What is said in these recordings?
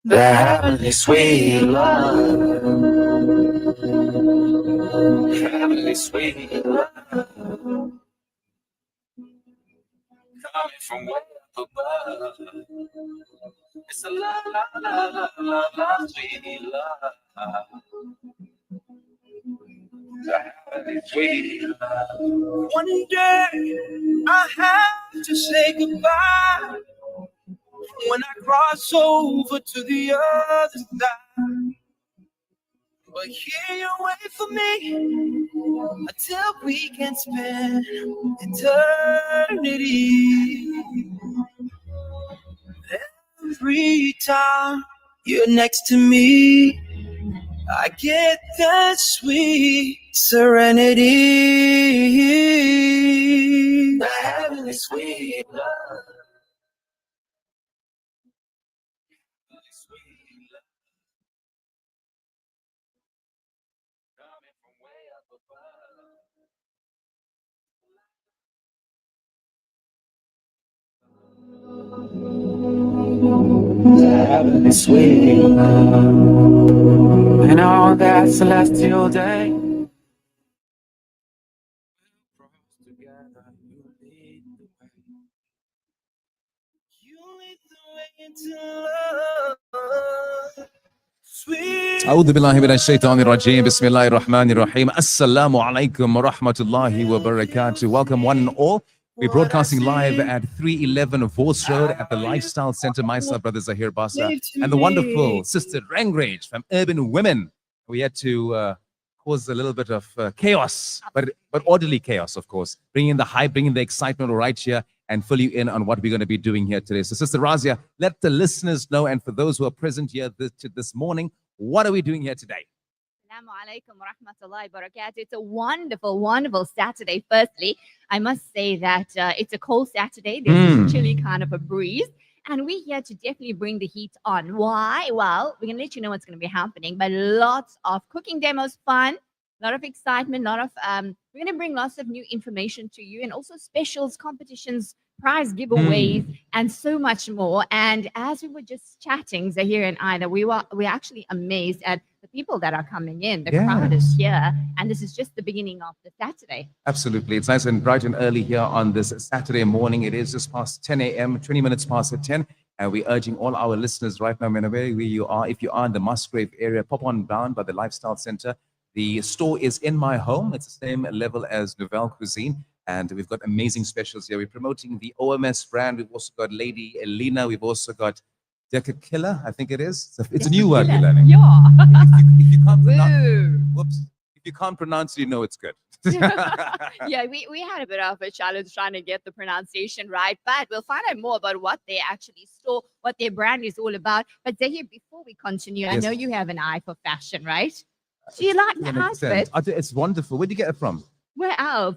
The heavenly sweet love, heavenly sweet love, coming from way up above. It's a love, love, love, love, love, love, sweet love, the heavenly sweet love. One day I have to say goodbye when I cross over to the other side. But here you wait for me until we can spend eternity. Every time you're next to me, I get that sweet serenity. The heavenly sweet love. Sweet love coming from way up above. Heavenly sweet love. And on that celestial day, we'll cross together. You lead the way. You lead the way into love. Sweet. أعوذ بالله من الشيطان الرجيم. بسم الله الرحمن الرحيم. Assalamu alaikum wa rahmatullahi wa barakatuh. Welcome one and all. We're broadcasting live at 311 Vorse Road at the Lifestyle Center. Myself, brother Zahir Basa, and the wonderful sister Rangrage from Urban Women. We had to cause a little bit of chaos, but orderly chaos, of course. Bringing the hype, bringing the excitement right here and fill you in on what we're going to be doing here today. So, Sister Razia, let the listeners know, and for those who are present here this morning, what are we doing here today? Assalamu alaikum wa rahmatullahi wa barakatuh. It's a wonderful, wonderful Saturday. Firstly, I must say that it's a cold Saturday. There's this chilly kind of a breeze. And we're here to definitely bring the heat on. Why? Well, we're going to let you know what's going to be happening. But lots of cooking demos, fun, a lot of excitement, we're going to bring lots of new information to you, and also specials, competitions, prize giveaways, and so much more. And as we were just chatting, Zahir and I, that we're actually amazed at the people that are coming in. The crowd is here, and this is just the beginning of the Saturday. Absolutely. It's nice and bright and early here on this Saturday morning. It is just past 10 a.m., 20 minutes past 10. And we're urging all our listeners right now, wherever you are, if you are in the Musgrave area, pop on down by the Lifestyle Center. The store is in my home. It's the same level as Nouvelle Cuisine. And we've got amazing specials here. We're promoting the OMS brand. We've also got Lady Elena. We've also got Deca Killer, I think it is. It's a new word we're learning. Yeah. If you can't pronounce, whoops. If you can't pronounce, you know it's good. Yeah, we had a bit of a challenge trying to get the pronunciation right, but we'll find out more about what they actually store, what their brand is all about. But Zahir, before we continue, I know you have an eye for fashion, right? Do you like the outfit? It's wonderful. Where did you get it from? Where else?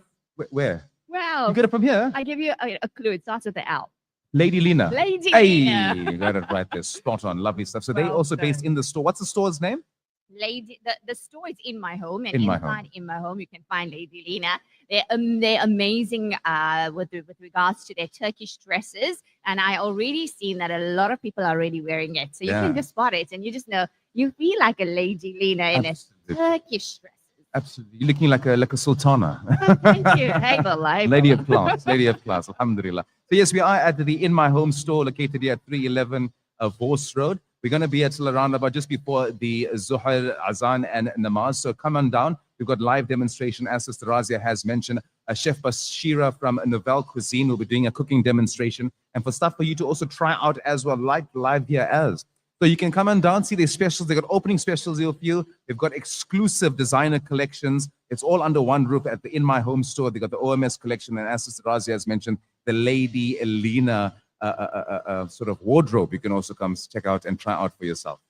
Where? Well, You got it from here? I give you a clue. It starts with the L. Lady Lena. Lady Hey, Lena. you got it right there. Spot on. Lovely stuff. So they Well also based done. in the store. What's the store's name? The store is in my home, and In My inside in my home you can find Lady Lena. They're amazing with regards to their Turkish dresses, and I already seen that a lot of people are already wearing it. So you can just spot it, and you just know you feel like a Lady Lena in a Turkish dress. Absolutely. You're looking like a sultana. Thank you. Hey, Bilal. Lady of class. Lady of class. Alhamdulillah. So yes, we are at the In My Home store located here at 311 Vorse Road. We're going to be at around about just before the Zuhr, Azan and Namaz. So come on down. We've got live demonstration, as Sister Razia has mentioned. Chef Bashira from Nouvelle Cuisine will be doing a cooking demonstration. And for stuff for you to also try out as well, like live here as. So you can come on down, see their specials. They've got opening specials here for you. They've got exclusive designer collections. It's all under one roof at the In My Home store. They've got the OMS collection. And as Sister Razia has mentioned, the Lady Elena sort of wardrobe you can also come check out and try out for yourself.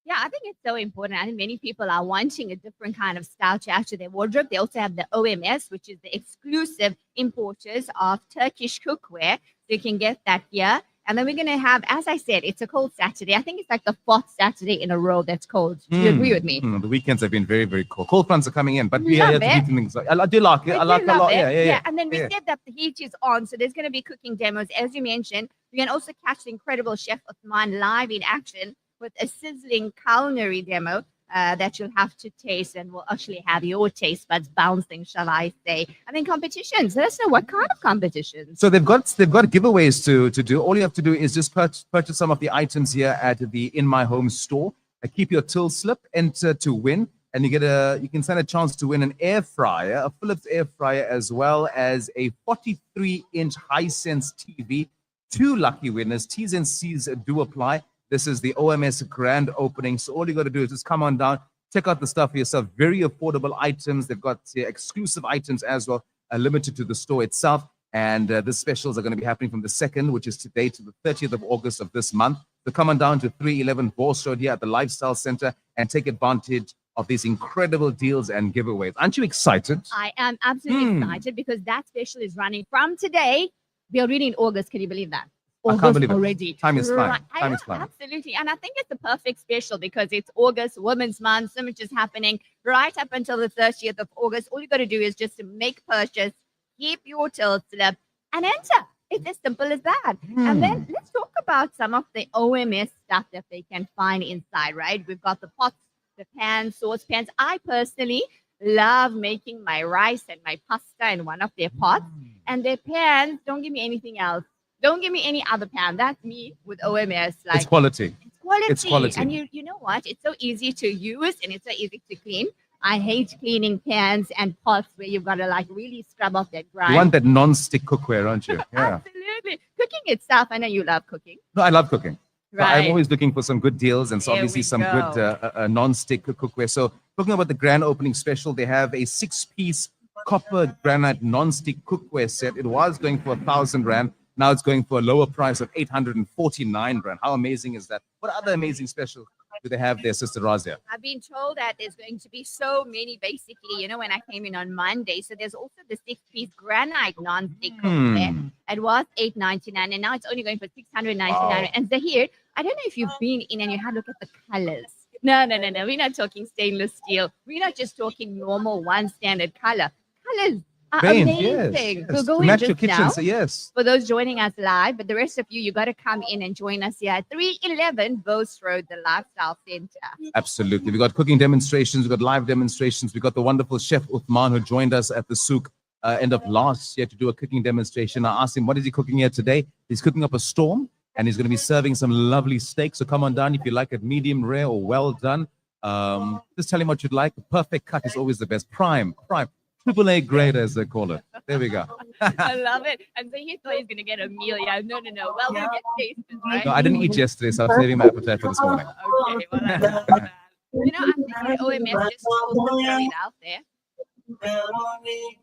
Yeah, I think it's so important. I think many people are wanting a different kind of style to add to their wardrobe. They also have the OMS, which is the exclusive importers of Turkish cookware. So you can get that here. And then we're going to have, as I said, it's a cold Saturday. I think it's like the 4th Saturday in a row that's cold. Do you agree with me? The weekends have been very, very cold. Cold fronts are coming in, but we are Love here to it. do things. I do like it. I like it a lot. Yeah. And then we said that the heat is on, so there's going to be cooking demos, as you mentioned. You can also catch the incredible Chef Uthman live in action with a sizzling culinary demo that you'll have to taste and will actually have your taste buds bouncing, shall I say. I mean, competitions. Let us know what kind of competitions. So they've got giveaways to do. All you have to do is just purchase some of the items here at the In My Home store. Keep your till slip, enter to win, and you can stand a chance to win an air fryer, a Philips air fryer, as well as a 43-inch Hisense TV. 2 lucky winners. T's and C's do apply. This is the OMS grand opening. So all you got to do is just come on down, check out the stuff for yourself. Very affordable items. They've got exclusive items as well, limited to the store itself. And the specials are going to be happening from the 2nd, which is today, to the 30th of August of this month. So come on down to 311 Vos Road here at the Lifestyle Center and take advantage of these incredible deals and giveaways. Aren't you excited? I am absolutely excited because that special is running from today. We are already in August. Can you believe that? I can't believe it. Already. Time is flying. Right. Time is flying. Absolutely. And I think it's the perfect special because it's August, Women's Month. So much is happening right up until the 30th of August. All you got to do is just to make purchase, keep your till slip, and enter. It's as simple as that. And then let's talk about some of the OMS stuff that they can find inside, right? We've got the pots, the pans, saucepans. I personally love making my rice and my pasta in one of their pots. And their pans, don't give me anything else. Don't give me any other pan. That's me with OMS. Like, It's quality. It's quality. It's quality. And you know what? It's so easy to use and it's so easy to clean. I hate cleaning pans and pots where you've got to like really scrub off that grime. You want that non-stick cookware, aren't you? Yeah. Absolutely. Cooking itself. I know you love cooking. No, I love cooking. So Right. I'm always looking for some good deals and so There obviously we some go. good non-stick cookware. So talking about the grand opening special, they have a 6-piece copper granite non-stick cookware set. It was going for 1,000 Rand. Now it's going for a lower price of 849 Rand. How amazing is that? What other amazing special do they have there, Sister Razia? I've been told that there's going to be so many, basically, when I came in on Monday. So there's also the 6-piece granite non-stick cookware. It was $899 and now it's only going for $699. Wow. And Zahir, I don't know if you've been in and you had a look at the colors. No. We're not talking stainless steel. We're not just talking normal one standard color. Colors are Paint, amazing. yes. We'll go To in match your just kitchen, now. so yes. For those joining us live, but the rest of you got to come in and join us here at 311 Vos Road, the Lifestyle Center. Absolutely. We got cooking demonstrations, we got live demonstrations, we got the wonderful chef Uthman who joined us at the souk end of last year to do a cooking demonstration. I asked him, what is he cooking here today? He's cooking up a storm and he's going to be serving some lovely steak. So come on down if you like it medium rare or well done. Just tell him what you'd like. The perfect cut is always the best. Prime. AAA grade, as they call it. There we go. I love it. And so he thought he's going to get a meal. Yeah, no. Well, we'll get tasted, right? No, I didn't eat yesterday, so I'm saving my appetite for this morning. Okay, well, I love that. I'm thinking OMS just throw it out there.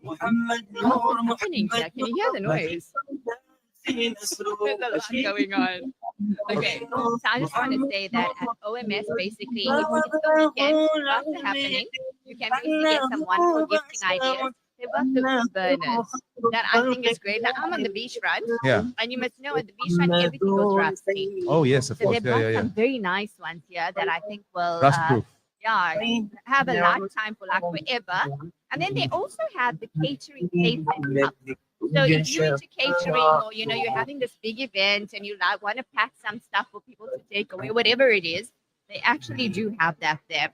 What's happening here? Can you hear the noise? There's a lot going on. Okay, so I just want to say that at OMS, basically, if it's the weekend, lots are happening. You can basically get some wonderful gifting ideas. They've got the wood burners that I think is great. Now, I'm on the beachfront, Yeah. and you must know at the beachfront, everything goes rusty. Oh, yes, of So course. they've got Yeah. some very nice ones here that I think will Rust proof. have a lifetime for like forever. And then they also have the catering plates and cups. So if you're into catering or you're having this big event and you like want to pack some stuff for people to take away, whatever it is, they actually do have that there.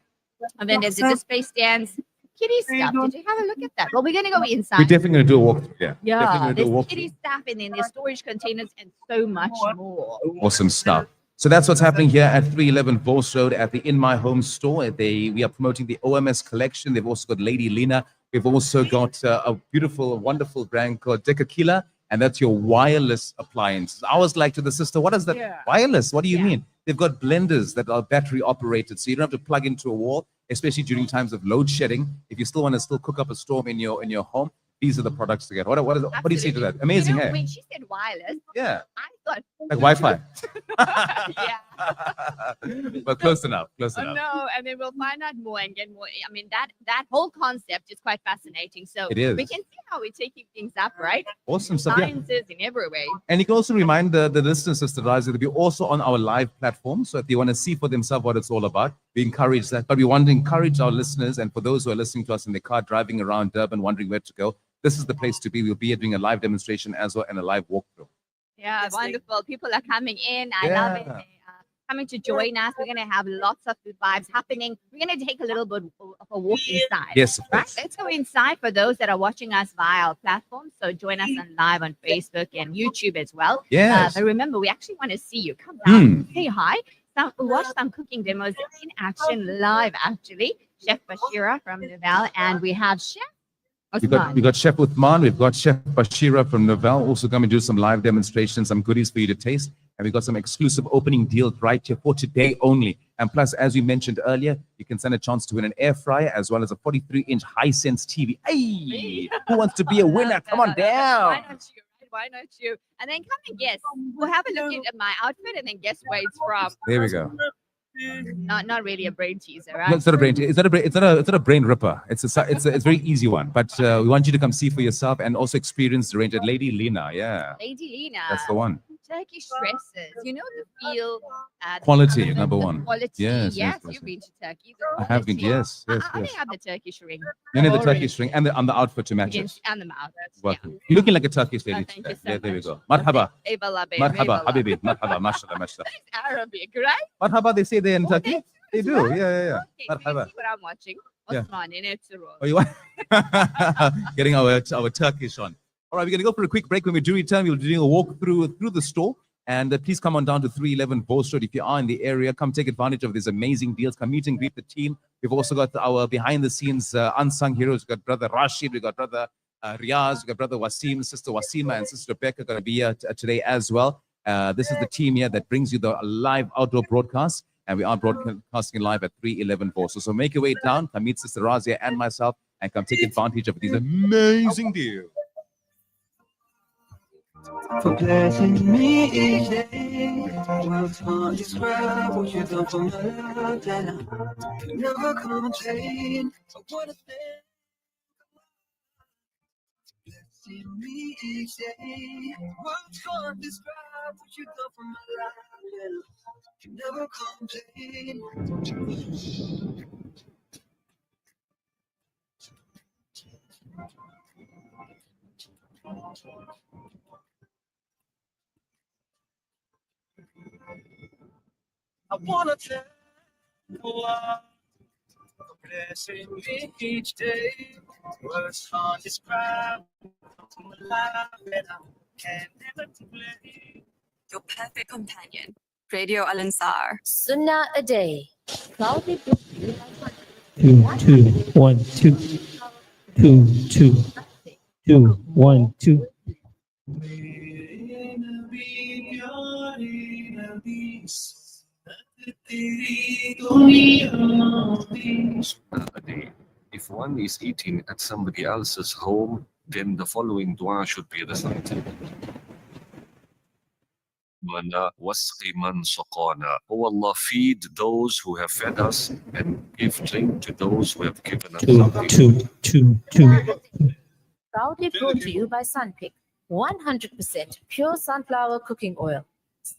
And then there's the display stands, kitty stuff. Did you have a look at that? Well, we're gonna go We're inside. definitely going to do a walkthrough. Yeah. Yeah, Definitely going to do a there's walkthrough. kitty stuff and then there's storage containers and so much more. Awesome stuff. So that's what's happening here at 311 Vos Road at the In My Home store. We are promoting the OMS collection. They've also got Lady Lena. We've also got a beautiful, wonderful brand called Dekakila, and that's your wireless appliance. I was like to the sister, what is that? Yeah. Wireless? What do you Yeah. mean? They've got blenders that are battery operated, so you don't have to plug into a wall, especially during times of load shedding. If you still want to cook up a storm in your home, these are the products to get. What do you say to that? Absolutely. Amazing, hey? When she said wireless, Yeah, I thought, like Wi-Fi. yeah. But close enough. Close Oh, enough. no, and then we'll find out more and get more. I mean, that whole concept is quite fascinating. So It is. we can see how we're taking things up, right? Awesome stuff. Yeah. Sciences in every way. And you can also remind the listeners, Sister Razi, that we're also on our live platform. So if they want to see for themselves what it's all about, we encourage that. But we want to encourage our listeners, and for those who are listening to us in the car, driving around Durban, wondering where to go, this is the place to be. We'll be here doing a live demonstration as well and a live walkthrough. Yeah, wonderful. People are coming in. I love it. Yeah. coming to join us. We're going to have lots of vibes happening. We're going to take a little bit of a walk inside. Yes, of Right? course. Let's go inside for those that are watching us via our platform. So join us on live on Facebook and YouTube as well. Yes. But remember, we actually want to see you. Come down, Hmm. say hi. Watch some cooking demos in action live, actually. Chef Bashira from Novell, and we have Chef We got, Osman. we got Chef Uthman, we've got Chef Bashira from Novell also coming to do some live demonstrations, some goodies for you to taste. And we got some exclusive opening deals right here for today only. And plus, as we mentioned earlier, you can stand a chance to win an air fryer as well as a 43-inch Hisense TV. Hey, who wants to be a winner? Come on Why down. not you? Right? Why not you? And then come and guess. We'll have a look at my outfit and then guess where it's from. There we go. Not really a brain teaser, right? No, it's not a brain. It's not a brain. It's not a brain ripper. It's a very easy one. But we want you to come see for yourself and also experience the range at Lady Lena. Yeah, Lady Lena. that's the one. Turkish dresses. You know the feel. The Quality, color, number the one. Quality. Yes, yes, You've yes. been to Turkey. The I have been. quality. Yes, yes, I yes. have the Turkish ring. You know the Already. Turkish ring and the outfit to match it. Against- and the mouth. Welcome. You're looking like a Turkish lady. Thank you so Yeah, there we much. go. Marhaba. Eyvallah, babe, Marhaba, eyvallah. habibi. Marhaba, mashallah, mashallah. That's Arabic, right? Marhaba, they say there in Oh, Turkey. They do. Yeah, yeah, yeah. Okay, so you Marhaba. see what I'm watching? Yeah. Osman in Ertugrul. Oh, you want getting our Turkish on. All right, we're going to go for a quick break. When we do return, we'll be doing a walk through the store. And please come on down to 311 Bose Road. If you are in the area, come take advantage of these amazing deals. Come meet and greet the team. We've also got our behind-the-scenes unsung heroes. We've got Brother Rashid. We've got Brother Riaz. We've got Brother Wasim, Sister Wasima, and Sister Rebecca going to be here today as well. This is the team here that brings you the live outdoor broadcast. And we are broadcasting live at 311 Bose. So make your way down. Come meet Sister Razia and myself and come take advantage of these amazing deals. For blessing me each day. Words can't describe what you've done for my love, and I can never complain. I wanna thank blessing me each day. Words can't describe what you've done for my life, and I can never complain. I wanna thank Allah for blessing me each day. Words can't describe my life, and I can never complain. Your perfect companion. Radio Al Ansar. Sunnah a day. Proudly brought to you by 2 2 1 2 2 2 2 1 2 A day. If one is eating at somebody else's home, then the following dua should be recited. Mana wasqi man saqana. Oh Allah, feed those who have fed us and give drink to those who have given us 2 something. 2 2 2 proudly brought to you by Sunpick. 100% pure sunflower cooking oil.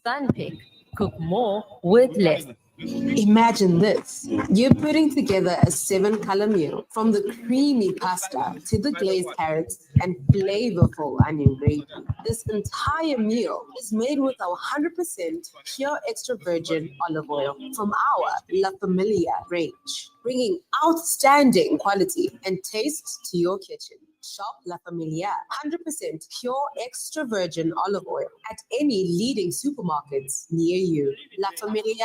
Sunpick. Cook more with less. Imagine this. You're putting together a 7-color meal, from the creamy pasta to the glazed carrots and flavorful onion gravy. This entire meal is made with our 100% pure extra virgin olive oil from our La Familia range, bringing outstanding quality and taste to your kitchen. Shop La Familia 100% pure extra virgin olive oil at any leading supermarkets near you. La Familia,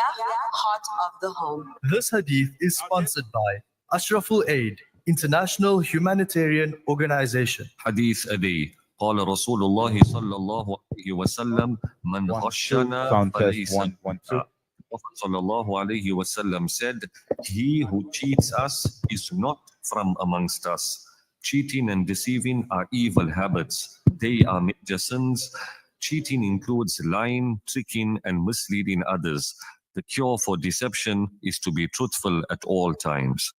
heart of the home. This hadith is sponsored by Ashraful Aid, International Humanitarian Organization. Hadith a day. قال رسول الله صلى الله عليه وسلم من غشنا فليس منا. Prophet sallallahu alaihi wasallam said, he who cheats us is not from amongst us. Cheating and deceiving are evil habits. They are major sins. Cheating includes lying, tricking, and misleading others. The cure for deception is to be truthful at all times.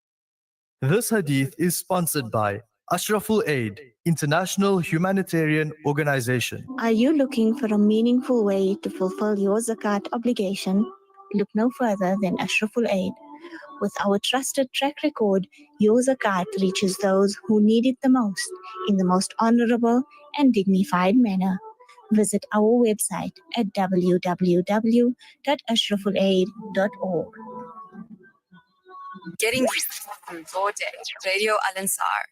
This hadith is sponsored by Ashraful Aid, International Humanitarian Organization. Are you looking for a meaningful way to fulfill your zakat obligation? Look no further than Ashraful Aid. With our trusted track record, your zakat reaches those who need it the most in the most honorable and dignified manner. Visit our website at www.ashrafulaid.org. Getting you through your day. Radio Al Ansar.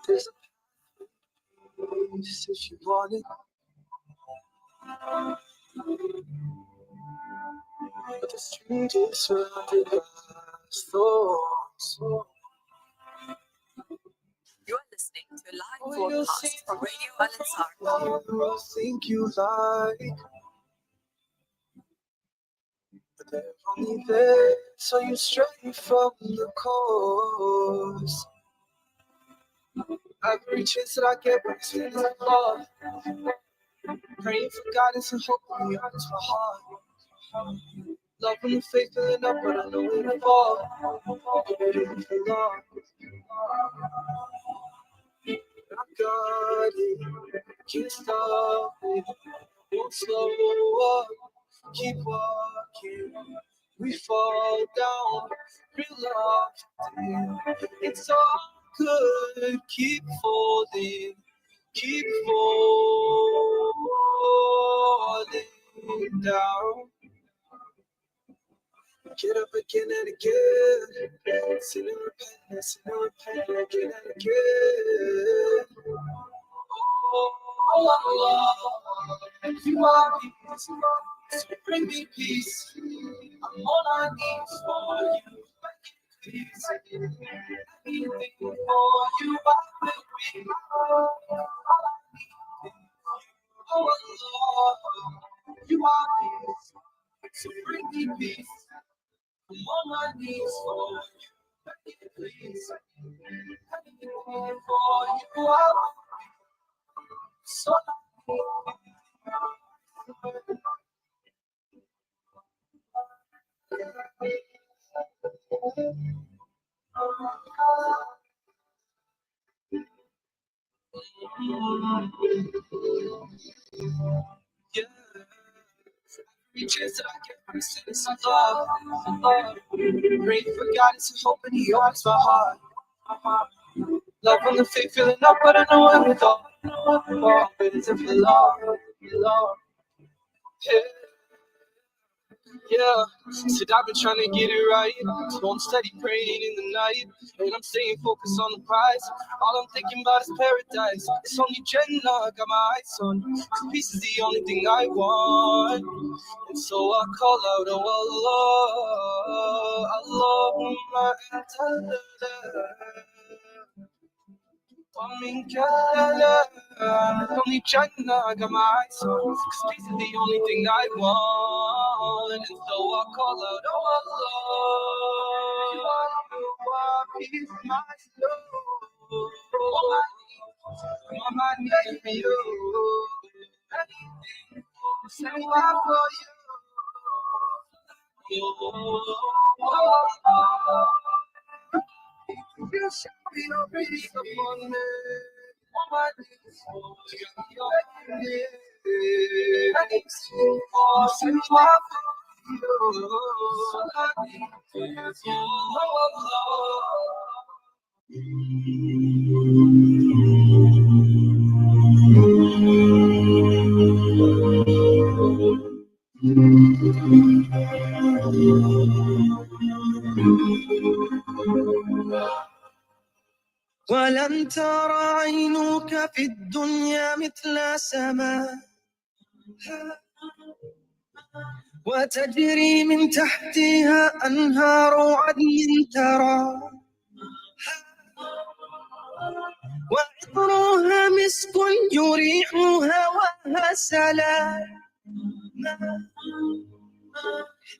There's a place if you want it. But the street is surrounded by storms. You are listening to a live broadcast from Radio Al Ansar. I think you like, but they're only there so you stray from the course. Every chance that I get, but it's feeling like love. Praying for guidance and hope when you honest my heart. Love and the faith filling up, but I know it'll fall. Waiting for love. I got it, can't stop it. Won't slow up, keep walking. We fall down, reluctant. It's all good, keep folding, keep falling down. Get up again and again. Sin and repent, again and again. Oh, you are peace. So bring me peace. I'm all I need for you. Please, anything for you, I will be. All I need is you. Oh, Lord, you are peace. So bring me peace. I'm on my knees for you. Please, anything for you, I will be. So yeah, every chance that I get, I'm sending some love. Praying for guidance and hope, and He opens my heart. Love and the faith filling up, but I know it with all. But it's a love. Yeah, said I've been trying to get it right. So I'm steady praying in the night. And I'm staying focused on the prize. All I'm thinking about is paradise. It's only Jannah I got my eyes on. Cause peace is the only thing I want. And so I call out, oh Allah, Allahumma anta only Jannah I got my eyes on. Cause peace is the only thing I want. And so I call out, oh Allah, you are peace, my soul. All I need for you. Anything, say I for you. You shall be your peace upon me. All my needs, you got me all I need. Anything, say I for you. All I need is you, oh ولن ترى عينك في الدنيا مثل سماء وتجري من تحتها أنهار عدن ترى وعطرها مسك يريح هواها سلام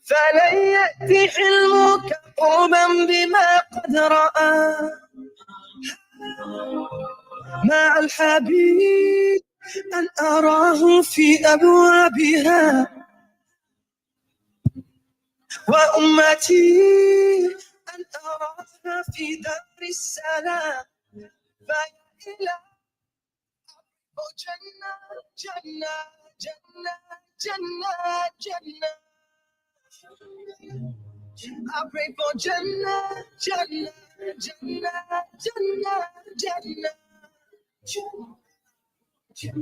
فلن يأتي حلمك قربا بما قد رأى مع الحبيب أن أراه في أبوابها وأمتي أن أراها في دار السلام فيا إلى for Jannah, Jannah, Jannah, Jannah, Jannah. I pray for Jannah, Jannah, Jannah, Jannah, Jannah.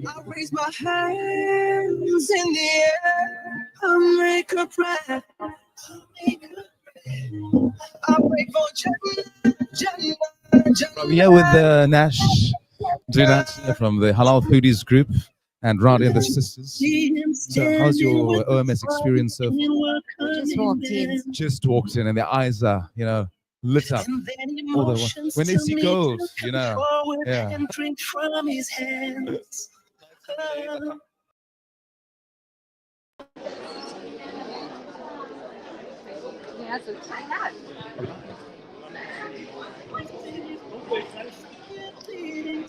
I raise my hands in the air. I make a prayer. I pray for Jannah, Jannah, Jannah. From here with Nash Dunat from the Halal Foodies group and Radia and the sisters. So how's your OMS experience so far? Just walked in. Just walked in and their eyes are, lit up. All the, when they see gold, yeah. And drink from his hands. Yeah, so try that.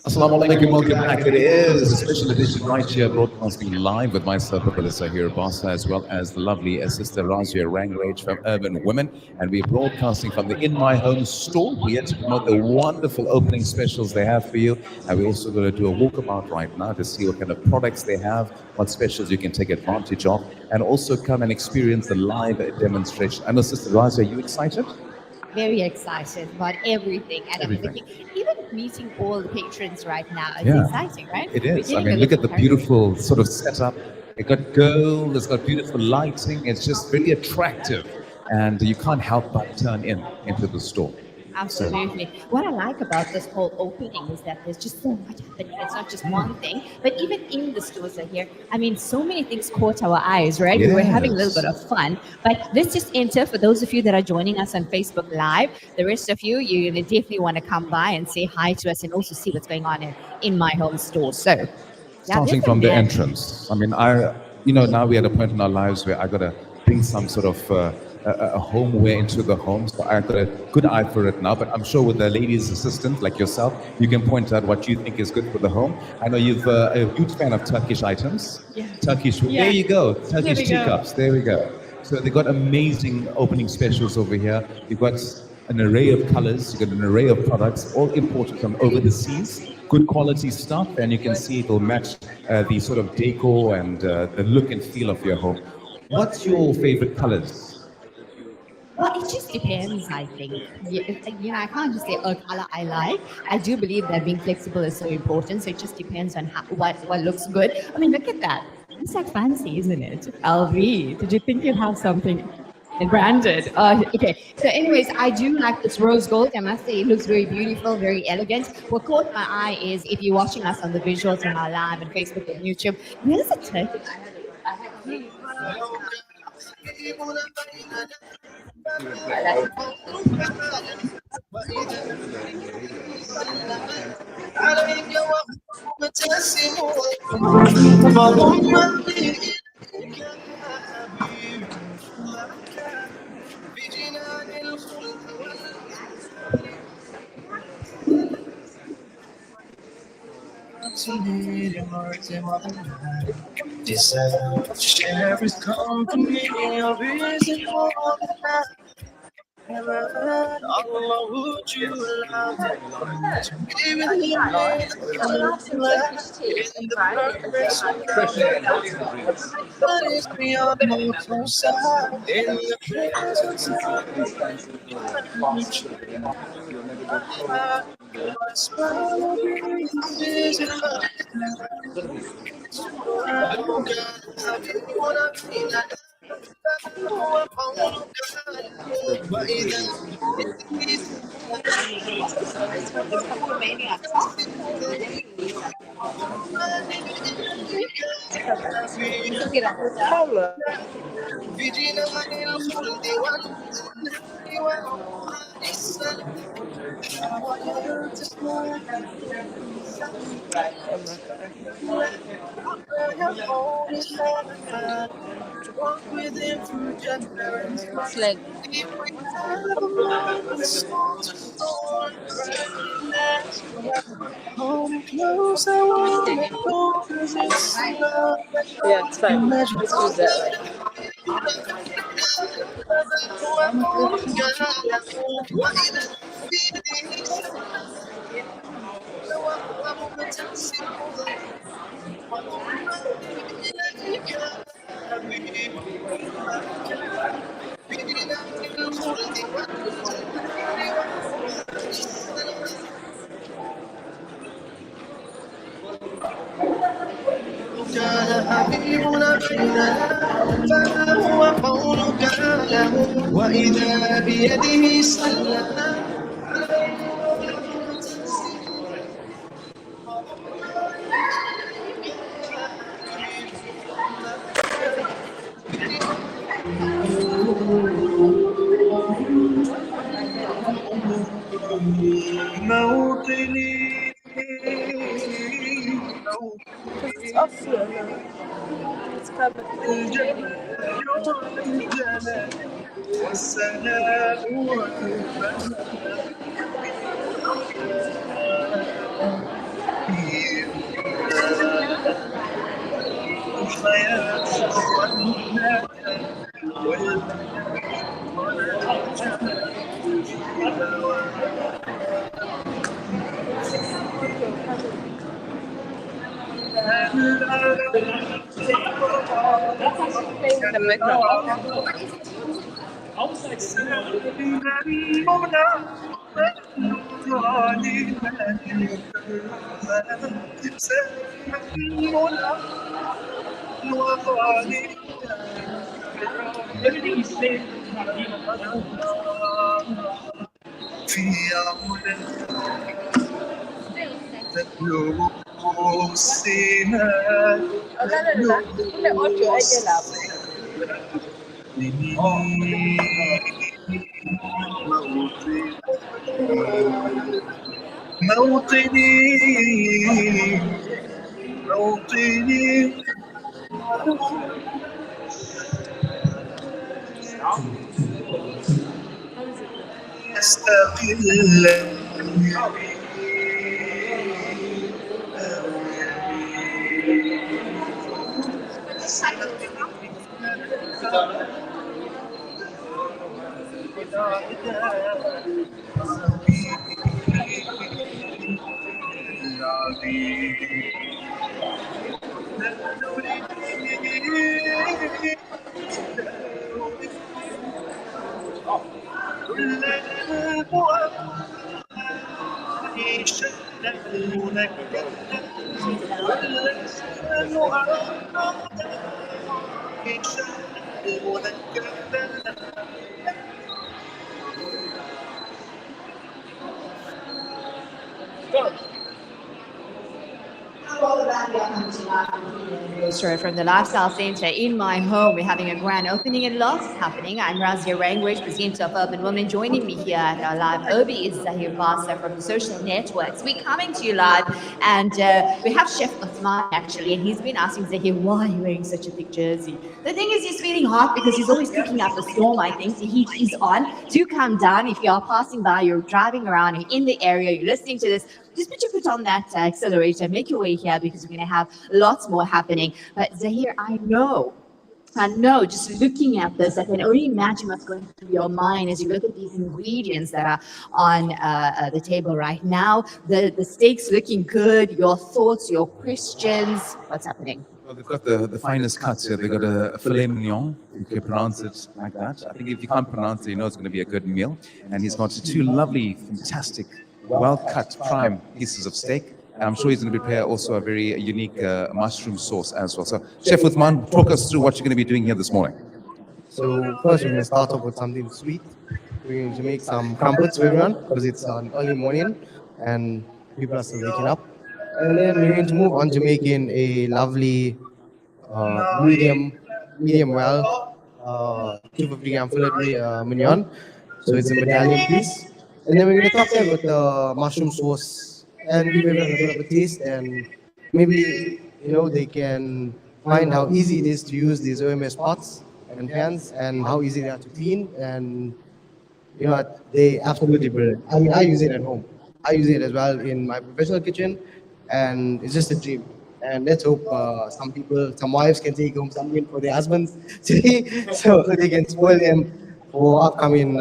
Assalamu alaikum, welcome back. It is a special edition right here, broadcasting live with myself, Brother Sahir Basa, as well as the lovely sister Razia Rangrage from Urban Women. And we're broadcasting from the In My Home store. We're here to promote the wonderful opening specials they have for you. And we're also going to do a walkabout right now to see what kind of products they have, what specials you can take advantage of, and also come and experience the live demonstration. I know, Sister Razia, are you excited? Very excited about everything and everything. Even meeting all the patrons right now is Yeah. exciting, right? It We're is. I getting mean, a look at little the beautiful sort of setup. It got gold, it's got beautiful lighting. It's just very attractive. And you can't help but turn into the store. Absolutely. What I like about this whole opening is that there's just so much happening. It's not just one thing, but even in the stores are here. I mean, so many things caught our eyes, right? We were having a little bit of fun. But let's just enter, for those of you that are joining us on Facebook Live, the rest of you, you definitely want to come by and say hi to us and also see what's going on in My Home store. So, Starting from the entrance. I mean, now we're at a point in our lives where I got to bring some sort of a homeware into the home. So I've got a good eye for it now, but I'm sure with the ladies' assistant like yourself, you can point out what you think is good for the home. I know you've a huge fan of Turkish items. Yeah. Turkish, there you go. Turkish teacups, there we go. So they've got amazing opening specials over here. You've got an array of colors, you've got an array of products, all imported from over the seas. Good quality stuff, and you can see it'll match the sort of decor and the look and feel of your home. What's your favorite colors? Well, it just depends, I think. I can't just say, color I like. I do believe that being flexible is so important. So it just depends on what looks good. I mean, look at that. It's like fancy, isn't it? LV. Did you think you'd have something branded? Okay. So anyways, I do like this rose gold. I must say it looks very beautiful, very elegant. What caught my eye is, if you're watching us on the visuals on our live on Facebook and YouTube, there's a turkey. Desire to share his company, or is it more than that? Allah, would you allow me to be with you in the purpose that is beyond mortal sight, in the presence of my smile is it oh God, I really wanna be like walk with him through generations. Like if we have a moment, so to hold me close, I want to go, 'cause it's love. Yeah, it's fine. Let's use that. له وإذا بيده سلة موطني الجلال والسلام الحياة في علا تبلغ السماء موطني استقل Straight from the Lifestyle Center in my home, we're having a grand opening and lots happening. I'm Razia Rangwich, presenter of Urban Women. Joining me here at our live Obi is Zahir Basa from the social networks. We're coming to you live, and we have Chef Uthman actually, and he's been asking Zahir, why are you wearing such a thick jersey? The thing is, he's feeling hot because he's always cooking up a storm. I think the heat is on. Do come down if you are passing by, you're driving around, you're in the area, you're listening to this. Just put your foot on that accelerator, make your way here because we're going to have lots more happening. But Zahir, I know, just looking at this, I can only imagine what's going through your mind as you look at these ingredients that are on the table right now. The steaks looking good, your thoughts, your questions, what's happening? Well, they've got the finest cuts here. They've got a filet mignon. You can pronounce it like that. I think if you can't pronounce it, you know it's going to be a good meal. And he's got two lovely, fantastic, well-cut prime pieces of steak. And I'm sure he's going to prepare also a very unique mushroom sauce as well. So, Chef Uthman, talk us through what you're going to be doing here this morning. So first we're going to start off with something sweet. We're going to make some crumpets for everyone because it's an early morning and people are still waking up. And then we're going to move on to making a lovely medium well 250 gram filet mignon. So it's a medallion piece. And then we're going to top that with the mushroom sauce and give everyone a bit of a taste, and maybe they can find how easy it is to use these OMS pots and pans and how easy they are to clean, and they absolutely brilliant. I mean, I use it at home. I use it as well in my professional kitchen, and it's just a dream. And let's hope some wives can take home something for their husbands today, so they can spoil them for upcoming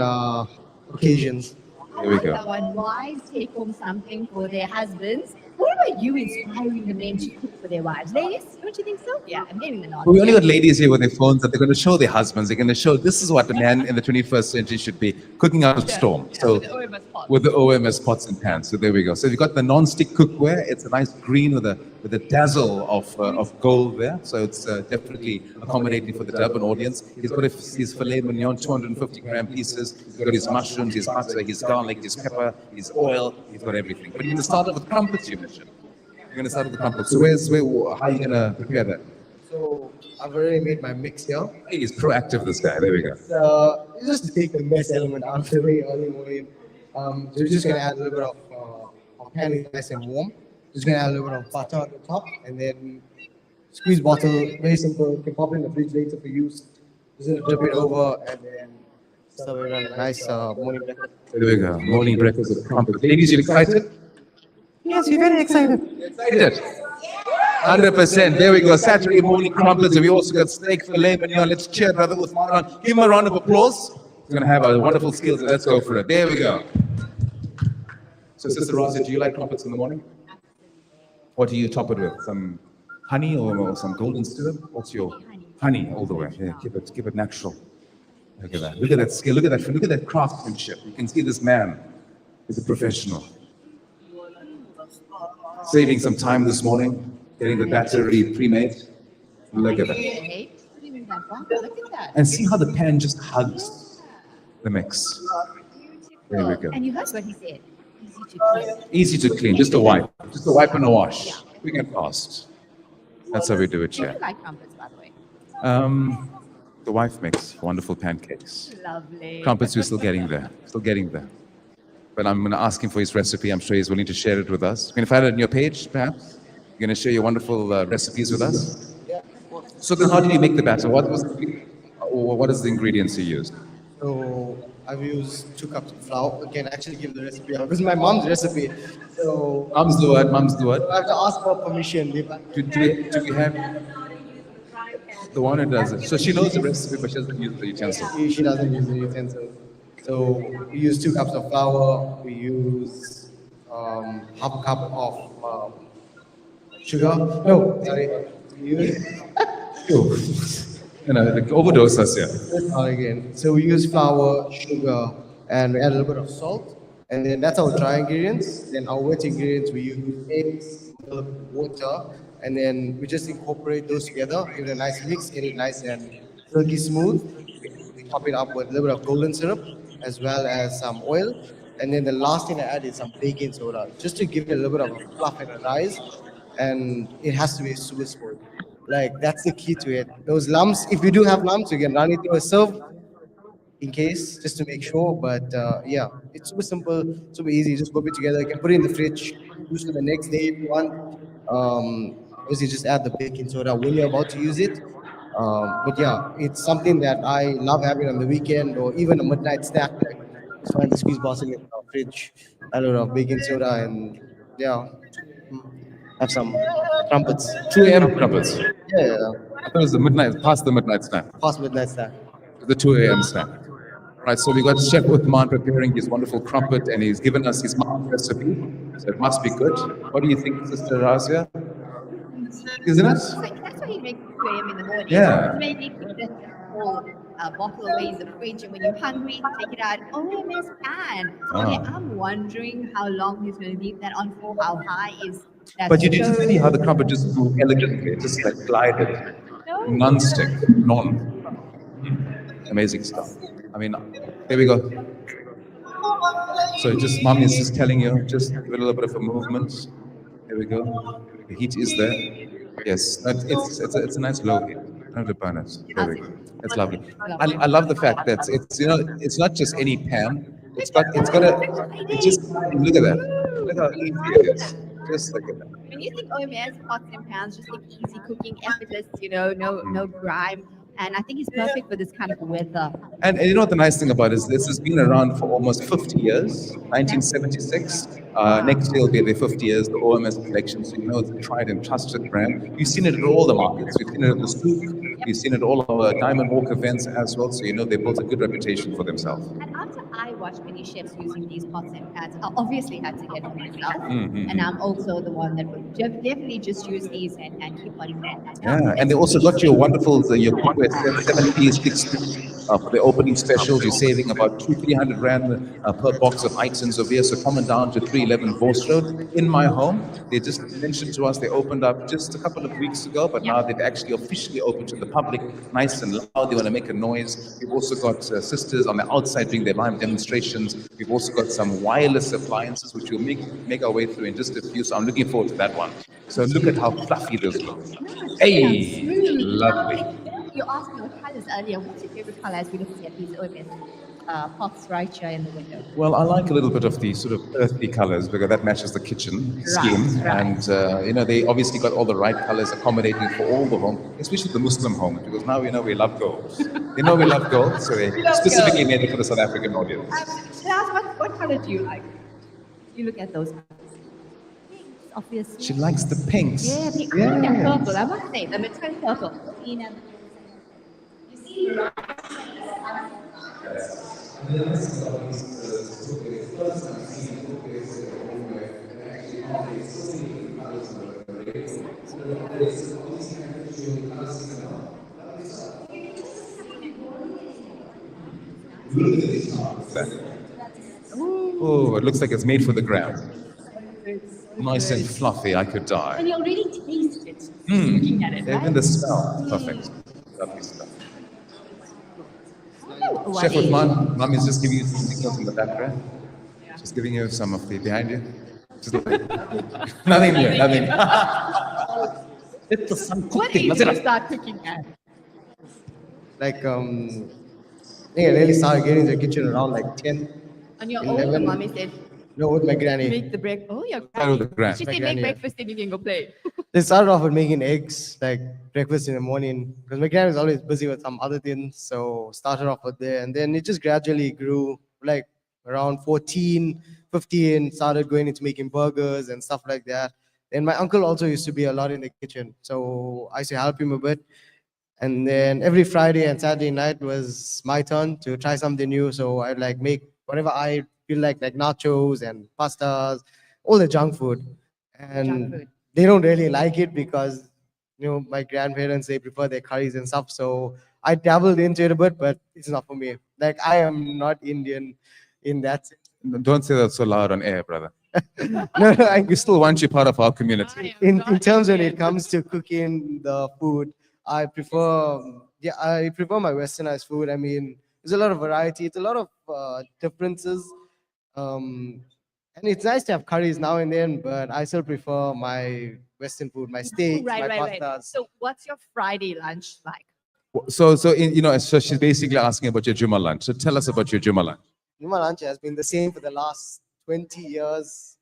occasions. Here we go. When wives take home something for their husbands, what about you inspiring the men to cook for their wives? Ladies, don't you think so? Yeah, I'm getting the nod. We only got ladies here with their phones that they're going to show their husbands. They're going to show this is what a man in the 21st century should be, cooking up a storm. So pots. with the OMS pots and pans. So there we go. So you've got the non-stick cookware. It's a nice green with a dazzle of gold there. So it's definitely accommodating for the Durban audience. He's got his filet mignon, 250 gram pieces. He's got his mushrooms, his butter, his garlic, his pepper, his oil. He's got everything. But you're going to start off with crumpets, you mentioned. You're going to start with the crumpets. So how are you going to prepare that? So I've already made my mix here. Hey, he's proactive, this guy. There we go. So just to take the mess element out of the way early morning. So we're just gonna add a little bit of our pan is nice and warm. Just gonna add a little bit of butter on the top, and then squeeze bottle. Very simple. You can pop it in the fridge later for use. Just gonna flip it over and then serve it on a nice morning breakfast. There we go. Morning breakfast with crumpets. Ladies, you excited? Yes, we're very excited. Excited. 100%. There we go. Saturday morning crumpets. And we also got steak, filet mignon. Let's cheer brother Uthman. Give him a round of applause. He's going to have a wonderful skills. Let's go for it. There we go. So, Sister Razia, do you like crumpets in the morning? What do you top it with? Some honey or some golden syrup? What's your honey all the way? Yeah, keep it natural. Look at that. Look at that skill. Look at that craftsmanship. You can see this man is a professional. Saving some time this morning. Getting the battery pre-made. Look at that. Look at that. And see how the pan just hugs the mix. There we go. And you heard what he said. Easy to clean. Easy to clean. Just a wipe. Just a wipe and a wash. Quick and fast. That's how we do it Do here. you like crumpets, by the way? The wife makes wonderful pancakes. Lovely. Crumpets, we're still getting there. Still getting there. But I'm going to ask him for his recipe. I'm sure he's willing to share it with us. You can find it on your page, perhaps. You're going to share your wonderful recipes with us? Yeah. So then how did you make the batter? What is the ingredients you used? So I've used 2 cups of flour. I can actually give the recipe out. This is my mom's recipe. So Mom's do it. I have to ask for permission. Do we have the one who does it? So she knows the recipe, but she doesn't use the utensil. She doesn't use the utensil. So we use 2 cups of flour. We use half a cup of sugar. No, sorry. We use Like overdose us here. again. So we use flour, sugar, and we add a little bit of salt. And then that's our dry ingredients. Then our wet ingredients, we use eggs, milk, water, and then we just incorporate those together, give it a nice mix, get it nice and silky smooth. We top it up with a little bit of golden syrup, as well as some oil. And then the last thing I add is some baking soda, just to give it a little bit of a fluff and a rise. And it has to be super smooth. Like, that's the key to it. Those lumps, if you do have lumps, you can run it through a sieve in case, just to make sure. But yeah, it's super simple, super easy. Just whip it together. You can put it in the fridge, use it the next day if you want. Obviously, just add the baking soda when you're about to use it. But yeah, it's something that I love having on the weekend or even a midnight snack. Like, just find the squeeze bottle in the fridge, add a little baking soda, and yeah, have some crumpets. 2 a.m. crumpets. Yeah. I thought it was past the midnight snack. Past midnight snack. The 2 a.m. snack. Right, so we got Chef Uthman preparing his wonderful crumpet, and he's given us his mom's recipe. So it must be good. What do you think, Sister Razia? Isn't it? That's why he makes 2 a.m. in the morning. Yeah. Maybe keep the whole bottle away in the fridge, and when you're hungry, take it out. OMS pan. Okay, I'm wondering how long he's going to leave that on for. How high is that? But you did see how the crumpet just moved elegantly, it just like glided. Non-stick, amazing stuff. I mean, here we go. So just mommy is just telling you, just give it a little bit of a movement. Here we go. The heat is there. Yes, it's a nice low heat. Don't have to burn it. There we go. It's lovely. I love the fact that it's not just any pan. It's just look at that. Look how easy it is. Just look at that. When you think OMS pots and pans, just like easy cooking, effortless, no grime. And I think it's perfect for this kind of weather. And you know what the nice thing about it is, this has been around for almost 50 years, 1976. Next year will be their 50 years, the OMS collection. So you know it's a tried and trusted brand. You've seen it at all the markets. We've seen it at the Stoop. You've seen it at all our Diamond Walk events as well. So you know they built a good reputation for themselves. And after I watched many chefs using these pots and pans, I obviously had to get them myself. And I'm also the one that would definitely just use these and keep on. Yeah, and they also got your wonderful, your cookware 7 piece, for the opening specials. You're saving about 200-300 rand per box of items over here. So come on down to 311 Vos Road. In my home, they just mentioned to us they opened up just a couple of weeks ago, but now they've actually officially opened to the public, nice and loud. They want to make a noise. We've also got sisters on the outside doing their live demonstrations. We've also got some wireless appliances, which we'll make our way through in just a few. So I'm looking forward to that one. So look at how fluffy this looks. Hey, lovely. You asked me what colors earlier. What's your favorite color as we look at these open pots right here in the window? Well, I like a little bit of the sort of earthy colors because that matches the kitchen scheme. right. And, you know, they obviously got all the right colors accommodating for all the home, especially the Muslim home, because now we know we love gold. They know we love gold, so they specifically made it for the South African audience. Shaz, what color do you like? You look at those colors. Pinks, obviously. She likes the pinks. Yeah, pink. And purple. I must say, the metallic purple. You see? Oh, it looks like it's made for the ground. Nice and fluffy, I could die. And you already taste it. Looking at it, Even right? the smell, perfect. Lovely stuff. Ooh, Chef what is- Uthman, Mom is just giving you some signals in the background. Just giving you some of the behind you. Just nothing new, nothing. Let the sun cook What age did you start cooking at? Like, I think I really started getting into the kitchen around like 10. On your own, your mommy said, No, with my granny. make the breakfast. Oh, your Start with the grand. She My said, granny, make yeah. breakfast and you can go play. They started off with making eggs, like breakfast in the morning, because my granny was always busy with some other things. So started off with there, and then it just gradually grew. Like around 14, 15, started going into making burgers and stuff like that. And my uncle also used to be a lot in the kitchen, so I used to help him a bit. And then every Friday and Saturday night was my turn to try something new. So I'd like make whatever I feel like nachos and pastas, all the junk food. And Junk food. they don't really like it because, you know, my grandparents, they prefer their curries and stuff. So I dabbled into it a bit, but it's not for me. Like, I am not Indian in that sense. Don't say that so loud on air, brother. No, We still want you part of our community. in terms when it comes to cooking the food, I prefer my westernized food. I mean, there's a lot of variety. It's a lot of differences. And it's nice to have curries now and then, but I still prefer my Western food, my steaks, my Right. pastas. So what's your Friday lunch like? So she's basically asking about your Juma lunch. So tell us about your Juma lunch. My lunch has been the same for the last 20 years.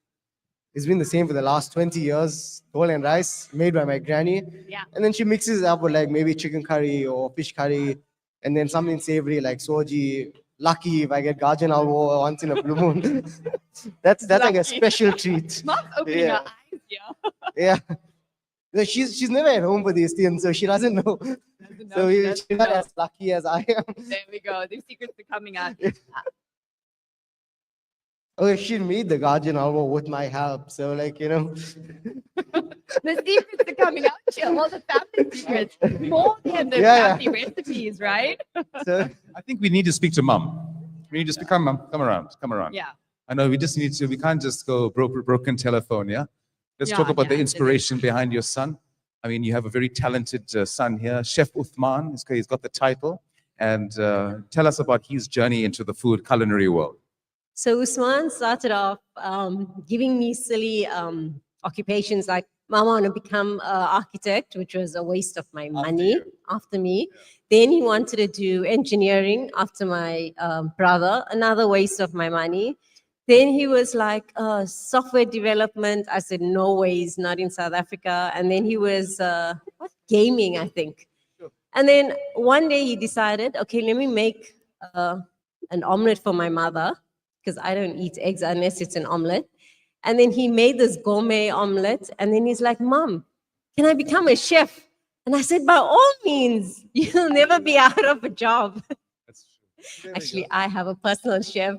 It's been the same for the last 20 years. Dal and rice made by my granny. Yeah. And then she mixes it up with like maybe chicken curry or fish curry, and then something savory like soji. Lucky if I get gajan halwa once in a blue moon. that's like a Lucky. special treat. Mom's opening Yeah. her eyes here. Yeah. No, she's never at home for these things, so she doesn't know. So Doesn't she's know. not as lucky as I am. There we go. The secrets are coming out. Oh, she made the gajan halwa with my help. So like, you know. The secrets are coming out. Chill. All the family secrets. More than the Yeah, family recipes, right? So I think we need to speak to Mom. We need to speak. Come around. Yeah. I know we just need to. We can't just go broken telephone. Yeah. Let's Yeah, talk about the yeah, inspiration behind your son. I mean, you have a very talented son here, Chef Uthman. He's got the title, and tell us about his journey into the food culinary world. So Usman started off giving me silly occupations like Mama want to become an architect, which was a waste of my money after me. Then he wanted to do engineering after my brother, another waste of my money. Then he was like, software development. I said, no ways, not in South Africa. And then he was, gaming, I think. And then one day he decided, okay, let me make an omelet for my mother, because I don't eat eggs unless it's an omelet. And then he made this gourmet omelet. And then he's like, Mom, can I become a chef? And I said, by all means, you'll never be out of a job. Actually, I have a personal chef.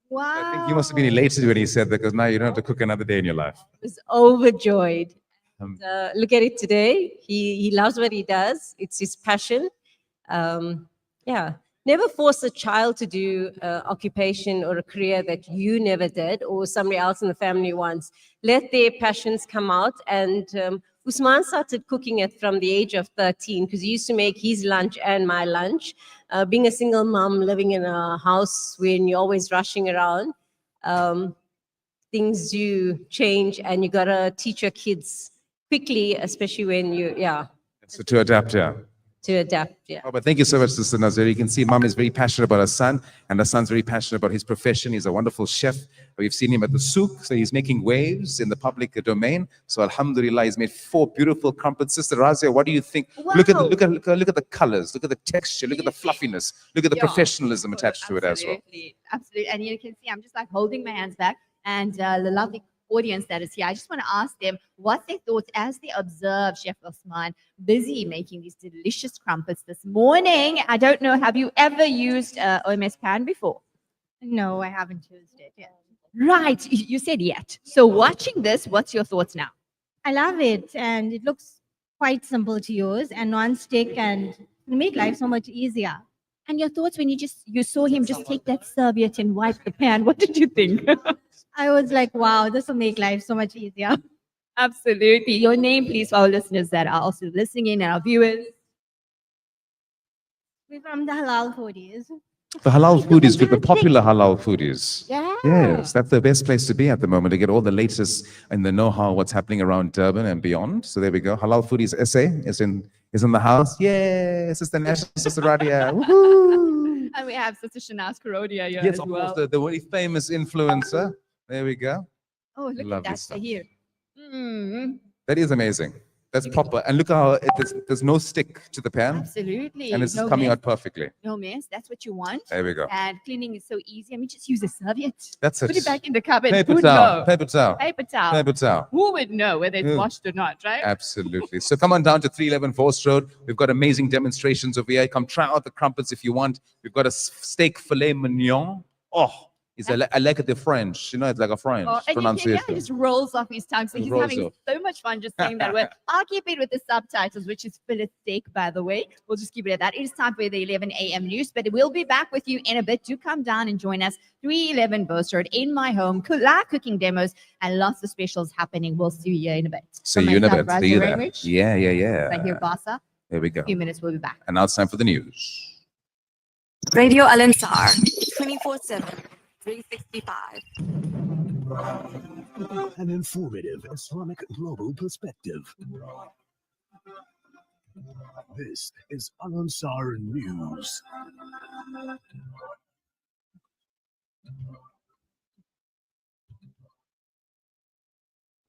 Wow. I think you must have been elated when he said that, because now you don't have to cook another day in your life. Was overjoyed. Um, Look at it today. He loves what he does. It's his passion. Yeah. never force a child to do an occupation or a career that you never did or somebody else in the family wants. Let their passions come out. And Usman started cooking it from the age of 13 because he used to make his lunch and my lunch. Being a single mom living in a house when you're always rushing around, things do change and you gotta teach your kids quickly, especially when So to adapt, yeah. to adapt. Yeah. Oh, but thank you so much, Sister Nazir. You can see Mom is very passionate about her son, and her son's very passionate about his profession. He's a wonderful chef. We've seen him at the souk, so he's making waves in the public domain. So Alhamdulillah, he's made 4 beautiful crumpets. Sister Razia, what do you think? Wow. Look at the colors, look at the texture, look at the fluffiness, look at the Yeah. professionalism attached to it as well. Absolutely. And you can see I'm just like holding my hands back, and the lovely audience that is here, I just want to ask them what their thoughts as they observe Chef Osman busy making these delicious crumpets this morning. I don't know, have you ever used OMS pan before? No, I haven't used it yet. Right, you said yet. So watching this, what's your thoughts now? I love it, and it looks quite simple to use and non-stick, and make life so much easier. And your thoughts when you saw him just take that serviette and wipe the pan, what did you think? I was like, wow, this will make life so much easier. Absolutely. Your name, please, for our listeners that are also listening in and our viewers. We're from the Halal Foodies. The halal foodies, with the popular halal foodies. Yeah. Yes, that's the best place to be at the moment to get all the latest and the know-how what's happening around Durban and beyond. So there we go. Halal Foodies SA is in the house. Yes, it's the National Sister Radia. Woohoo! And we have Sister Shanaz Karodia here Yes, as of well. course, the very famous influencer. There we go. Oh, look Lovely at that stuff. here. Mm, That is amazing. That's proper. And look how there's no stick to the pan. absolutely. And it's No coming mess. out perfectly. No mess. That's what you want. There we go. And cleaning is so easy. I mean, just use a serviette. That's it. Put it back in the cupboard. Paper Who'd towel, know? paper towel, Paper towel. paper towel. Who would know whether it's Who? washed or not, right? Absolutely. So come on down to 311 Forest Road. We've got amazing demonstrations over here. Come try out the crumpets if you want. We've got a steak filet mignon. Oh, I like it the French. You know, it's like a French Oh, and you can, pronunciation. yeah, it just rolls off his tongue. So It he's rolls having off. so much fun just saying that word. I'll keep it with the subtitles, which is fillet steak, by the way. We'll just keep it at that. It is time for the 11 a.m. news, but we'll be back with you in a bit. Do come down and join us. 311 Burst Road in my home. Live cooking demos and lots of specials happening. We'll see you here in a bit. See From you in a myself, bit. Razia See you there. Raymond, Yeah. right here, Basa. There we go. A few minutes, we'll be back. And now it's time for the news. Radio Al Ansar, 24/7, 365. An informative Islamic global perspective. This is Al Ansar News.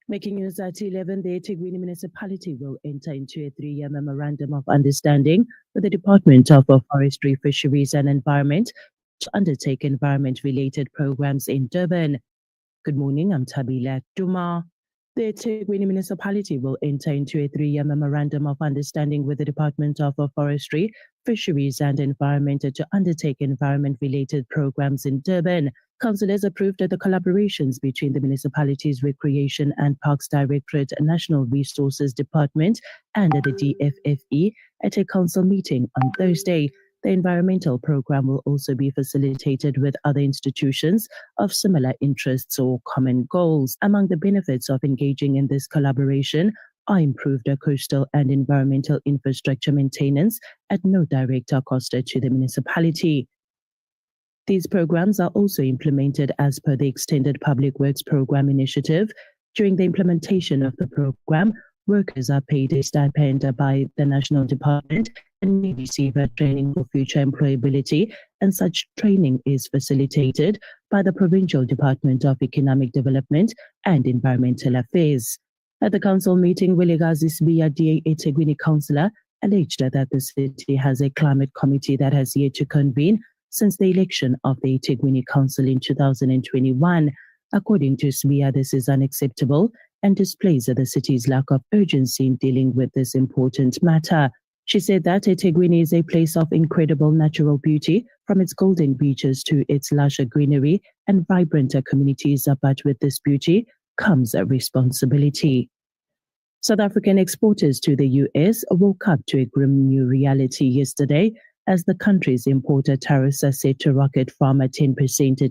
Making news at 11, the eThekwini municipality will enter into a 3-year memorandum of understanding with the Department of Forestry, Fisheries and Environment to undertake environment-related programs in Durban. Good morning, I'm Tabila Duma. The eThekwini municipality will enter into a 3-year memorandum of understanding with the Department of Forestry, Fisheries and Environment to undertake environment-related programs in Durban. Councillors approved the collaborations between the municipality's Recreation and Parks Directorate, National Resources Department, and the DFFE at a council meeting on Thursday. The environmental program will also be facilitated with other institutions of similar interests or common goals. Among the benefits of engaging in this collaboration are improved coastal and environmental infrastructure maintenance at no direct cost to the municipality. These programs are also implemented as per the Extended Public Works Program initiative. During the implementation of the program, workers are paid a stipend by the National Department and may receive a training for future employability, and such training is facilitated by the Provincial Department of Economic Development and Environmental Affairs. At the council meeting, Willigazi Sibiya DA eThekwini councillor alleged that the city has a climate committee that has yet to convene since the election of the eThekwini Council in 2021. According to Sibiya, this is unacceptable and displays the city's lack of urgency in dealing with this important matter. She said that eThekwini is a place of incredible natural beauty, from its golden beaches to its lush greenery and vibrant communities, but with this beauty comes a responsibility. South African exporters to the US woke up to a grim new reality yesterday as the country's importer tariffs are set to rocket from 10%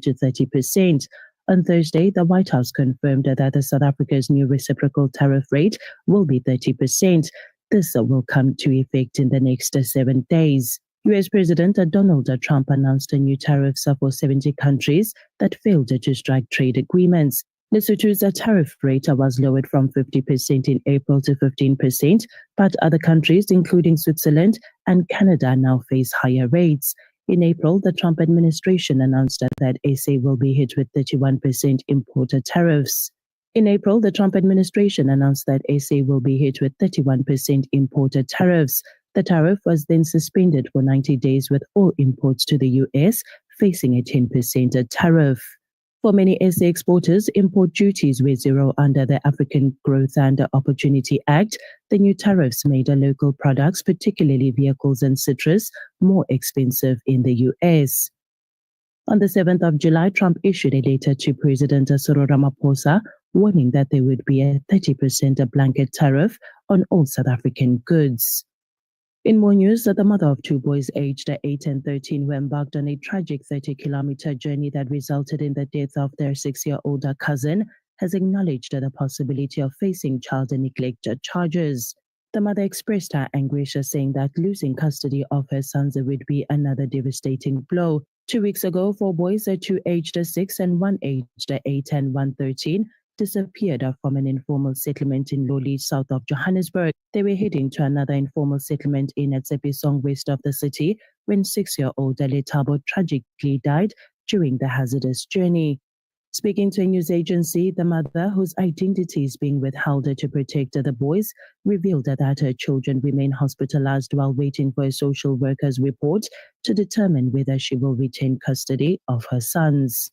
to 30%. On Thursday, the White House confirmed that South Africa's new reciprocal tariff rate will be 30%. This will come to effect in the next 7 days. U.S. President Donald Trump announced a new tariffs for 70 countries that failed to strike trade agreements. Lesotho's tariff rate was lowered from 50% in April to 15%, but other countries, including Switzerland and Canada, now face higher rates. In April, the Trump administration announced that SA will be hit with 31% importer tariffs. In April, the Trump administration announced that SA will be hit with 31% importer tariffs. The tariff was then suspended for 90 days, with all imports to the U.S. facing a 10% tariff. For many SA exporters, import duties were zero under the African Growth and Opportunity Act. The new tariffs made local products, particularly vehicles and citrus, more expensive in the U.S. On the 7th of July, Trump issued a letter to President Cyril Ramaphosa warning that there would be a 30% blanket tariff on all South African goods. In more news, the mother of two boys aged 8 and 13 who embarked on a tragic 30-kilometer journey that resulted in the death of their 6-year-old cousin has acknowledged the possibility of facing child neglect charges. The mother expressed her anguish, saying that losing custody of her sons would be another devastating blow. 2 weeks ago, 4 boys, 2 aged 6 and 1 aged 8 and 1 13, disappeared from an informal settlement in Loli, south of Johannesburg. They were heading to another informal settlement in Tshepisong, west of the city, when 6-year-old Letabo tragically died during the hazardous journey. Speaking to a news agency, the mother, whose identity is being withheld to protect the boys, revealed that her children remain hospitalized while waiting for a social worker's report to determine whether she will retain custody of her sons.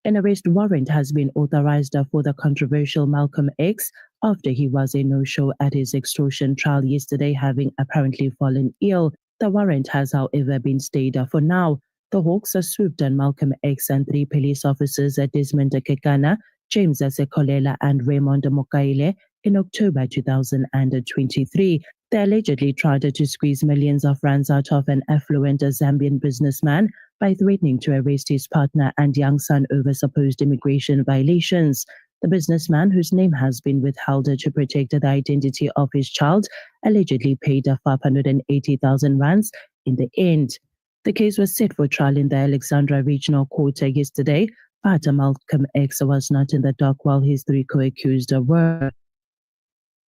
An arrest warrant has been authorized for the controversial Malcolm X after he was a no-show at his extortion trial yesterday, having apparently fallen ill. The warrant has, however, been stayed for now. The Hawks swooped on Malcolm X and 3 police officers at Desmond Kekana, James Sekolela, and Raymond Mokaile in October 2023. They allegedly tried to squeeze millions of rands out of an affluent Zambian businessman by threatening to arrest his partner and young son over supposed immigration violations. The businessman, whose name has been withheld to protect the identity of his child, allegedly paid 580,000 rands in the end. The case was set for trial in the Alexandra Regional Court yesterday, but Malcolm X was not in the dock while his 3 co-accused were.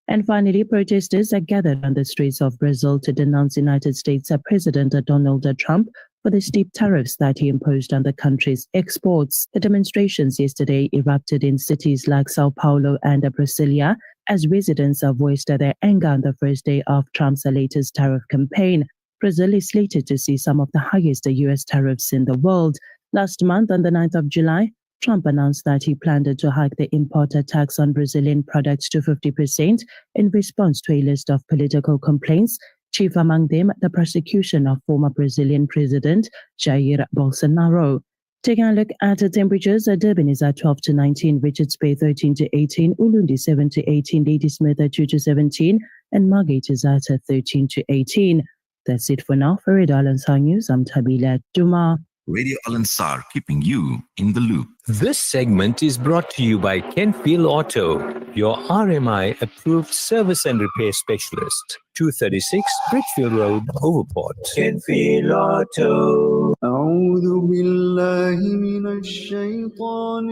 And finally, protesters are gathered on the streets of Brazil to denounce United States President Donald Trump for the steep tariffs that he imposed on the country's exports. The demonstrations yesterday erupted in cities like Sao Paulo and Brasilia as residents voiced their anger on the first day of Trump's latest tariff campaign. Brazil is slated to see some of the highest U.S. tariffs in the world. Last month, on the 9th of July, Trump announced that he planned to hike the import tax on Brazilian products to 50% in response to a list of political complaints, chief among them the prosecution of former Brazilian President Jair Bolsonaro. Taking a look at the temperatures, Durban is at 12 to 19, Richards Bay 13 to 18, Ulundi 7 to 18, Ladysmith at 2 to 17, and Margate is at 13 to 18. That's it for now. For Radio Al-Ansar News, I'm Tabila Duma. Radio Al-Ansar, keeping you in the loop. This segment is brought to you by Kenfield Auto, your RMI approved service and repair specialist. 236 Bridgefield Road, Overport. Kenfield Auto. أعوذ بالله من الشيطان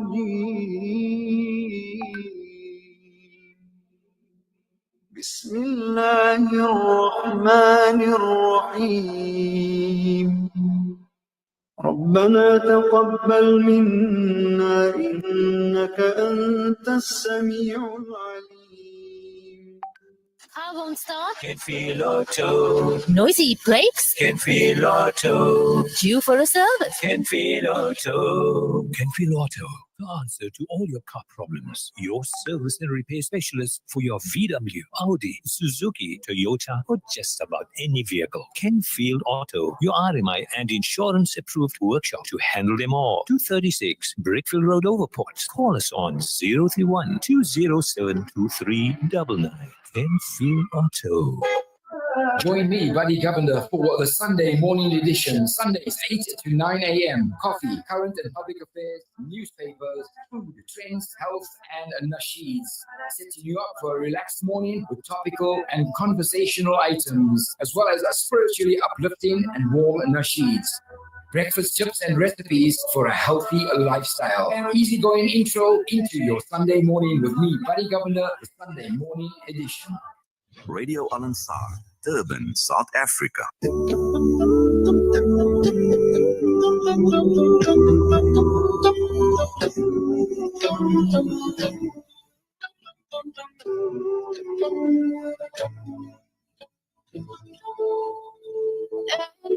الرجيم. بسم الله الرحمن الرحيم. ربنا تقبل منا إنك أنت السميع العليم. I won't stop. Kenfield Auto. Noisy brakes? Kenfield Auto. Due for a service? Kenfield Auto. Kenfield Auto. The answer to all your car problems. Your service and repair specialist for your VW, Audi, Suzuki, Toyota, or just about any vehicle. Kenfield Auto, your RMI and insurance approved workshop to handle them all. 236 Brickfield Road, Overport. Call us on 031 207 2399. Kenfield Auto. Join me, Buddy Governor, for the Sunday morning edition. Sundays, 8 to 9 a.m. Coffee, current and public affairs, newspapers, food, trends, health, and nasheeds. Setting you up for a relaxed morning with topical and conversational items, as well as a spiritually uplifting and warm nasheeds. Breakfast tips and recipes for a healthy lifestyle. Easygoing intro into your Sunday morning with me, Buddy Governor, the Sunday morning edition. Radio Al Ansar, Durban, South Africa. And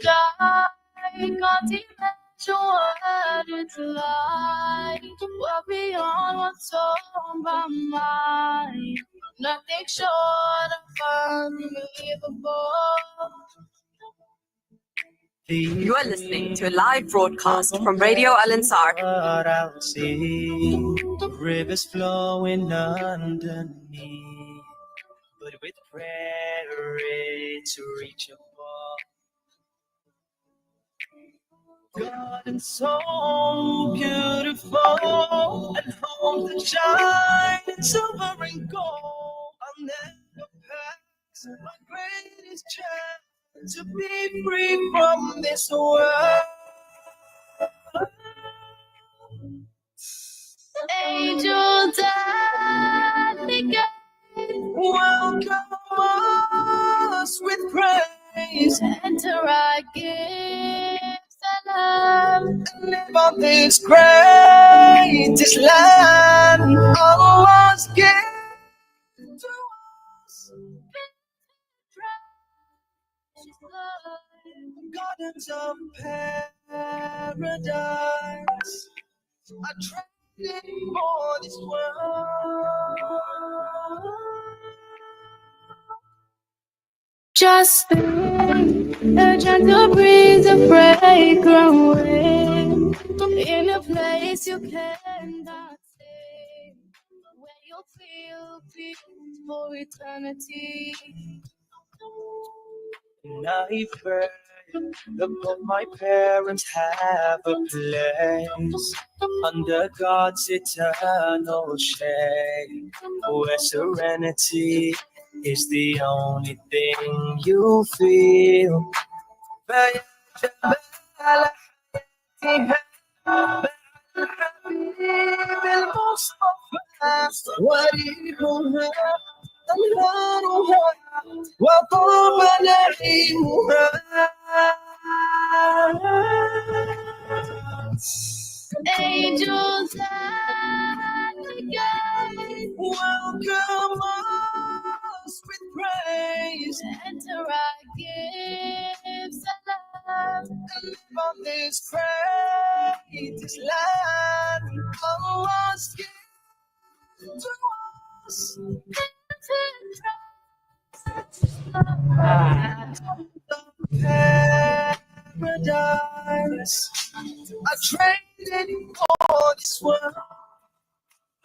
I can't imagine what it's like. Well beyond what's on my mind. Nothing short of unbelievable. You are listening to a live broadcast from Radio Al Ansar. What I'll see, rivers flowing underneath, but with prayer it's reachable. God is so beautiful, and homes that shine in silver and gold. I'll never pass my greatest chance to be free from this world. Angels at the gate, welcome us with praise. Enter our gifts and love, and live on this greatest land. Allah's gift to us, gardens of paradise. I traded for this world. Just think, a gentle breeze, a fragrant wind, in a place you cannot see, where you'll feel peace for eternity. And I pray that both my parents have a place under God's eternal shade, where serenity is the only thing you feel. Angels at the gate, welcome us with praise. Enter our gifts and love, and live on this greatest land. Allah's gift to us. Paradise. I traded for this world.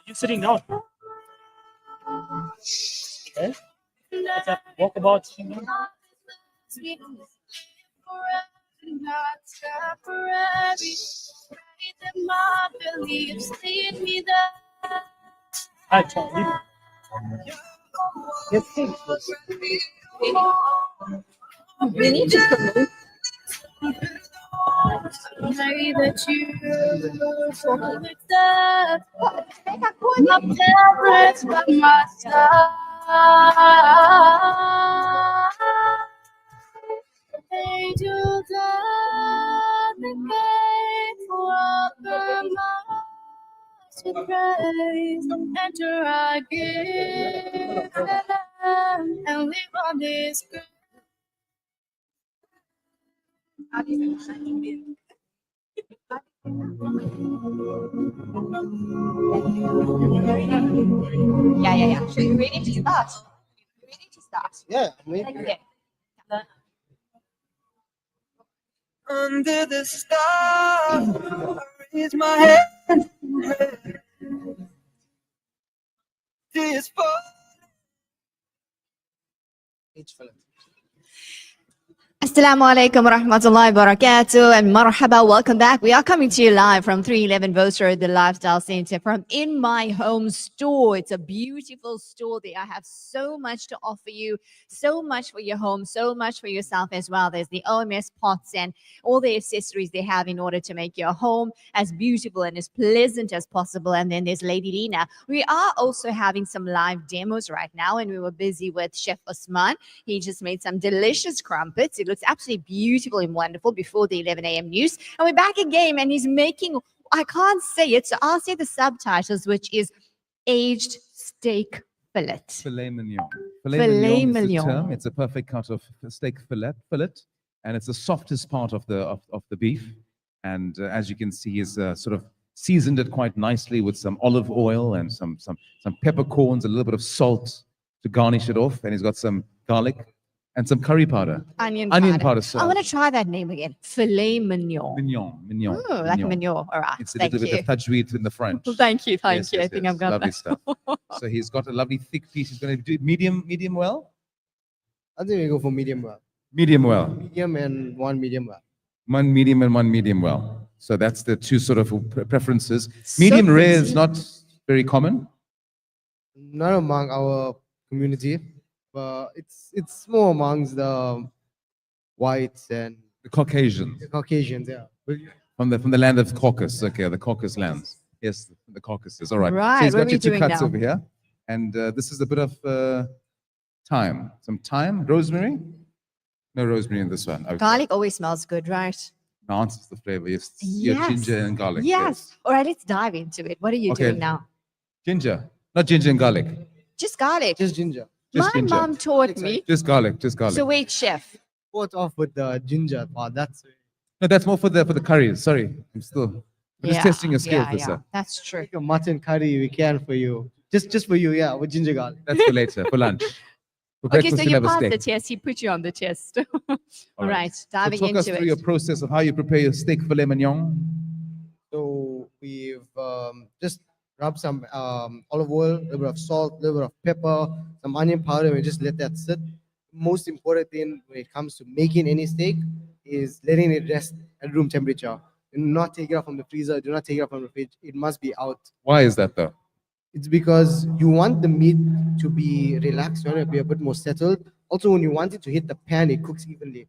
You sitting down? Okay. Let's have walkabout. Not temporary. Pray that my beliefs lead me there. Hi, Charlie. Yes, please. We need to promote. Pray that you talking with that. My parents by my side. Angels at the gate, welcome us with praise. Enter our gate and live on this good. Yeah. So you ready to start? Yeah, maybe. Okay. Under the stars, raise my hand. This fall. Assalamu alaikum wa rahmatullahi wa barakatuh and marhaba. Welcome back. We are coming to you live from 311 Vos Road, the Lifestyle Center from In My Home store. It's a beautiful store there. I have so much to offer you, so much for your home, so much for yourself as well. There's the OMS pots and all the accessories they have in order to make your home as beautiful and as pleasant as possible. And then there's Lady Lena. We are also having some live demos right now, and we were busy with Chef Osman. He just made some delicious crumpets. It looks absolutely beautiful and wonderful before the 11 a.m. news. And we're back again, and he's making, I can't say it, so I'll say the subtitles, which is aged steak fillet. Filet mignon. Filet Is the mignon. term. It's a perfect cut of steak fillet, and it's the softest part of the beef. And as you can see, he's sort of seasoned it quite nicely with some olive oil and some peppercorns, a little bit of salt to garnish it off. And he's got some garlic and some curry powder. Onion powder. I salt. want to try that name again. Filet mignon. Mignon. Ooh, like mignon. All right. It's a Thank little you. bit of tajweed in the French. Thank you. Yes, I yes, think yes. I've got Lovely that. stuff. So he's got a lovely thick piece. He's going to do medium well? I think we go for medium well. Medium well. Medium and one medium well. One medium and one medium well. So that's the two sort of preferences. Medium rare is not very common. Not among our community, but it's more amongst the whites and the Caucasians. The Caucasians, yeah. From the land of Caucasus. Okay, the Caucasus lands. Yes, the Caucasus. All right. Right, So he's what got are your we two doing cuts now? over here. And this is a bit of thyme. Some thyme, rosemary. No rosemary in this one. Okay. Garlic always smells good, right? Enhances the flavor. Yes. Your Yes. ginger and garlic. Yes. All right, let's dive into it. What are you Okay. doing now? Ginger. Not ginger and garlic. Just garlic. Just ginger. Just My ginger. mom taught me. Just garlic. Just garlic. So wait, chef. Quote off with the ginger part. That's No, that's more for the curries. Sorry. I'm just Yeah, testing your skills, yeah, this, yeah. sir. That's true. like a mutton curry we can for you. Just for you, yeah, with ginger garlic. That's for later, for lunch. For Okay, breakfast, so you'll you have a passed the steak. test. He put you on the test. All right, So diving talk us into through your it. process of how you prepare your steak filet mignon. So we've just rubbed some olive oil, a little bit of salt, a little bit of pepper, some onion powder, and we just let that sit. Most important thing when it comes to making any steak is letting it rest at room temperature. Do not take it out from the freezer. Do not take it out from the fridge. It must be out. Why is that though? It's because you want the meat to be relaxed, you want it to be a bit more settled. Also, when you want it to hit the pan, it cooks evenly.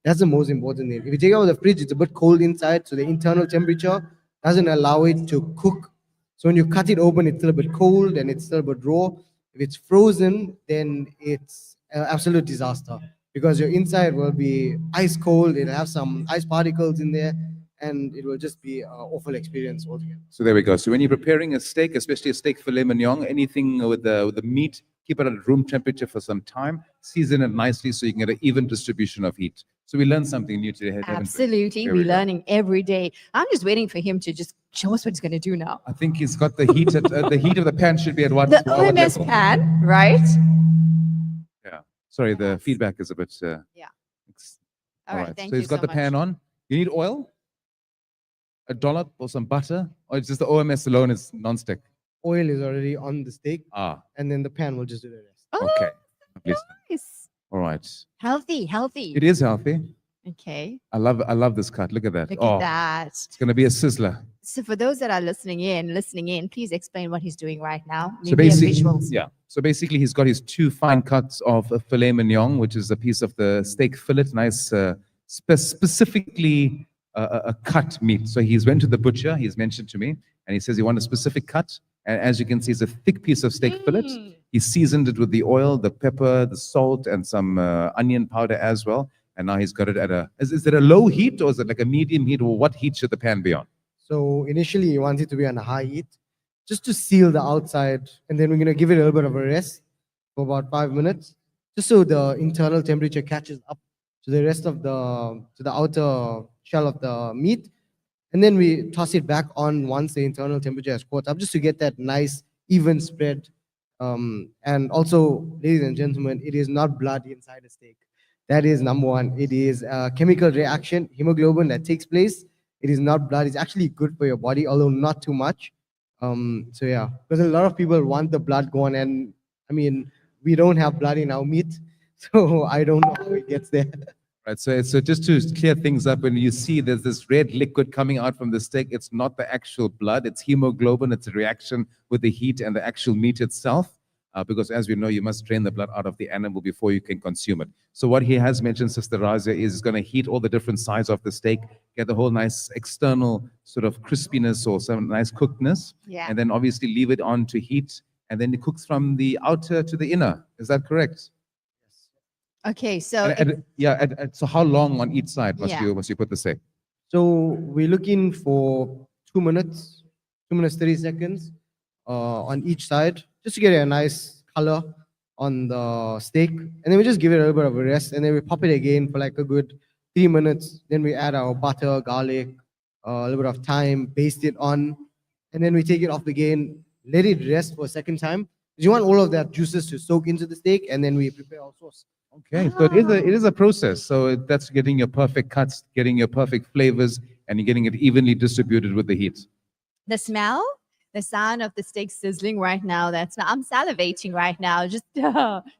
That's the most important thing. If you take it out of the fridge, it's a bit cold inside, so the internal temperature doesn't allow it to cook. So when you cut it open, it's still a bit cold and it's still a bit raw. If it's frozen, then it's an absolute disaster because your inside will be ice cold. It'll have some ice particles in there, and it will just be an awful experience altogether. So there we go. So when you're preparing a steak, especially a steak filet mignon, anything with the meat, keep it at room temperature for some time, season it nicely so you can get an even distribution of heat. So we learned something new today. haven't we? Absolutely, There we we're go. learning every day. I'm just waiting for him to just show us what he's going to do now. I think he's got the heat at the heat of the pan should be at what? The what OMS level? pan, right? Yeah. Sorry, the feedback is a bit. Yeah. All right. thank so he's you got so the pan on. You need oil, a dollop or some butter, or it's just the OMS alone is non-stick. Oil is already on the steak, Ah, and then the pan will just do the rest. okay. Lovely stuff. Nice. All right. Healthy. It is healthy. Okay, I love this cut. Look at that. look oh, at that. it's gonna be a sizzler. So for those that are listening in, please explain what he's doing right now. So Maybe a basically, visuals. yeah. So basically, he's got his two fine cuts of a filet mignon, which is a piece of the steak fillet, nice, specifically a cut meat. So he's went to the butcher. He's mentioned to me, and he says he wants a specific cut. And as you can see, it's a thick piece of steak fillet. He seasoned it with the oil, the pepper, the salt, and some onion powder as well. And now he's got it at a. Is it a low heat or is it like a medium heat, or what heat should the pan be on? So initially you want it to be on a high heat, just to seal the outside, and then we're gonna give it a little bit of a rest for about 5 minutes, just so the internal temperature catches up to the rest of the outer shell of the meat, and then we toss it back on once the internal temperature has caught up, just to get that nice even spread. And also, ladies and gentlemen, it is not blood inside a steak. That is number one. It is a chemical reaction, hemoglobin that takes place. It is not blood. It's actually good for your body, although not too much. So yeah, because a lot of people want the blood gone, and I mean, we don't have blood in our meat, so I don't know how it gets there. Right. So just to clear things up, when you see there's this red liquid coming out from the steak, it's not the actual blood. It's hemoglobin. It's a reaction with the heat and the actual meat itself. Because as we know, you must drain the blood out of the animal before you can consume it. So what he has mentioned, Sister Razia, is going to heat all the different sides of the steak, get the whole nice external sort of crispiness or some nice cookedness, Yeah. and then obviously leave it on to heat, and then it cooks from the outer to the inner. Is that correct? Okay, so So how long on each side must Yeah. you put the steak? So we're looking for 2 minutes, 2 minutes 30 seconds on each side, just to get a nice color on the steak. And then we just give it a little bit of a rest, and then we pop it again for like a good 3 minutes. Then we add our butter, garlic, a little bit of thyme, baste it on, and then we take it off again, let it rest for a second time. You want all of that juices to soak into the steak, and then we prepare our sauce. Okay, so it is a process. So that's getting your perfect cuts, getting your perfect flavors, and you're getting it evenly distributed with the heat. the smell, the sound of the steak sizzling right now. I'm salivating right now, just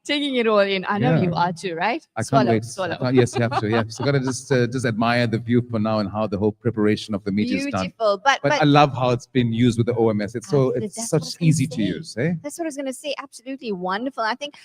taking it all in. I know Yeah. you are too, right? I can't Swallow, wait. swallow. Yes, you have to. Yeah. So gotta just admire the view for now and how the whole preparation of the meat is done. Beautiful, but I love how it's been used with the OMS. It's That's what I such was gonna easy to say. use. Eh? That's what I was going to say. Absolutely wonderful. I think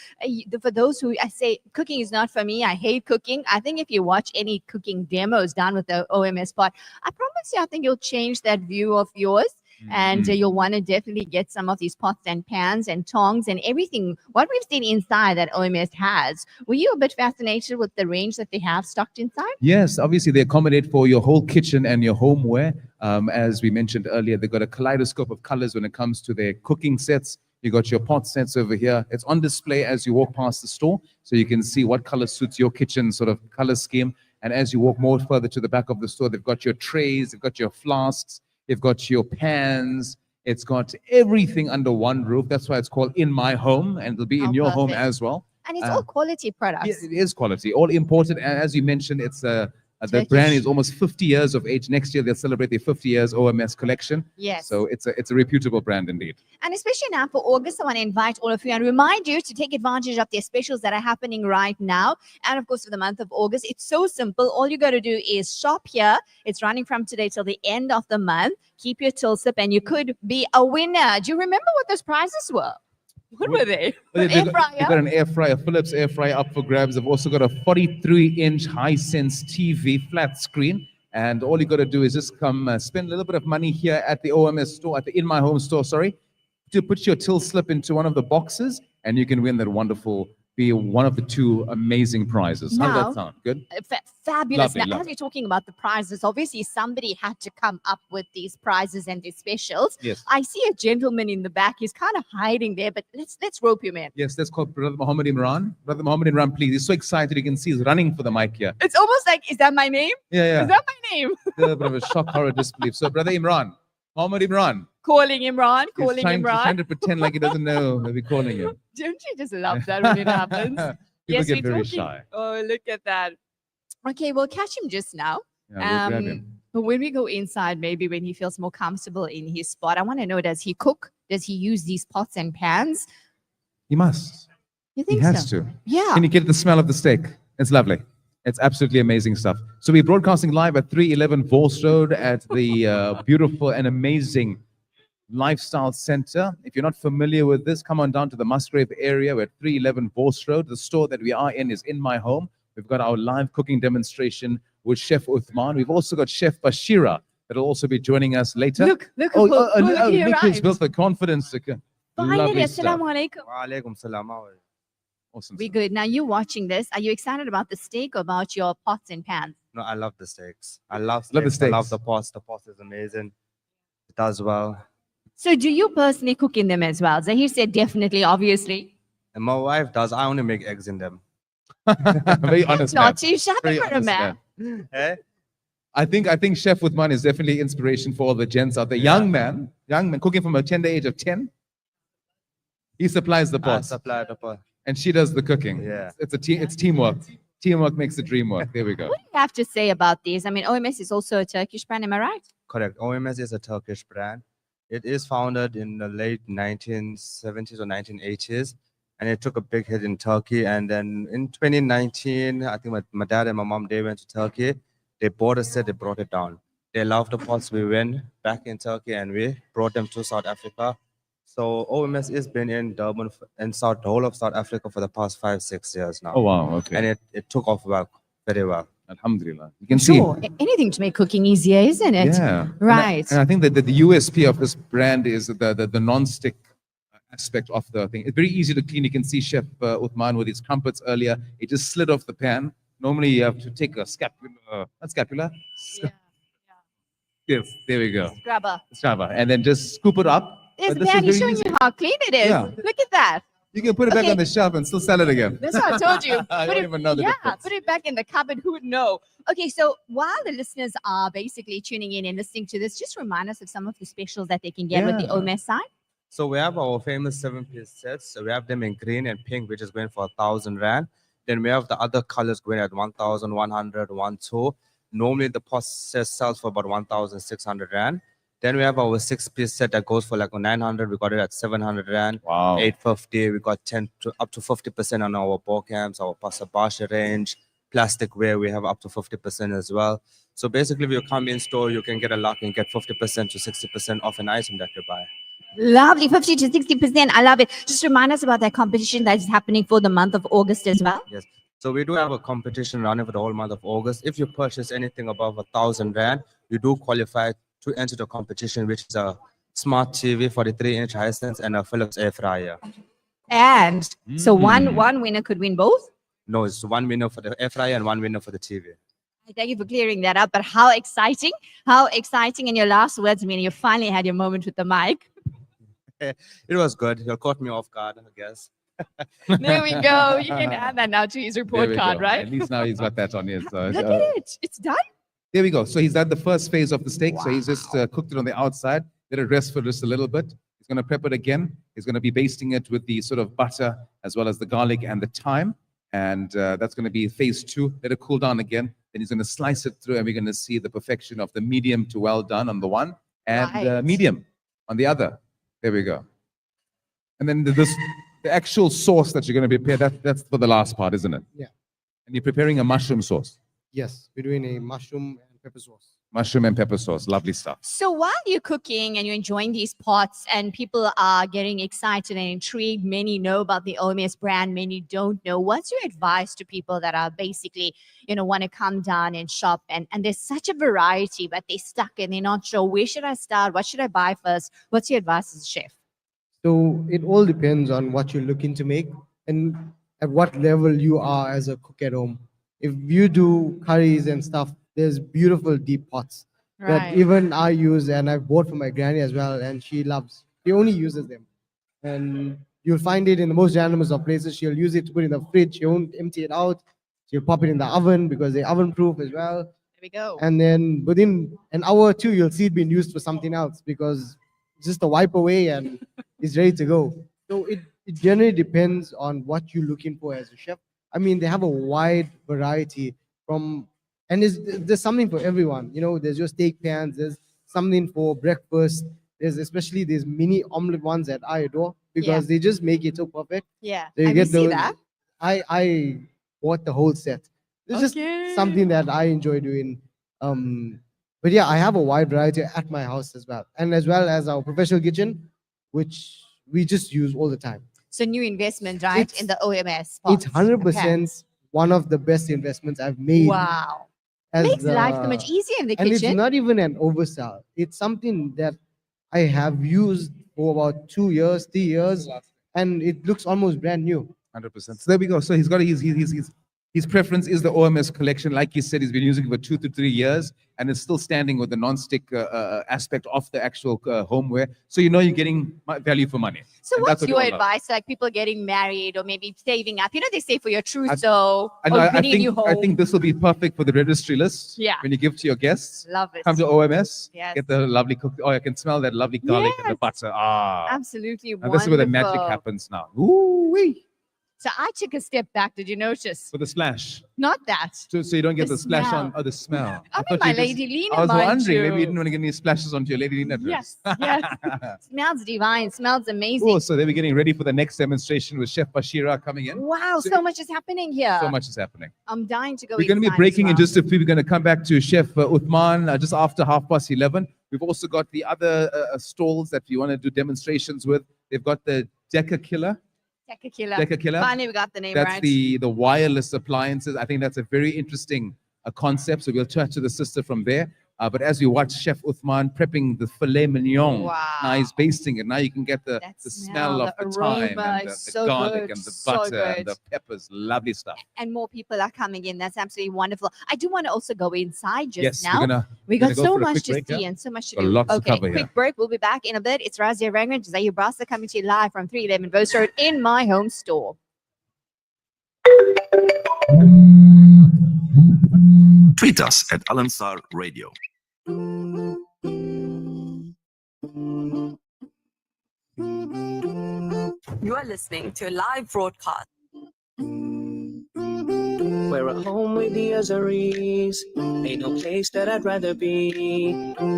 for those who I say cooking is not for me, I hate cooking. I think if you watch any cooking demos done with the OMS pot, I promise you, I think you'll change that view of yours. And you'll want to definitely get some of these pots and pans and tongs and everything. What we've seen inside that OMS has. Were you a bit fascinated with the range that they have stocked inside? Yes, obviously they accommodate for your whole kitchen and your homeware. As we mentioned earlier, they've got a kaleidoscope of colors when it comes to their cooking sets. You got your pot sets over here. It's on display as you walk past the store, so you can see what color suits your kitchen sort of color scheme. And as you walk more further to the back of the store, they've got your trays, they've got your flasks, they've got your pans. It's got everything under one roof. That's why it's called In My Home, and it'll be in your home perfect. as well. And it's all quality products. Yeah, it is quality, all imported. And as you mentioned, it's the brand is almost 50 years of age. Next year they'll celebrate their 50 years OMS collection. Yes. So it's a reputable brand indeed. And especially now for August, I want to invite all of you and remind you to take advantage of their specials that are happening right now. And of course, for the month of August, it's so simple. All you got to do is shop here. It's running from today till the end of the month. Keep your till slip and you could be a winner. Do you remember what those prizes were? What were they? Well, An air they've fryer? got an air fryer, Philips air fryer up for grabs. They've also got a 43-inch Hisense TV flat screen. And all you got to do is just come spend a little bit of money here at the OMS store, at the In My Home store, sorry, to put your till slip into one of the boxes, and you can win that wonderful, be one of the two amazing prizes. How does Now- that sound? Good? Fabulous. Lovely, Now, as lovely. we're talking about the prizes, obviously somebody had to come up with these prizes and these specials. Yes. I see a gentleman in the back. He's kind of hiding there, but let's rope him in. Yes, that's called Brother Muhammad Imran. Brother Muhammad Imran, please. He's so excited. You can see he's running for the mic here. It's almost like, is that my name? Yeah, yeah. Is that my name? A bit of a shock, horror, disbelief. So, Brother Imran, Muhammad Imran, Calling Imran, he's calling trying Imran. to pretend like he doesn't know that we're calling him. Don't you just love that when it happens? People get we're very talking- shy. Oh, look at that. Okay, we'll catch him just now. Yeah, we'll grab him. But when we go inside, maybe when he feels more comfortable in his spot, I want to know, does he cook? Does he use these pots and pans? He must. You He think has so? to. Yeah. Can you get the smell of the steak? It's lovely. It's absolutely amazing stuff. So we're broadcasting live at 311 Vorst Road at the beautiful and amazing Lifestyle Center. If you're not familiar with this, come on down to the Musgrave area. We're at 311 Vorst Road. The store that we are in is In My Home. We've got our live cooking demonstration with Chef Uthman. We've also got Chef Bashira that will also be joining us later. Look oh, who he Nick has arrived. built the confidence. Finally, Lovely stuff. assalamu alaikum. Walaikum salam. Awesome. We good. Now you watching this. Are you excited about the steak or about your pots and pans? No, I love the steaks. I love steaks. Love the I love steaks. the pots. The pot is amazing. It does well. So do you personally cook in them as well? Zahir said definitely, obviously. And my wife does. I only make eggs in them. Very honest man. Not too shabby Very for a honest man. Eh? I think Chef Uthman is definitely inspiration for all the gents out there. Young man cooking from a tender age of 10. He supplies the I pots supply the pot. and she does the cooking. Yeah. It's teamwork. Teamwork makes the dream work. There we go. What do you have to say about these? I mean, OMS is also a Turkish brand, am I right? Correct. OMS is a Turkish brand. It is founded in the late 1970s or 1980s, and it took a big hit in Turkey. And then in 2019, I think my dad and my mom, they went to Turkey. They bought a set, they brought it down. They loved the pots. We went back in Turkey and we brought them to South Africa. So OMS has been in Durban and the whole of South Africa for the past 5-6 years now. Oh, wow. Okay. And it took off very well. Alhamdulillah. You can Sure. see. Anything to make cooking easier, isn't it? Yeah. Right. And I think that the USP of this brand is the non-stick aspect of the thing. It's very easy to clean. You can see Chef Uthman with his crumpets earlier. It just slid off the pan. Normally you have to take a scapula. Not scapula. Yes, there we go. Scrubber. And then just scoop it up. Yes, But this Dan, is he's very showing easy. you how clean it is. Yeah. Look at that. You can put it back Okay. on the shelf and still sell it again. That's what I told you. I Put don't it- even know the yeah, difference. put it back in the cupboard. Who would know? Okay, so while the listeners are basically tuning in and listening to this, just remind us of some of the specials that they can get with the Yeah. OMS side. So we have our famous 7-piece sets. So we have them in green and pink, which is going for 1,000 Rand. Then we have the other colors going at 1,100, 1,200. Normally the pot set sells for about 1,600 Rand. Then we have our 6-piece set that goes for like 900. We got it at 700 Rand. Wow. 850. We got 10 to up to 50% on our ball cams, our Pasabasha range. Plastic ware, we have up to 50% as well. So basically, if you come in store, you can get a lot and get 50% to 60% off an item that you buy. Lovely, 50 to 60%. I love it. Just remind us about that competition that is happening for the month of August as well. Yes. So we do have a competition running for the whole month of August. If you purchase anything above 1,000 Rand, you do qualify to enter the competition, which is a smart TV, 43-inch Hisense, and a Philips air fryer. And so one winner could win both. No, it's one winner for the air fryer and one winner for the TV. Thank you for clearing that up. But how exciting! How exciting! In your last words, meaning you finally had your moment with the mic. It was good. You caught me off guard, I guess. There we go. You can add that now to his There report we card, go. right? At least now he's got that on his. Look at it. It's done. There we go. So he's done the first phase of the steak. So he's just cooked it on the outside, let it rest for just a little bit. He's going to prep it again. He's going to be basting it with the sort of butter as well as the garlic and the thyme. And that's going to be phase 2. Let it cool down again. Then he's going to slice it through and we're going to see the perfection of the medium to well done on the one and Right. medium on the other. There we go. And then the actual sauce that you're going to prepare, that's for the last part, isn't it? Yeah. And you're preparing a mushroom sauce. Yes, we're doing a mushroom and pepper sauce. Mushroom and pepper sauce. Lovely stuff. So while you're cooking and you're enjoying these pots and people are getting excited and intrigued, many know about the OMS brand, many don't know. What's your advice to people that are basically, want to come down and shop and there's such a variety, but they're stuck and they're not sure, where should I start? What should I buy first? What's your advice as a chef? So it all depends on what you're looking to make and at what level you are as a cook at home. If you do curries and stuff, there's beautiful deep pots Right. that even I use and I've bought for my granny as well, and she loves. She only uses them, and you'll find it in the most randomest of places. She'll use it to put in the fridge. She won't empty it out. She'll pop it in the oven because they're oven proof as well. There we go. And then within an hour or two, you'll see it being used for something else because it's just a wipe away and it's ready to go. So it generally depends on what you're looking for as a chef. I mean, they have a wide variety and there's something for everyone. There's your steak pans, there's something for breakfast. There's especially these mini omelet ones that I adore because they just make it so perfect. Yeah. So you Have get you seen those. that? I bought the whole set. It's just something that I enjoy doing. But yeah, I have a wide variety at my house as well, and as well as our professional kitchen, which we just use all the time. So new investment, right, It's- in the OMS. It's pots. 100% Okay. one of the best investments I've made. Wow. as Makes life so the- much easier in the and kitchen. it's not even an oversell. It's something that I have used for about 2 years, 3 years, and it looks almost brand new. 100%. So there we go. So he's got his preference is the OMS collection. Like he said, he's been using it for 2 to 3 years, and it's still standing with the non-stick aspect of the actual homeware. So you're getting value for money. So And what's that's what your we all love. advice? Like people getting married or maybe saving up. They say for your I- trousseau And or I bringing a new home. think this will be perfect for the registry list. Yeah. When you give to your guests, Love it. come to OMS, Yes. get the lovely cooked. Oh, I can smell that lovely garlic and the butter. Ah, Absolutely and this is where the magic wonderful. happens now. Ooh wee. So I took a step back. Did you notice? For the splash. Not that. So you don't get The the splash smell. on, the smell. I thought mean, my you just- Lady Lena, I was mind wondering, you. maybe you didn't want to get any splashes onto your Lady Lena dress. Yes, yes. Smells divine. Smells amazing. Cool. So they were getting ready for the next demonstration with Chef Bashira coming in. Wow, so much is happening here. So much is happening. I'm dying to go. We're going to be inside as breaking in well. just a few. We're going to come back to Chef Uthman just after 11:30. We've also got the other stalls that you want to do demonstrations with. They've got the Deca Killer. Deca Killer. Finally, we got the name That's right. the wireless appliances. I think that's a very interesting concept. So we'll chat to the sister from there. But as we watch Chef Uthman prepping the filet mignon, now he's basting it. Now you can get the smell of the thyme and the garlic and the butter and the peppers. Lovely stuff. And more people are coming in. That's absolutely wonderful. I do want to also go inside just Yes, now. we're We gonna got go so for a much quick to break, see yeah? and so much to Got do. lots to Okay, cover quick here. break. We'll be back in a bit. It's Razia Rangan, Zahir Brasa coming to you live from 311 Vos Road in my home store. Tweet us at Al Ansar Radio. You are listening to a live broadcast. We're at home with the Azaris. Ain't no place that I'd rather be.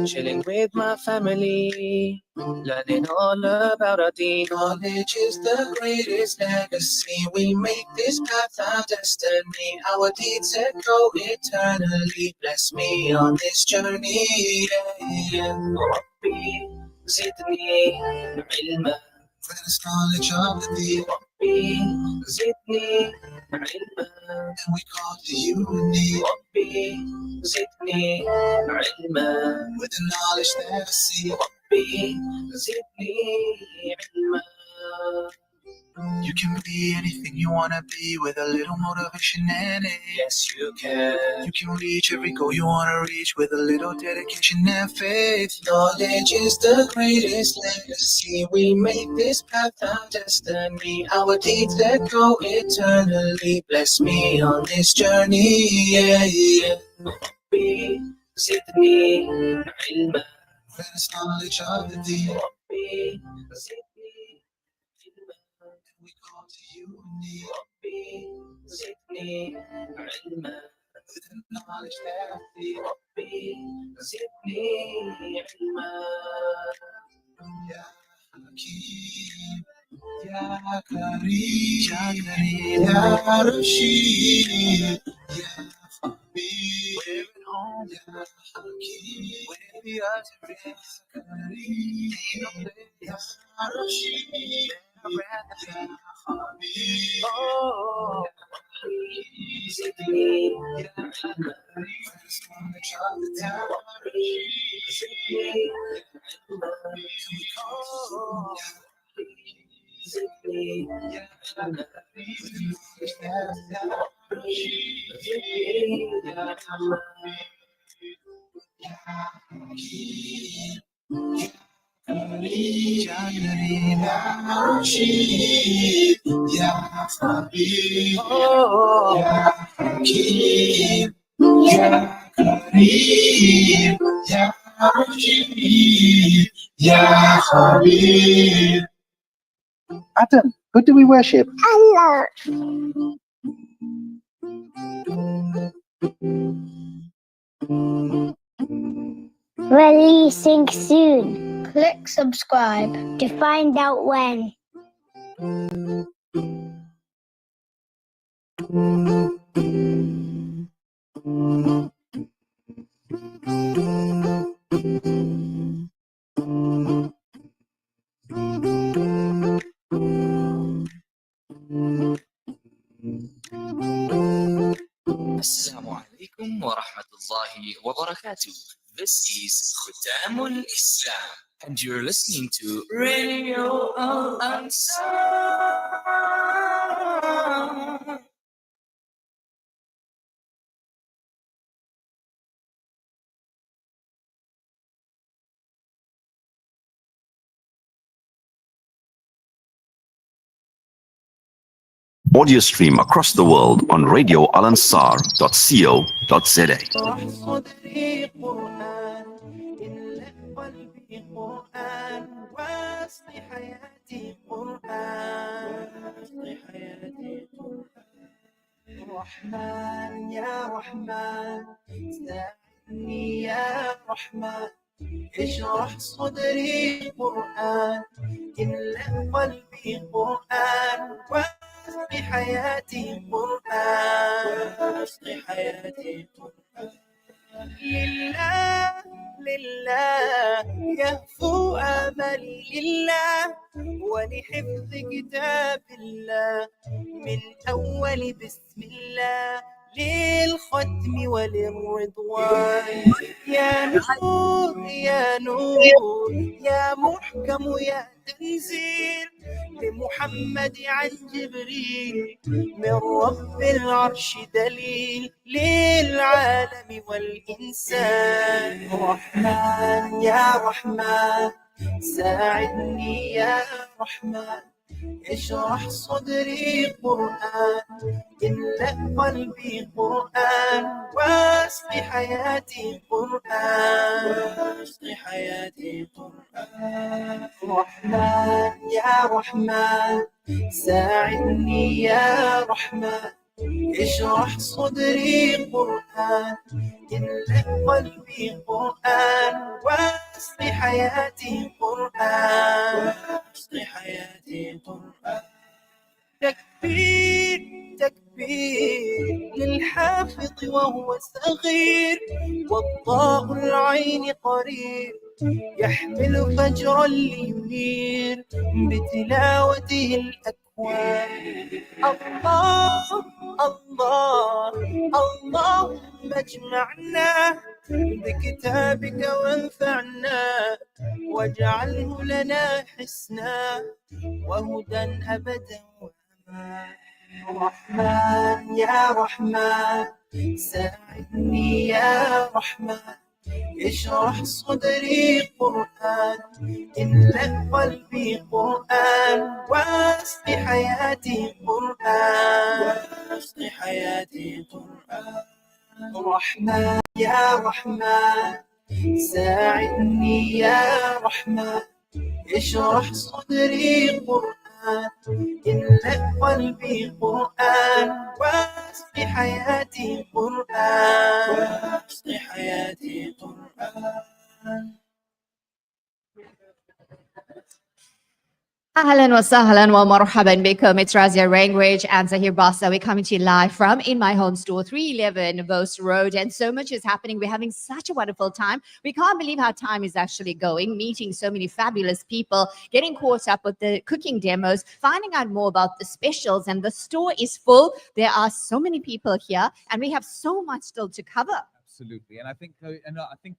Chilling with my family. Learning all about our deen. Knowledge is the greatest legacy. We make this path our destiny. Our deeds echo eternally. Bless me on this journey. Rabbi, zidni ilma. Greatest knowledge of the deen. Rabbi, zidni ilma. And we call to you need. Rabbi, zidni ilma. With the knowledge that I see. Rabbi, zidni ilma. You can be anything you wanna be with a little motivation and it. Yes, you can. You can reach every goal you wanna reach with a little dedication and faith. Knowledge is the greatest legacy. We make this path our destiny. Our deeds echo eternally. Bless me on this journey. Yeah, yeah. Rabbi, zidni ilma. Greatest knowledge of the deen. Rabbi, zidni. We call to you need. Rabbi, zidni ilma. With the knowledge that I feel. Rabbi, zidni ilma. Ya Hakim, Ya Kareem, Ya Kareem, Ya Rashid, Ya Habib. We're at home, Ya Hakim. Where the other is Kareem, Ya Rashid. Oh, zidni ilma. Adam, who do we worship? Allah. Releasing soon. Click subscribe to find out when. Assalamu alaikum wa rahmatullahi wa barakatuh. This is Khutamul Islam, and you're listening to Radio Al Ansar. Audio stream across the world on radioalansar.co.za. صدري قرآن إن قلبي قرآن واسع حياتي قرآن واسع حياتي رحمن يا رحمن ساعدني يا رحمن اشرح صدري قرآن املأ قلبي قرآن واسق حياتي قرآن واسق حياتي قرآن لله لله يهفو آملي لله ولحفظ كتاب الله من أول بسم الله للختم وللرضوان يا نور يا نور يا محكم يا تنزيل لمحمد عن جبريل من رب العرش دليل للعالم والإنسان رحمن يا رحمن ساعدني يا رحمن اشرح صدري قرآن املأ قلبي قرآن واسق حياتي قرآن واسق حياتي قرآن رحمن يا رحمن ساعدني يا رحمن اشرح صدري قرآن املأ قلبي قرآن واسق حياتي قرآن واسق حياتي قرآن تكبير تكبير للحافظ وهو صغير والضاء العين قريب يحمل فجرا لينير بتلاوته الأكوان الله الله اللهم اجمعنا بكتابك وانفعنا واجعله لنا حسنا وهدى أبدا وأمان رحمن يا رحمن ساعدني يا رحمن اشرح صدري قرآن املأ قلبي قرآن واسق حياتي قرآن واسق حياتي قرآن رحمن يا رحمن ساعدني يا رحمن اشرح صدري قرآن املأ قلبي قرآن واسق حياتي قرآن واسق حياتي قرآن Ahlan wa sahlan wa marhaban bikum. It's Razia Rangeridge and Zahir Basa. We're coming to you live from In My Home Store, 311 Vos Road. And so much is happening. We're having such a wonderful time. We can't believe how time is actually going, meeting so many fabulous people, getting caught up with the cooking demos, finding out more about the specials. And the store is full. There are so many people here, and we have so much still to cover. Absolutely. And I think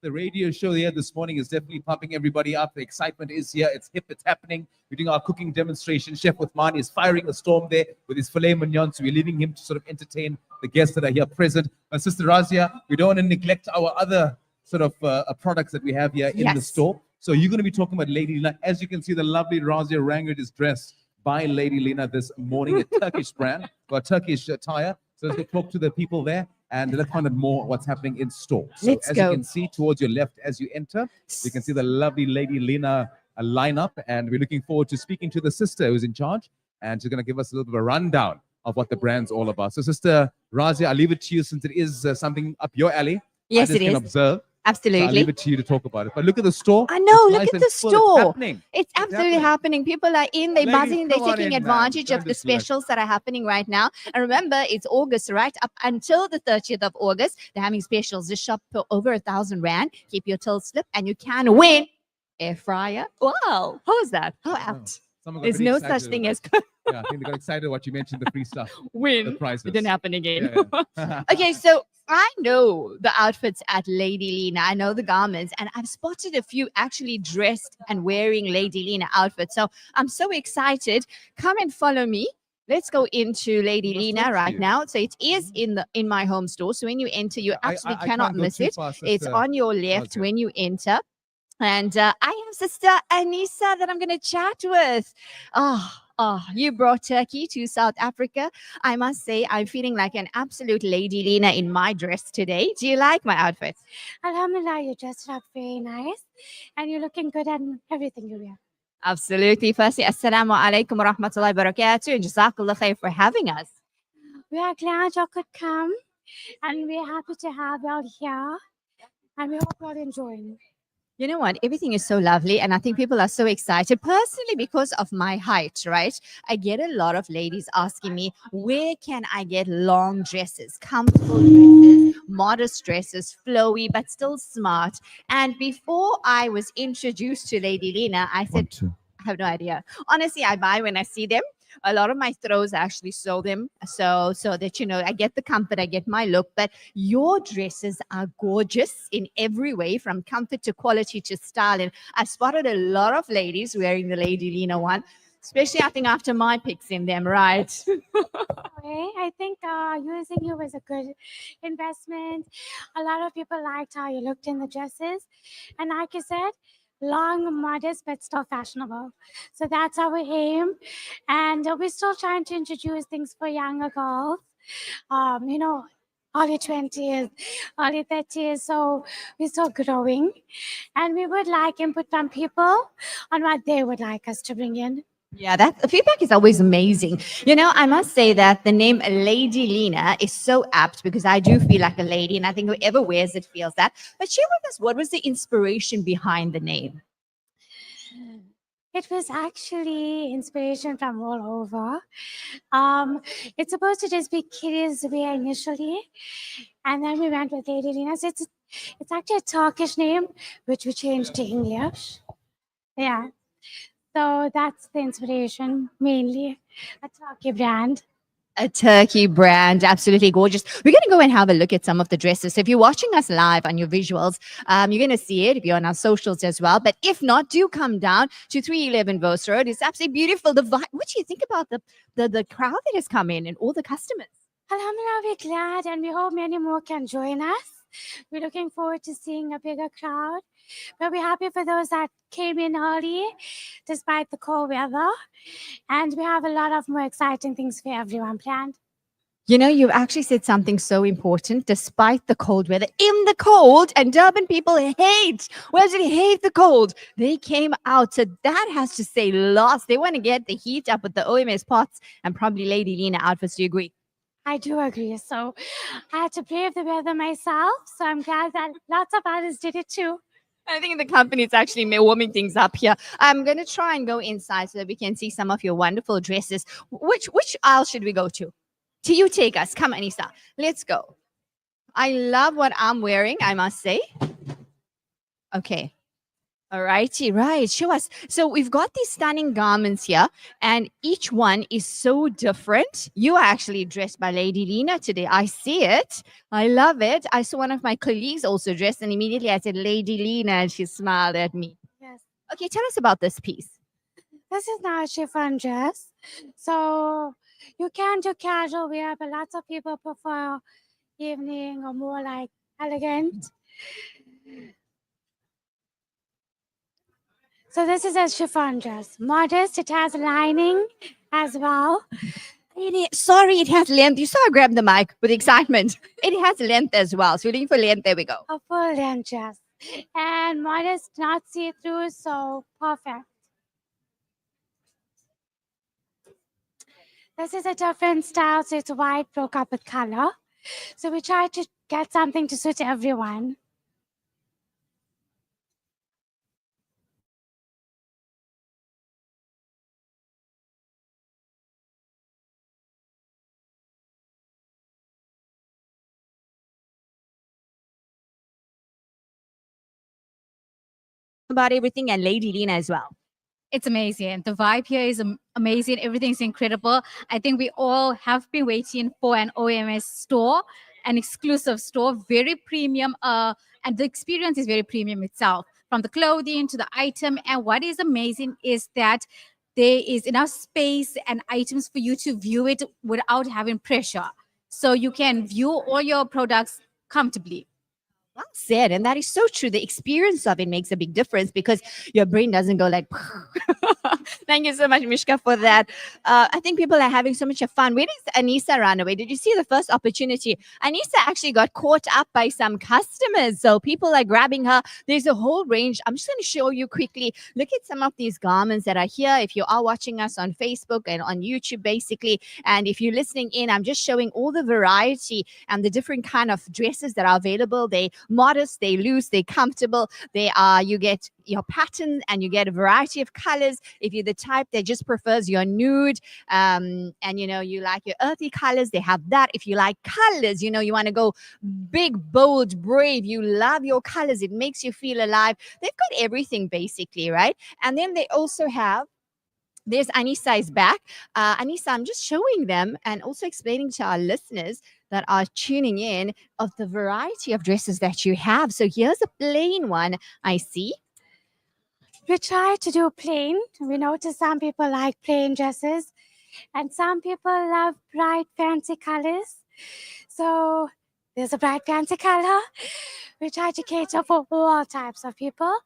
the radio show here this morning is definitely pumping everybody up. The excitement is here. It's hip. It's happening. We're doing our cooking demonstration. Chef Uthmani is firing a storm there with his filet mignon. So we're leaving him to sort of entertain the guests that are here present. But Sister Razia, we don't want to neglect our other sort of products that we have here in the store. So you're going to be talking about Lady Lina. As you can see, the lovely Razia Rangeridge is dressed by Lady Lina this morning, a Turkish brand, for a Turkish attire. So let's go talk to the people there. And let's find out more what's happening in store. So as you can see towards your left as you enter, you can see the lovely Lady Lina lineup. And we're looking forward to speaking to the sister who's in charge. And she's going to give us a little bit of a rundown of what the brand's all about. So Sister Razia, I'll leave it to you since it is something up your alley. Yes, I just can observe. Absolutely. So I'll leave it to you to talk about it. But look at the store. I know, It's look nice at and the full. store. It's happening. It's absolutely happening. People are in, they're Ladies, buzzing, they're come on taking in, advantage man. of Don't the just let- specials that are happening right now. And remember, it's August, right? Up until the 30th of August, they're having specials. Just shop for over 1,000 Rand. Keep your till slip and you can win air fryer. Wow. How is that? How apt? Someone got There's very no excited such thing about as it. Yeah, I think they got excited what you mentioned, the free stuff. win. The prizes. It didn't happen again. Yeah. Okay, so I know the outfits at Lady Lina. I know the garments, and I've spotted a few actually dressed and wearing Lady Lina outfits. So I'm so excited. Come and follow me. Let's go into Lady Lina right now. So it is in my home store. So when you enter, you absolutely I cannot can't go miss too it. fast, It's Sister on your left Razia. when you enter. And I have Sister Anissa that I'm going to chat with. You brought turkey to South Africa. I must say, I'm feeling like an absolute Lady Lina in my dress today. Do you like my outfit? Alhamdulillah, you dressed up very nice and you're looking good and everything you wear. Absolutely. Firstly, Assalamu alaikum wa rahmatullahi wa barakatuh. And Jazakallah khair for having us. We are glad you could come, and we're happy to have you all here, and we hope you all enjoy. You know what? Everything is so lovely, and I think people are so excited. Personally, because of my height, right? I get a lot of ladies asking me, where can I get long dresses, comfortable dresses, modest dresses, flowy, but still smart? And before I was introduced to Lady Lena, I said, I have no idea. Honestly, I buy when I see them. A lot of my throws actually sew them so that I get the comfort, I get my look. But your dresses are gorgeous in every way, from comfort to quality to style. And I spotted a lot of ladies wearing the Lady Lena one, especially I think after my pics in them, right? Okay, I think using you was a good investment. A lot of people liked how you looked in the dresses, and like you said, long, modest, but still fashionable. So that's our aim, and we're still trying to introduce things for younger girls. Early 20s, early 30s. So we're still growing, and we would like input from people on what they would like us to bring in. Yeah, that feedback is always amazing. I must say that the name Lady Lena is so apt because I do feel like a lady, and I think whoever wears it feels that. But share with us, what was the inspiration behind the name? It was actually inspiration from all over. It's supposed to just be kiddies wear initially, and then we went with Lady Lena. So it's actually a Turkish name, which we changed to English. Yeah. So that's the inspiration, mainly a Turkey brand. A Turkey brand, absolutely gorgeous. We're going to go and have a look at some of the dresses. So if you're watching us live on your visuals, you're going to see it if you're on our socials as well. But if not, do come down to 311 Vos Road. It's absolutely beautiful. What do you think about the crowd that has come in and all the customers? Alhamdulillah, we're glad, and we hope many more can join us. We're looking forward to seeing a bigger crowd, but we're happy for those that came in early despite the cold weather, and we have a lot of more exciting things for everyone planned. You've actually said something so important. Despite the cold weather, in the cold, and Durban people hate the cold. They came out, so that has to say lots. They want to get the heat up with the OMS pots and probably Lady Lena outfits. Do you agree? I do agree. So I had to brave the weather myself. So I'm glad that lots of others did it too. I think the company is actually warming things up here. I'm going to try and go inside so that we can see some of your wonderful dresses. Which aisle should we go to? Till you take us. Come, Anissa. Let's go. I love what I'm wearing, I must say. Okay. All righty, right. Show us. So we've got these stunning garments here, and each one is so different. You are actually dressed by Lady Lena today. I see it. I love it. I saw one of my colleagues also dressed, and immediately I said, Lady Lena, and she smiled at me. Yes. Okay, tell us about this piece. This is now a chiffon dress. So you can do casual wear, but lots of people prefer evening or more like elegant. So this is a chiffon dress. Modest, it has lining as well. Sorry, it has length. You saw I grabbed the mic with excitement. It has length as well. So we're looking for length. There we go. A full length dress. And modest, not see-through, so perfect. This is a different style, so it's white broke up with color. So we try to get something to suit everyone. About everything, and Lady Lena as well. It's amazing. The vibe here is amazing. Everything's incredible. I think we all have been waiting for an OMS store, an exclusive store, very premium. And the experience is very premium itself, from the clothing to the item. And what is amazing is that there is enough space and items for you to view it without having pressure. So you can view all your products comfortably. Well said, and that is so true. The experience of it makes a big difference because your brain doesn't go like. Thank you so much, Mishka, for that. I think people are having so much fun. Where is Anissa run away? Did you see the first opportunity? Anissa actually got caught up by some customers, so people are grabbing her. There's a whole range. I'm just going to show you quickly. Look at some of these garments that are here. If you are watching us on Facebook and on YouTube, basically, and if you're listening in, I'm just showing all the variety and the different kind of dresses that are available. They modest, they loose, they comfortable. They are. You get your pattern and you get a variety of colors. If you're the type that just prefers your nude, and you like your earthy colors, they have that. If you like colors, you want to go big, bold, brave, you love your colors, it makes you feel alive. They've got everything basically, right? And then they also have, there's Anissa is back. Anissa, I'm just showing them and also explaining to our listeners that are tuning in of the variety of dresses that you have. So here's a plain one I see. We try to do plain. We notice some people like plain dresses and some people love bright fancy colors. So there's a bright fancy color. We try to cater for all types of people.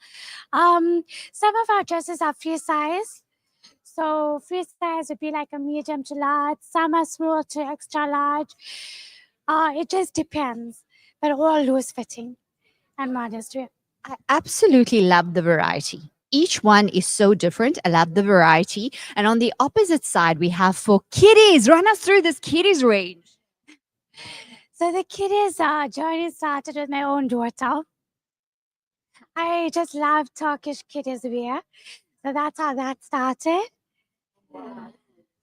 Some of our dresses are free size. So free size would be like a medium to large. Some are small to extra large. It just depends, but all loose fitting and modest. I absolutely love the variety. Each one is so different. I love the variety. And on the opposite side, we have for kiddies. Run us through this kiddies range. So the kiddies journey started with my own daughter. I just love Turkish kiddies wear. So that's how that started.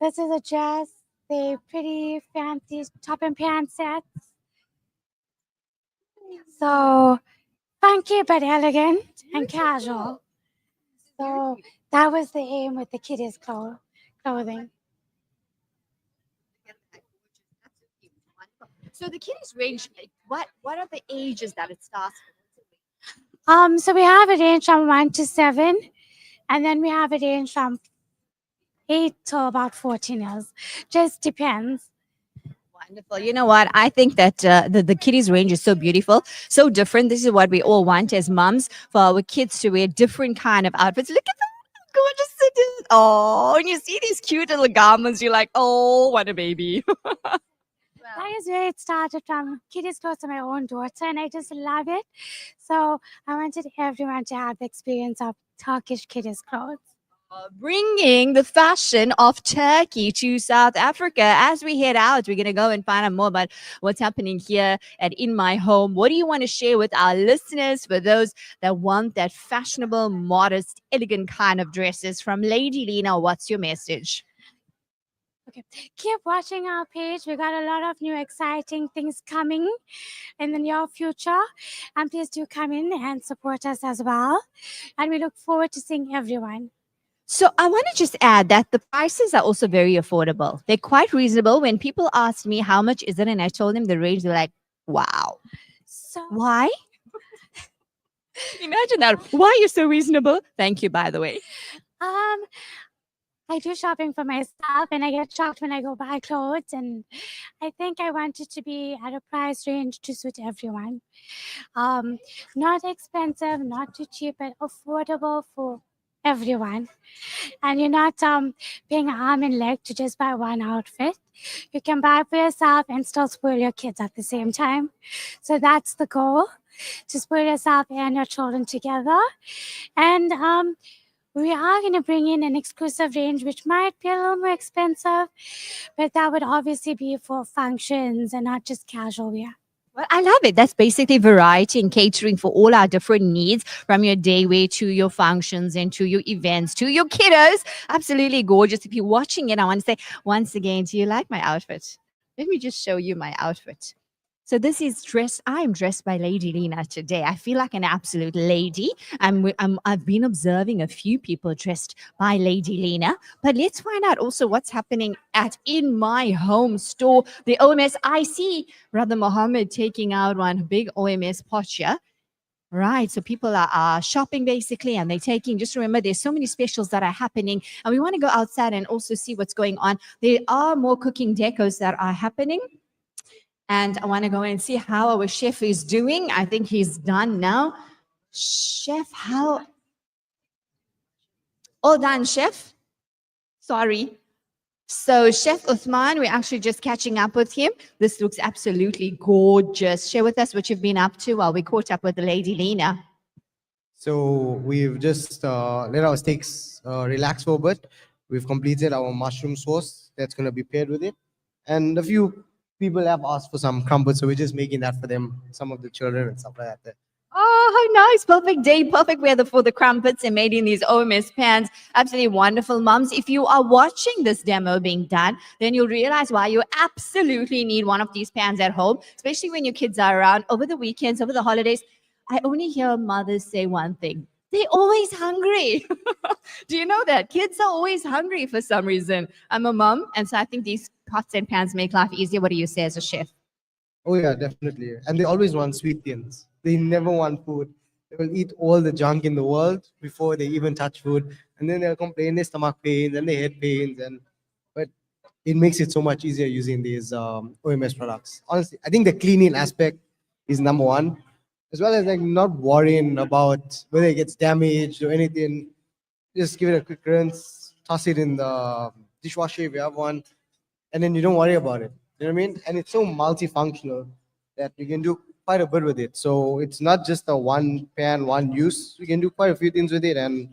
This is a dress. They're pretty fancy top and pants sets. So funky but elegant and casual. So that was the aim with the kiddies clothing. So the kiddies range, what are the ages that it starts with? So we have a range from 1 to 7, and then we have a range from 8 to about 14 years. Just depends. Wonderful. You know what? I think that the kiddies range is so beautiful, so different. This is what we all want as mums, for our kids to wear different kind of outfits. Look at them, gorgeous it is. Oh, and you see these cute little garments, you're like, oh, what a baby. That is where it started from. Kiddies clothes to my own daughter, and I just love it. So I wanted everyone to have the experience of Turkish kiddies clothes. Bringing the fashion of Turkey to South Africa. As we head out, we're going to go and find out more about what's happening here at In My Home. What do you want to share with our listeners, for those that want that fashionable, modest, elegant kind of dresses from Lady Lena? What's your message? Okay, keep watching our page. We got a lot of new exciting things coming in the near future, and please do come in and support us as well. And we look forward to seeing everyone. So I want to just add that the prices are also very affordable. They're quite reasonable. When people ask me how much is it, and I told them the range, they're like, wow. So why? Imagine that. Why are you so reasonable? Thank you, by the way. I do shopping for myself, and I get shocked when I go buy clothes, and I think I want it to be at a price range to suit everyone. Not expensive, not too cheap, but affordable for everyone. And you're not paying an arm and leg to just buy one outfit. You can buy for yourself and still spoil your kids at the same time. So that's the goal, to spoil yourself and your children together. And we are going to bring in an exclusive range, which might be a little more expensive, but that would obviously be for functions and not just casual wear. Well, I love it. That's basically variety and catering for all our different needs, from your day wear to your functions and to your events, to your kiddos. Absolutely gorgeous. If you're watching it, I want to say once again, do you like my outfit? Let me just show you my outfit. So this is I am dressed by Lady Lena today. I feel like an absolute lady. I've been observing a few people dressed by Lady Lena. But let's find out also what's happening at In My Home store. The OMS, I see Brother Mohammed taking out one big OMS posture. Right, so people are shopping basically, and they're taking, just remember, there's so many specials that are happening, and we want to go outside and also see what's going on. There are more cooking decos that are happening. And I want to go and see how our chef is doing. I think he's done now. Chef, how? All done, chef? Sorry. So Chef Uthman, we're actually just catching up with him. This looks absolutely gorgeous. Share with us what you've been up to while we caught up with the lady Lena. So we've just let our steaks relax for a bit. We've completed our mushroom sauce that's going to be paired with it. And a few people have asked for some crumpets, so we're just making that for them, some of the children and stuff like that. Oh, how nice. Perfect day, perfect weather for the crumpets and made in these OMS pans. Absolutely wonderful, moms. If you are watching this demo being done, then you'll realize why you absolutely need one of these pans at home, especially when your kids are around over the weekends, over the holidays. I only hear mothers say one thing. They're always hungry. Do you know that? Kids are always hungry for some reason. I'm a mom, and so I think these pots and pans make life easier. What do you say as a chef? Oh yeah, definitely. And they always want sweet things. They never want food. They will eat all the junk in the world before they even touch food. And then they'll complain their stomach pains and their head pains. But it makes it so much easier using these OMS products. Honestly, I think the cleaning aspect is number one, as well as like not worrying about whether it gets damaged or anything. Just give it a quick rinse, toss it in the dishwasher if you have one, and then you don't worry about it. You know what I mean? And it's so multifunctional that you can do quite a bit with it. So it's not just a one pan, one use. You can do quite a few things with it, and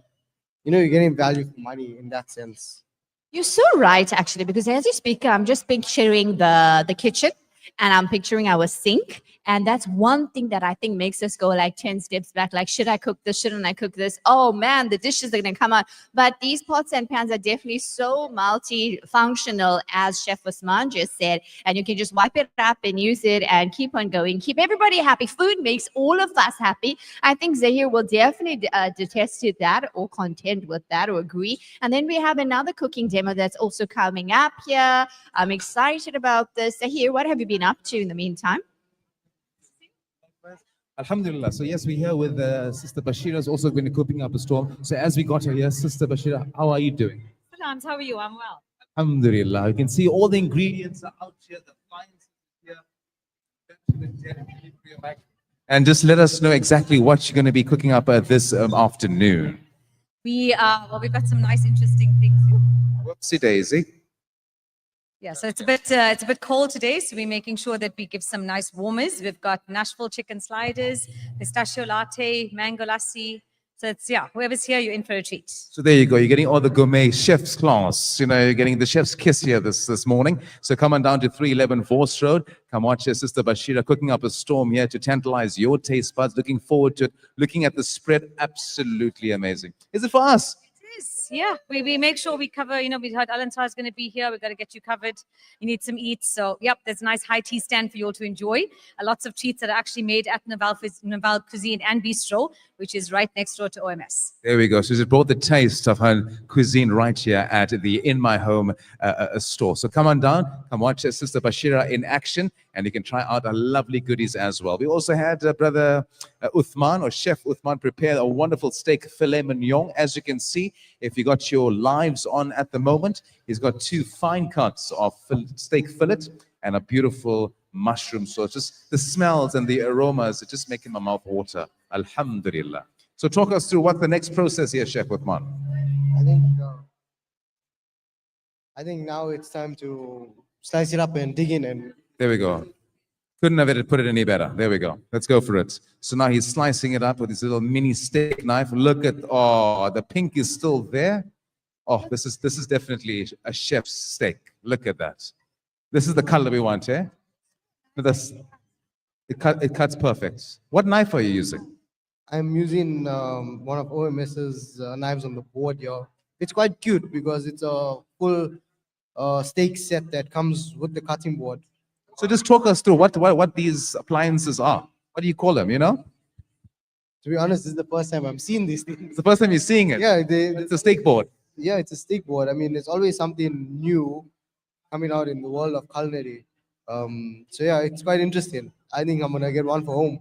you're getting value for money in that sense. You're so right, actually, because as you speak, I'm just picturing the kitchen and I'm picturing our sink. And that's one thing that I think makes us go like 10 steps back. Like, should I cook this? Shouldn't I cook this? Oh man, the dishes are going to come out. But these pots and pans are definitely so multifunctional, as Chef Usman just said. And you can just wipe it up and use it and keep on going. Keep everybody happy. Food makes all of us happy. I think Zahir will definitely detest to that or contend with that or agree. And then we have another cooking demo that's also coming up here. I'm excited about this. Zahir, what have you been up to in the meantime? Alhamdulillah. So yes, we're here with Sister Bashira is also going to cooking up a storm. So as we got her here, Sister Bashira, how are you doing? Salams, how are you? I'm well. Alhamdulillah. You can see all the ingredients are out here, the fines here. And just let us know exactly what you're going to be cooking up this afternoon. We've got some nice, interesting things. Whoopsie daisy. Yeah, so it's a bit cold today, so we're making sure that we give some nice warmers. We've got Nashville chicken sliders, pistachio latte, mango lassi. So it's, whoever's here, you're in for a treat. So there you go. You're getting all the gourmet chef's class. You're getting the chef's kiss here this morning. So come on down to 311 Vorst Road. Come watch your Sister Bashira cooking up a storm here to tantalize your taste buds. Looking forward to it. Looking at the spread, absolutely amazing. Is it for us? Yeah, we make sure we cover, we heard Al-Ansar is going to be here. We've got to get you covered. You need some eats. So, there's a nice high tea stand for you all to enjoy. Lots of treats that are actually made at Naval Cuisine and Bistro, which is right next door to OMS. There we go. So she's brought the taste of her cuisine right here at the In My Home store. So come on down, come watch Sister Bashira in action, and you can try out our lovely goodies as well. We also had Brother Uthman, or Chef Uthman, prepare a wonderful steak filet mignon. As you can see, if you got your lives on at the moment, he's got 2 fine cuts of steak fillet and a beautiful mushroom sauce. Just the smells and the aromas are just making my mouth water. Alhamdulillah. So talk us through what's the next process here, Chef Uthman. I think now it's time to slice it up and dig in. And there we go. Couldn't have put it any better. There we go. Let's go for it. So now he's slicing it up with his little mini steak knife. Look at, the pink is still there. Oh, this is definitely a chef's steak. Look at that. This is the color we want, eh? It cuts perfect. What knife are you using? I'm using one of OMS's knives on the board here. It's quite cute because it's a full steak set that comes with the cutting board. So just talk us through what these appliances are. What do you call them, To be honest, this is the first time I'm seeing these things. It's the first time you're seeing it? Yeah. It's a steak board. Yeah, it's a steak board. I mean, there's always something new coming out in the world of culinary. So yeah, it's quite interesting. I think I'm going to get one for home.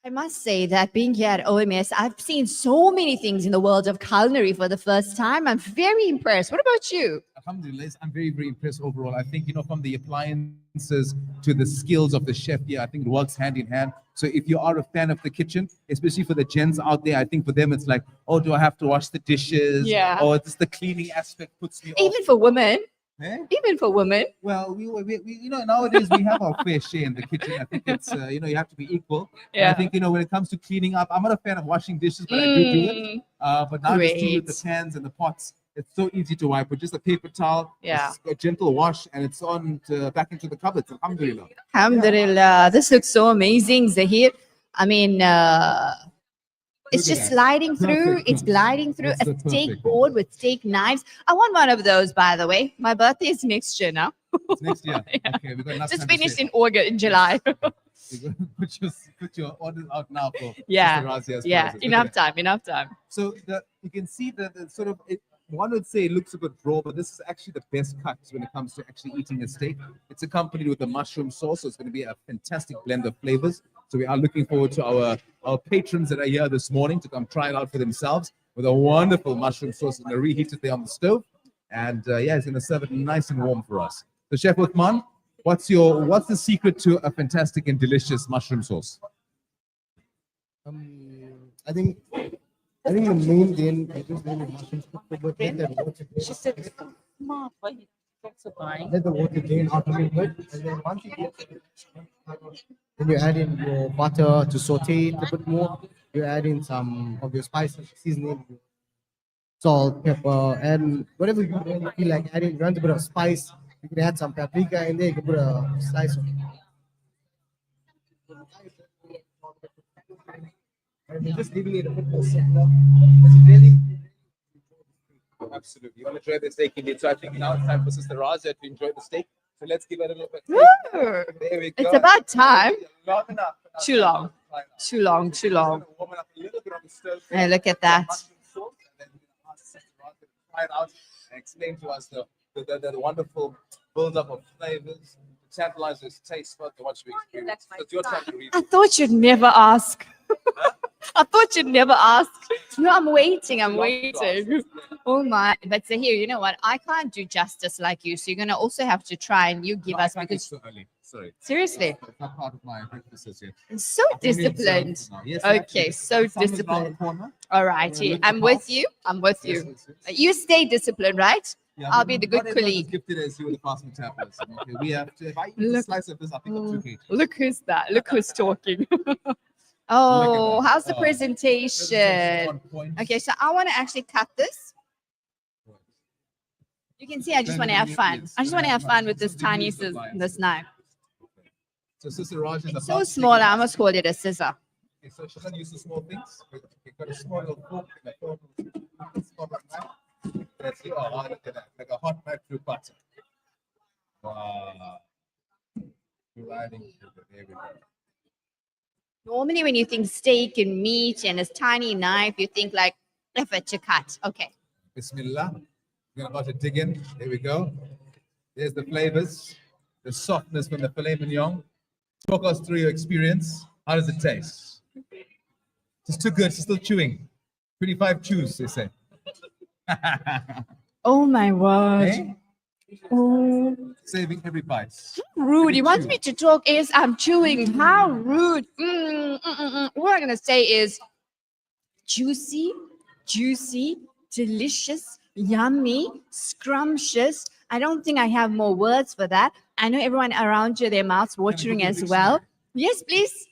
I must say that being here at OMS, I've seen so many things in the world of culinary for the first time. I'm very impressed. What about you? Alhamdulillah, I'm very, very impressed overall. I think, from the appliances to the skills of the chef here, I think it works hand in hand. So if you are a fan of the kitchen, especially for the gents out there, I think for them it's like, oh, do I have to wash the dishes? Yeah. Or just the cleaning aspect puts me off. Even for women. Eh? Even for women. Well, we nowadays we have our fair share in the kitchen. I think it's you have to be equal. And I Yeah. think when it comes to cleaning up, I'm not a fan of washing dishes, but I do it. But now just do with the Great. pans and the pots. It's so easy to wipe with just a paper towel. Yeah. Just a gentle wash, and it's on back into the cupboards. Alhamdulillah. Alhamdulillah. This looks so amazing, Zahir. I mean, it's Look at just that. sliding through. Perfect. It's gliding through That's a the steak perfect. board with steak knives. I want one of those, by the way. My birthday is next year now. It's next year. Okay, we've got enough Just time to finished save. in August, in July. You're gonna put your orders out now for Yeah. Mr. Razia's Yeah. prices. Enough Okay. time. Enough time. So you can see that the sort of one would say it looks a bit raw, but this is actually the best cut when it comes to actually eating a steak. It's accompanied with a mushroom sauce, so it's going to be a fantastic blend of flavors. So we are looking forward to our patrons that are here this morning to come try it out for themselves with a wonderful mushroom sauce. It's going to reheat it there on the stove, and it's going to serve it nice and warm for us. So Chef Uthman, what's the secret to a fantastic and delicious mushroom sauce? I think the main thing I just really mushrooms cook a bit, let the water drain. Let the water drain out a little bit, and then once you get then you add in your butter to saute it a bit more. You add in some of your spices, seasoning, salt, pepper, and whatever you really feel like adding. If you want a bit of spice, you can add some paprika in there. You can put a slice of. And you're just leaving it a bit more simpler. It's really Absolutely. You want to enjoy the steak indeed. So I think now it's time for Sister Razia to enjoy the steak. So let's give it a little bit. Woo! There we go. It's about time. Long enough. Too long. Too long. Too long. Warm it up a little bit on the stove. Hey, look at that. Try it out and explain to us the wonderful build-up of flavors, the tantalizers, taste bud, the watch we experience. So it's your time to read. I thought you'd never ask. I thought you'd never ask. No, I'm waiting. I'm waiting. Oh my! But Zahir, you know what? I can't do justice like you. So you're gonna also have to try and you give No, I us can't eat because so early. Sorry. seriously, It's not part of my breakfast as yet. so I've only observed disciplined. now. Yes, Okay, actually. so Summer's around the disciplined. corner. All righty, look I'm to with pass. you. I'm with Yes, you. yes, yes. You stay disciplined, right? Yeah, I'll be the good not everyone is colleague. gifted as you with a fast metabolism. Okay, we have to. If I eat a Look. slice of this, I think I'm 2 kg. Look who's that. Look who's talking. Oh, that. how's the Oh, presentation? on point. Okay, so I want to actually cut this. You can see I just want to have fun. I just want to have fun with this tiny this knife. So Sister Raj is It's about so to small, take I almost called it a scissor. Okay, so she's gonna use the small things. We've got a small little fork and a small little knife. That's it. Oh, look at that. Like a hot knife through butter. Wow. Gliding through it. There we go. Normally, when you think steak and meat and a tiny knife, you think like effort to cut. Okay. Bismillah. We're about to dig in. There we go. There's the flavors, the softness from the filet mignon. Talk us through your experience. How does it taste? It's too good. It's still chewing. 25 chews, they say. Oh my word. Eh? Oh, Saving every bite. rude. You want me to talk as I'm chewing. How rude. What I'm going to say is juicy, delicious, yummy, scrumptious. I don't think I have more words for that. I know everyone around you, their mouths watering as well. Yes, please.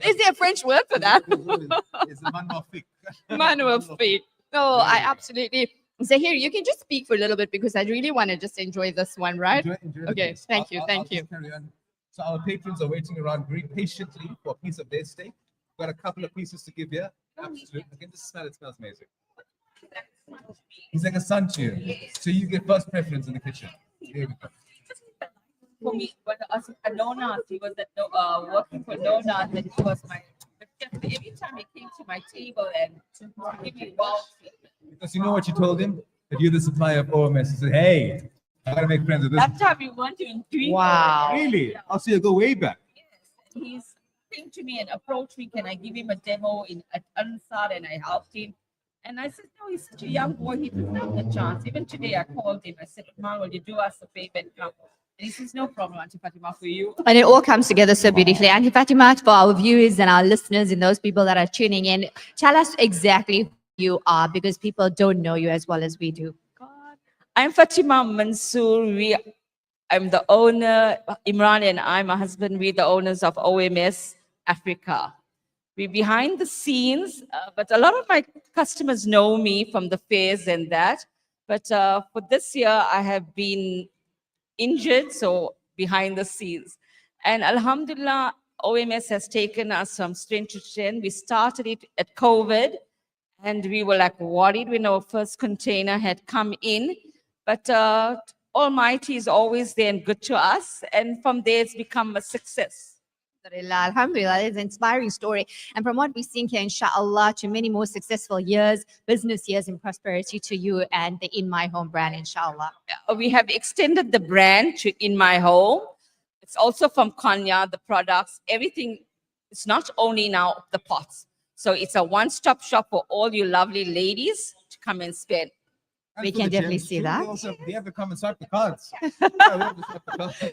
Is there a French word for that? It's a magnifique. Magnifique. No, I absolutely. Zahir, you can just speak for a little bit because I really want to just enjoy this one, right? Enjoy the Okay, taste. thank you, I'll thank you. just carry on. So our patrons are waiting around very patiently for a piece of their steak. Got a couple of pieces to give here. Absolutely. I can just smell it. Smells amazing. He's like a son to you. So you get first preference in the kitchen. Here we go. For me, when Donuts, he was working for Donuts, and he was my. Every time he came to my table and to give me wow. Because you know what you told him? That you're the supplier of OMS. He said, hey, I gotta make friends with this. That time we went to drink. Wow. Really? Oh, so you go way back. He's came to me and approached me, can I give him a demo at Ansar, and I helped him. And I said, no, he's such a young boy, he deserves a chance. Even today I called him, I said, man, will you do us a favor and come? And he says, no problem, Auntie Fatima, for you. And it all comes together so beautifully. Auntie Fatima, for our viewers and our listeners and those people that are tuning in, tell us exactly who you are, because people don't know you as well as we do. I'm Fatima Mansoor. I'm the owner, Imran and I, my husband, we're the owners of OMS Africa. We're behind the scenes, but a lot of my customers know me from the fairs and that. But for this year, I have been injured, so behind the scenes. And Alhamdulillah, OMS has taken us from strength to strength. We started it at COVID, and we were like worried when our first container had come in. But Almighty is always there and good to us. And from there, it's become a success. Alhamdulillah, it's an inspiring story. And from what we've seen here, inshallah, to many more successful years, business years and prosperity to you and the In My Home brand, inshallah. We have extended the brand to In My Home. It's also from Konya, the products, everything. It's not only now the pots. So it's a one-stop shop for all you lovely ladies to come and spend. We can definitely see that. We have to come and swipe the cards.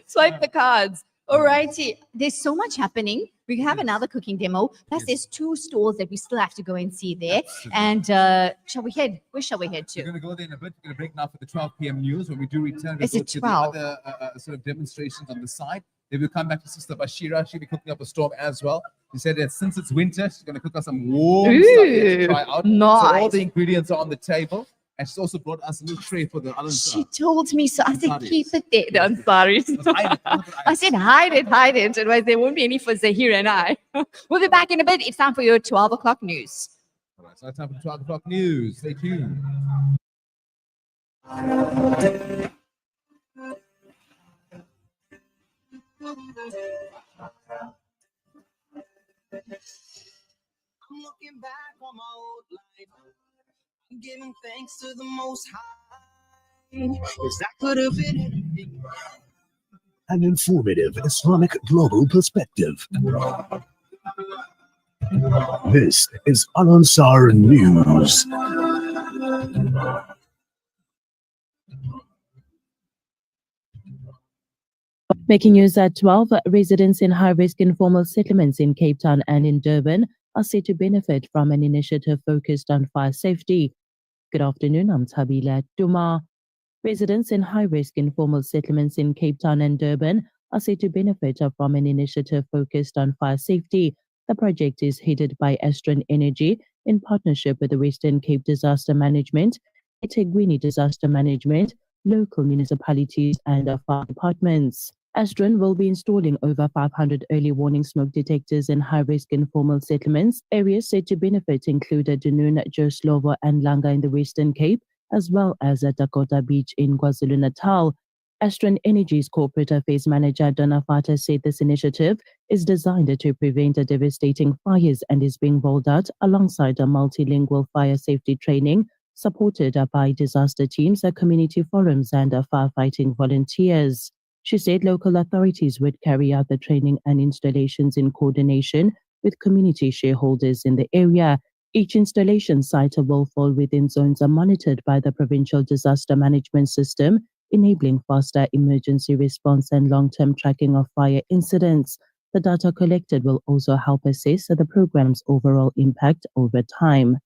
Swipe the cards. All righty. There's so much happening. We have another cooking demo. Plus, there's 2 stores that we still have to go and see there. And shall we head? Where shall we head to? We're going to go there in a bit. We're going to break now for the 12 p.m. news. When we do return, we'll Is go it to 12? the other sort of demonstrations on the side. Then we'll come back to Sister Bashira. She'll be cooking up a storm as well. She said that since it's winter, she's going to cook us some warm stuff here to try out. Nice. So all the ingredients are on the table. And she's also brought us a little tray for the Alansar. She told me so. I said, Ansaris. keep it there. The Ansaris. I said, hide it. Otherwise, there won't be any for Zahir and I. We'll be back in a bit. It's time for your 12 o'clock news. All right, so it's time for the 12 o'clock news. Stay tuned. I'm looking back on my old life. I'm giving thanks to the Most High. Yes, that could have been anything. An informative Islamic global perspective. This is Al Ansar News. Making news at 12, residents in high-risk informal settlements in Cape Town and in Durban are said to benefit from an initiative focused on fire safety. Good afternoon, I'm Tabila Duma. Residents in high-risk informal settlements in Cape Town and Durban are said to benefit from an initiative focused on fire safety. The project is headed by Astron Energy in partnership with the Western Cape Disaster Management, eThekwini Disaster Management, local municipalities and fire departments. Astron will be installing over 500 early warning smoke detectors in high-risk informal settlements. Areas said to benefit include Dunoon, Joe Slovo and Langa in the Western Cape, as well as Dakota Beach in KwaZulu-Natal. Astron Energy's corporate affairs manager Donna Fata said this initiative is designed to prevent devastating fires and is being rolled out alongside a multilingual fire safety training supported by disaster teams, community forums and firefighting volunteers. She said local authorities would carry out the training and installations in coordination with community shareholders in the area. Each installation site will fall within zones monitored by the Provincial Disaster Management System, enabling faster emergency response and long-term tracking of fire incidents. The data collected will also help assess the program's overall impact over time.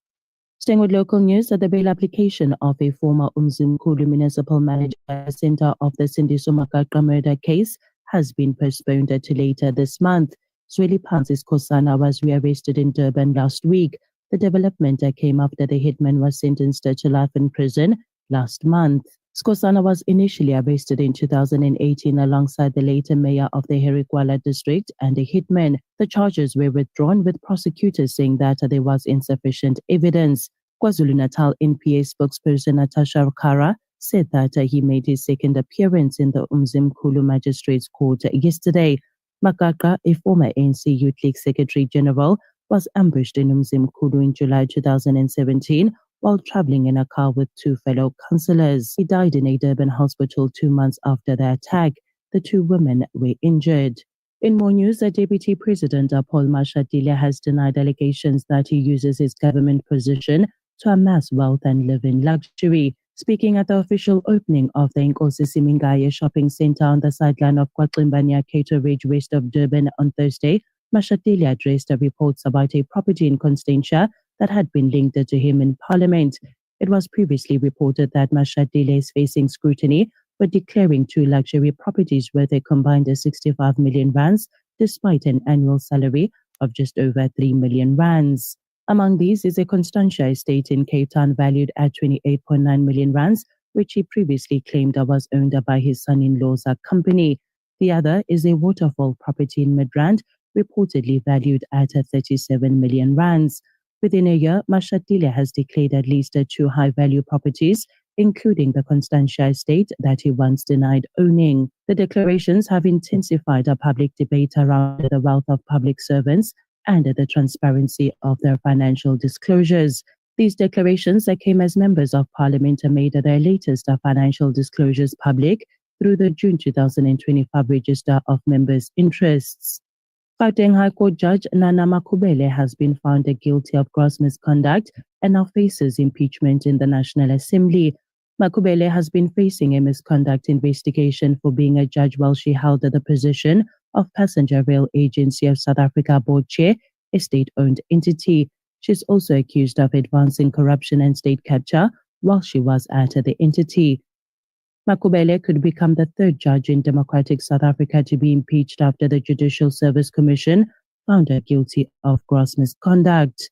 Staying with local news, the bail application of a former Umzimkhulu municipal manager at the center of the Sindiso Makaqha murder case has been postponed to later this month. Zweli Phansi Skhosana was rearrested in Durban last week. The development came after the hitman was sentenced to life in prison last month. Skhosana was initially arrested in 2018 alongside the later mayor of the Herikwala district and a hitman. The charges were withdrawn, with prosecutors saying that there was insufficient evidence. KwaZulu-Natal NPA spokesperson Natasha Kara said that he made his second appearance in the Umzimkhulu Magistrates Court yesterday. Makaqha, a former ANC Youth League Secretary General, was ambushed in Umzimkhulu in July 2017 while traveling in a car with 2 fellow councillors. He died in a Durban hospital 2 months after the attack. The 2 women were injured. In more news, the Deputy President Paul Mashatile has denied allegations that he uses his government position to amass wealth and live in luxury. Speaking at the official opening of the Nkosi Simingaye shopping center on the sideline of KwaXimba Cato Ridge west of Durban on Thursday, Mashatile addressed the reports about a property in Constantia that had been linked to him in Parliament. It was previously reported that Mashatile is facing scrutiny for declaring 2 luxury properties worth a combined 65 million rands, despite an annual salary of just over 3 million rands. Among these is a Constantia estate in Cape Town valued at 28.9 million rands, which he previously claimed was owned by his son-in-law's company. The other is a waterfall property in Midrand, reportedly valued at 37 million rands. Within a year, Mashatile has declared at least 2 high-value properties, including the Constantia estate that he once denied owning. The declarations have intensified a public debate around the wealth of public servants and the transparency of their financial disclosures. These declarations came as members of parliament made their latest financial disclosures public through the June 2025 Register of Members' Interests. Gauteng High Court Judge Nana Makubele has been found guilty of gross misconduct and now faces impeachment in the National Assembly. Makubele has been facing a misconduct investigation for being a judge while she held the position of Passenger Rail Agency of South Africa Board Chair, a state-owned entity. She's also accused of advancing corruption and state capture while she was at the entity. Makubele could become the 3rd judge in democratic South Africa to be impeached after the Judicial Service Commission found her guilty of gross misconduct.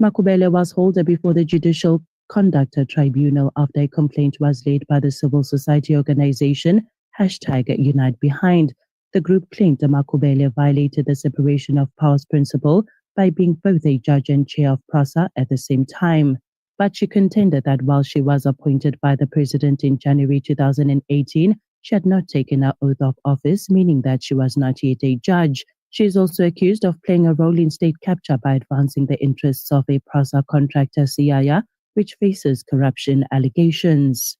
Makubele was hauled before the Judicial Conduct Tribunal after a complaint was laid by the civil society organization #Unite Behind. The group claimed Makubele violated the separation of powers principle by being both a judge and chair of PRASA at the same time. But she contended that while she was appointed by the president in January 2018, she had not taken her oath of office, meaning that she was not yet a judge. She is also accused of playing a role in state capture by advancing the interests of a PRASA contractor, Siaya, which faces corruption allegations.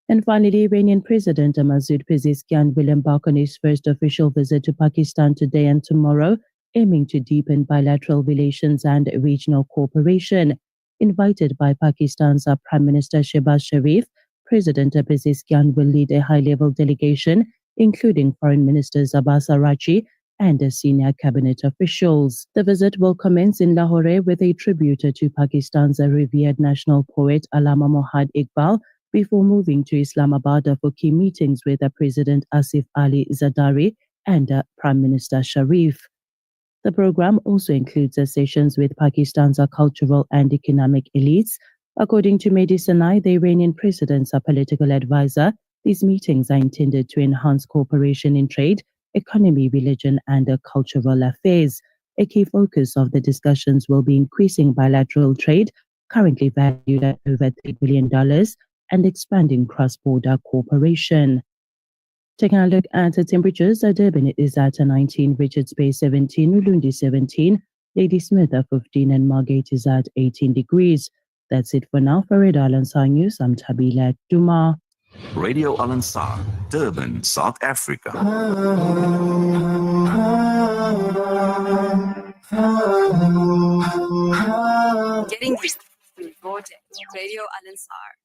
And finally, Iranian President Masoud Pezeshkian will embark on his first official visit to Pakistan today and tomorrow, aiming to deepen bilateral relations and regional cooperation. Invited by Pakistan's Prime Minister Shehbaz Sharif, President Pezeshkian will lead a high-level delegation, including Foreign Ministers Abbas Araghchi and senior cabinet officials. The visit will commence in Lahore with a tribute to Pakistan's revered national poet Allama Muhammad Iqbal, before moving to Islamabad for key meetings with President Asif Ali Zardari and Prime Minister Sharif. The program also includes sessions with Pakistan's cultural and economic elites. According to Mehdi Sanai, the Iranian president's political advisor, these meetings are intended to enhance cooperation in trade, economy, religion, and cultural affairs. A key focus of the discussions will be increasing bilateral trade, currently valued at over $3 billion, and expanding cross-border cooperation. Taking a look at the temperatures, Durban is at 19, Richards Bay 17, Ulundi 17, Ladysmith 15, and Margate is at 18 degrees. That's it for now. For Radio Al Ansar News, I'm Tabila Duma. Radio Al Ansar, Durban, South Africa. Getting this vortex, Radio Al Ansar.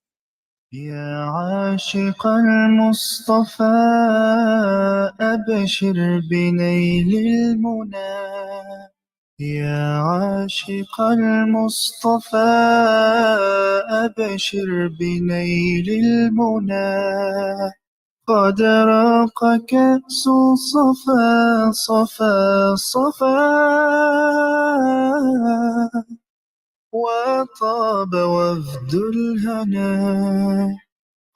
يا عاشق المصطفى أبشر بنيل المنى يا عاشق المصطفى أبشر بنيل المنى قد راق كأس صفا صفا صفا وطاب وفد الهنا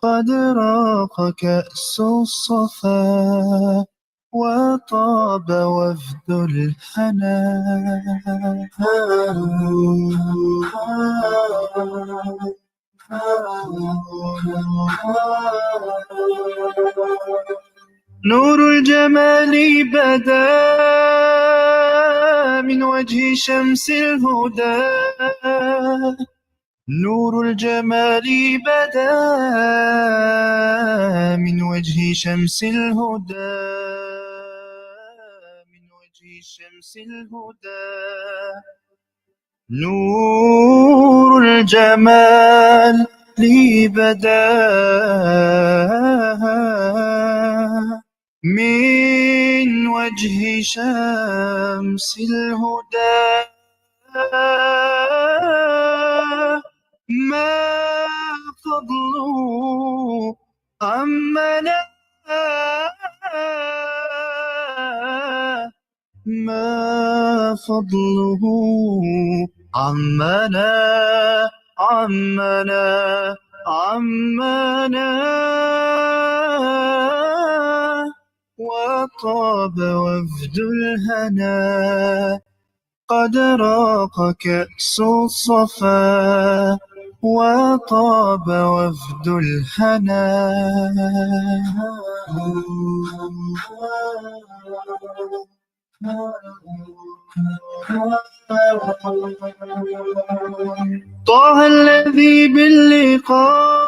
قد راق كأس الصفا وطاب وفد الهنا نور الجمال بدا من وجه شمس الهدى نور الجمال بدا من وجه شمس الهدى شمس الهدى نور الجمال لي بدا من وجه شمس الهدى ما فضله عمنا ما فضله عمنا وطاب وفد الهنا قد راق كأس الصفا وطاب وفد الهنا طه الذي باللقاء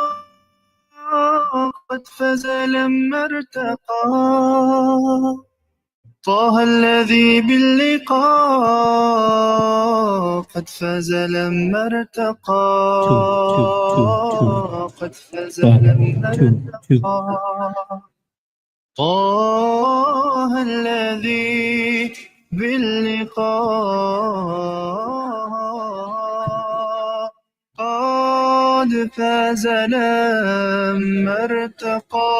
قد فاز لما ارتقى طه الذي باللقاء قد فاز لما ارتقى قد فاز لما ارتقى طه الذي باللقاء قد فاز لما ارتقى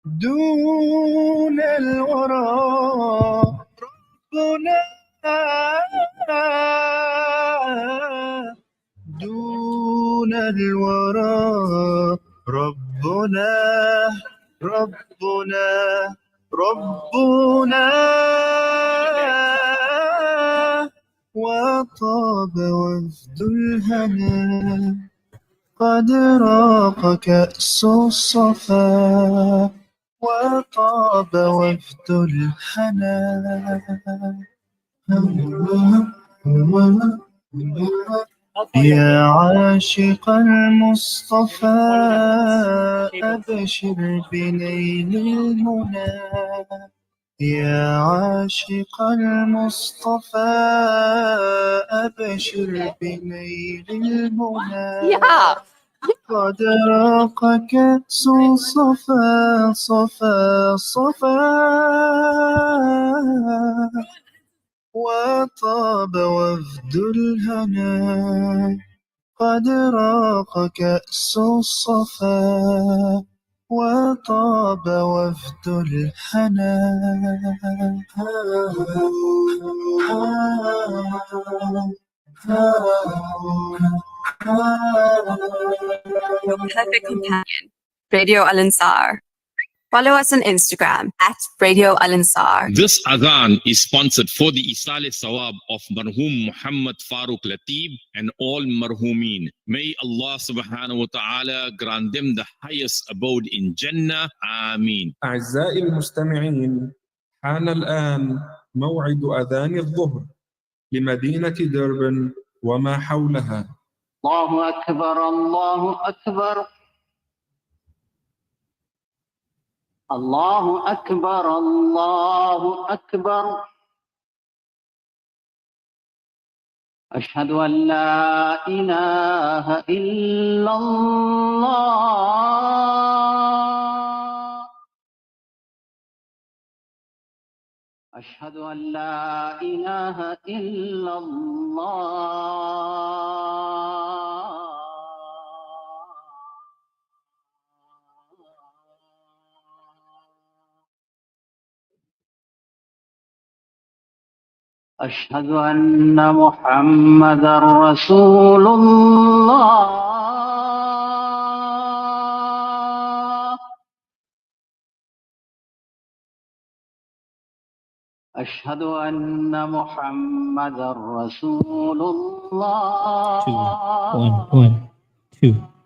دون الورى ربنا دون الورى ربنا وطاب وفد الهنا قد راق كأس الصفا وطاب وفد الهنا يا عاشق المصطفى أبشر بنيل المنى يا عاشق المصطفى أبشر بنيل المنى قد راق كأس صفا وطاب وفد الهنا قد راق كأس الصفا وطاب وفد الهنا Your perfect companion, Radio Al Ansar. Follow us on Instagram at Radio Al Ansar. This Adhan is sponsored for the Isale Sawab of Marhum Muhammad Farooq Lateeb and all Marhumeen. May Allah subhanahu wa ta'ala grant them the highest abode in Jannah. Ameen. أعزائي المستمعين، حان الآن موعد أذان الظهر لمدينة دربن وما حولها. الله أكبر الله أكبر الله أكبر الله أكبر أشهد أن لا إله إلا الله أشهد أن لا إله إلا الله أشهد أن محمدا رسول الله أشهد أن محمدا رسول الله 2 1 1 2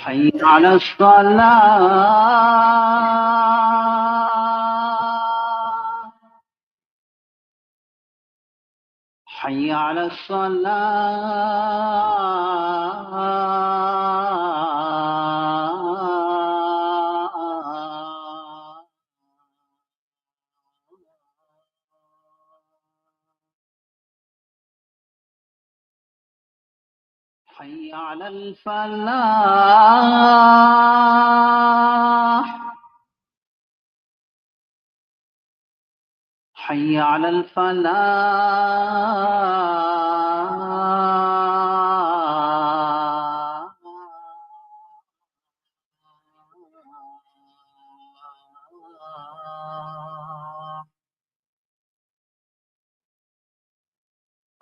حي على الصلاة حي على الصلاة حي على الفلاح حي على الفلاح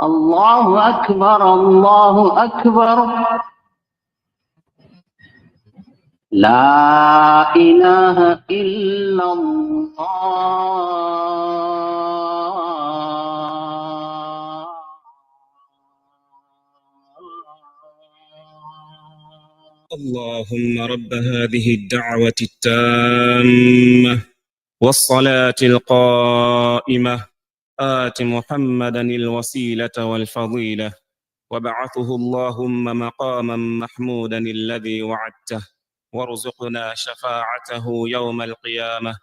الله أكبر الله أكبر لا إله إلا الله اللهم رب هذه الدعوة التامة والصلاة القائمة آت محمدا الوسيلة والفضيلة وبعثه اللهم مقاما محمودا الذي وعدته وارزقنا شفاعته يوم القيامة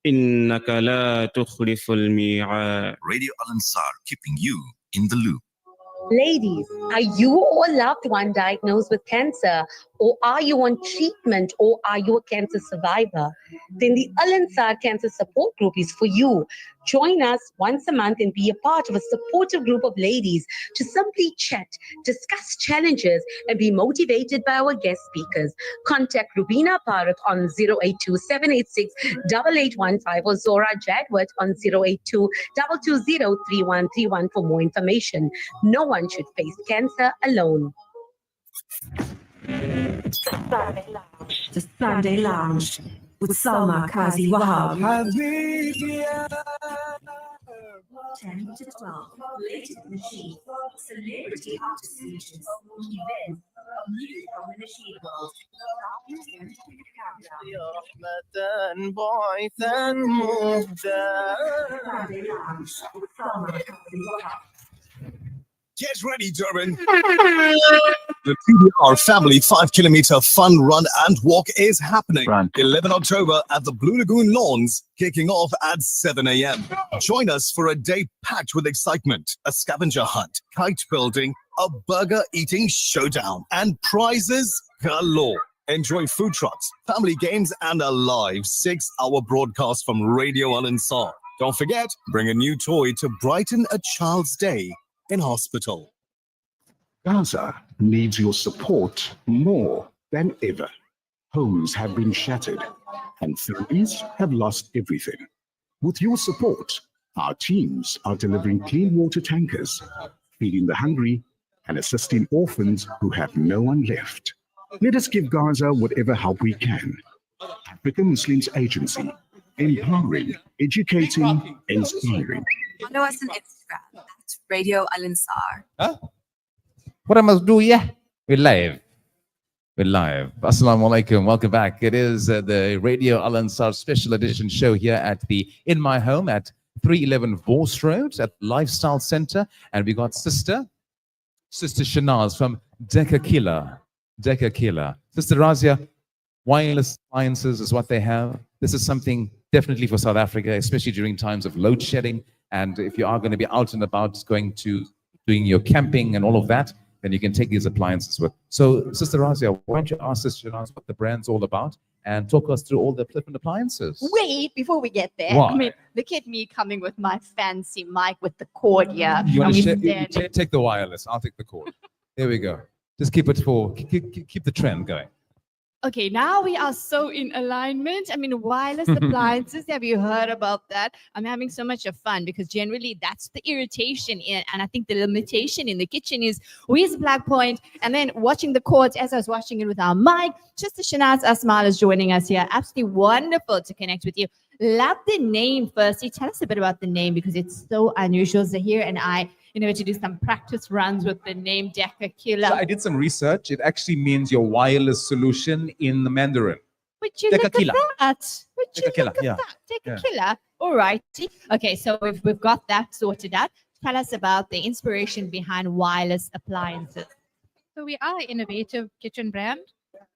إنك لا تخلف الميعاد. Radio Al Ansar, keeping you in the loop. Ladies, are you or a loved one diagnosed with cancer? Or are you on treatment? Or are you a cancer survivor? Then the Al Ansar Cancer Support Group is for you. Join us once a month and be a part of a supportive group of ladies to simply chat, discuss challenges, and be motivated by our guest speakers. Contact Rubina Parak on 082-786-8815 or Zora Jadwat on 082-220-3131 for more information. No one should face cancer alone. The Sunday Lounge with Salma Kazi Wahab. 10 to 12, latest machine, celebrity artist features, events, music from the machine world. Sunday Lounge with Salma Kazi Wahab. Get ready, Durban. The PBR Family 5-kilometer fun run and walk is happening. 11 October at the Blue Lagoon Lawns, kicking off at 7 a.m. Join us for a day packed with excitement, a scavenger hunt, kite building, a burger eating showdown, and prizes galore. Enjoy food trucks, family games, and a live 6-hour broadcast from Radio Al Ansar. Don't forget, bring a new toy to brighten a child's day in hospital. Gaza needs your support more than ever. Homes have been shattered and families have lost everything. With your support, our teams are delivering clean water tankers, feeding the hungry, and assisting orphans who have no one left. Let us give Gaza whatever help we can. African Muslims Agency, empowering, educating, inspiring. Follow us on Instagram at Radio Al Ansar. Huh? What I must do, yeah? We're live. We're live. Assalamu alaikum. Welcome back. It is the Radio Al Ansar special edition show here at the In My Home at 311 Vorst Road at Lifestyle Center. And we got Sister Shanaz from Decca Killer. Sister Razia, wireless appliances is what they have. This is something definitely for South Africa, especially during times of load shedding. And if you are going to be out and about doing your camping and all of that, then you can take these appliances with. So, Sister Razia, why don't you ask Sister Shanaz what the brand's all about and talk us through all the different appliances? Wait, before we get there, Why? I mean, look at me coming with my fancy mic with the cord here. You want And we to stand- take the wireless? I'll take the cord. There we go. Just keep it keep the trend going. Okay, now we are so in alignment. I mean, wireless appliances, have you heard about that? I'm having so much of fun because generally that's the irritation and I think the limitation in the kitchen is we use Black Point and then watching the cords as I was watching it with our mic. Sister Shanaz Asmal is joining us here. Absolutely wonderful to connect with you. Love the name firstly. Tell us a bit about the name because it's so unusual. Zahir and I, to do some practice runs with the name Decca Killer. So I did some research. It actually means your wireless solution in the Mandarin. Would you look at Tequila. that? Would you Tequila, look at yeah. that? Take a Yeah. killer. All righty. Okay, so we've got that sorted out. tell us about the inspiration behind wireless appliances. So we are an innovative kitchen brand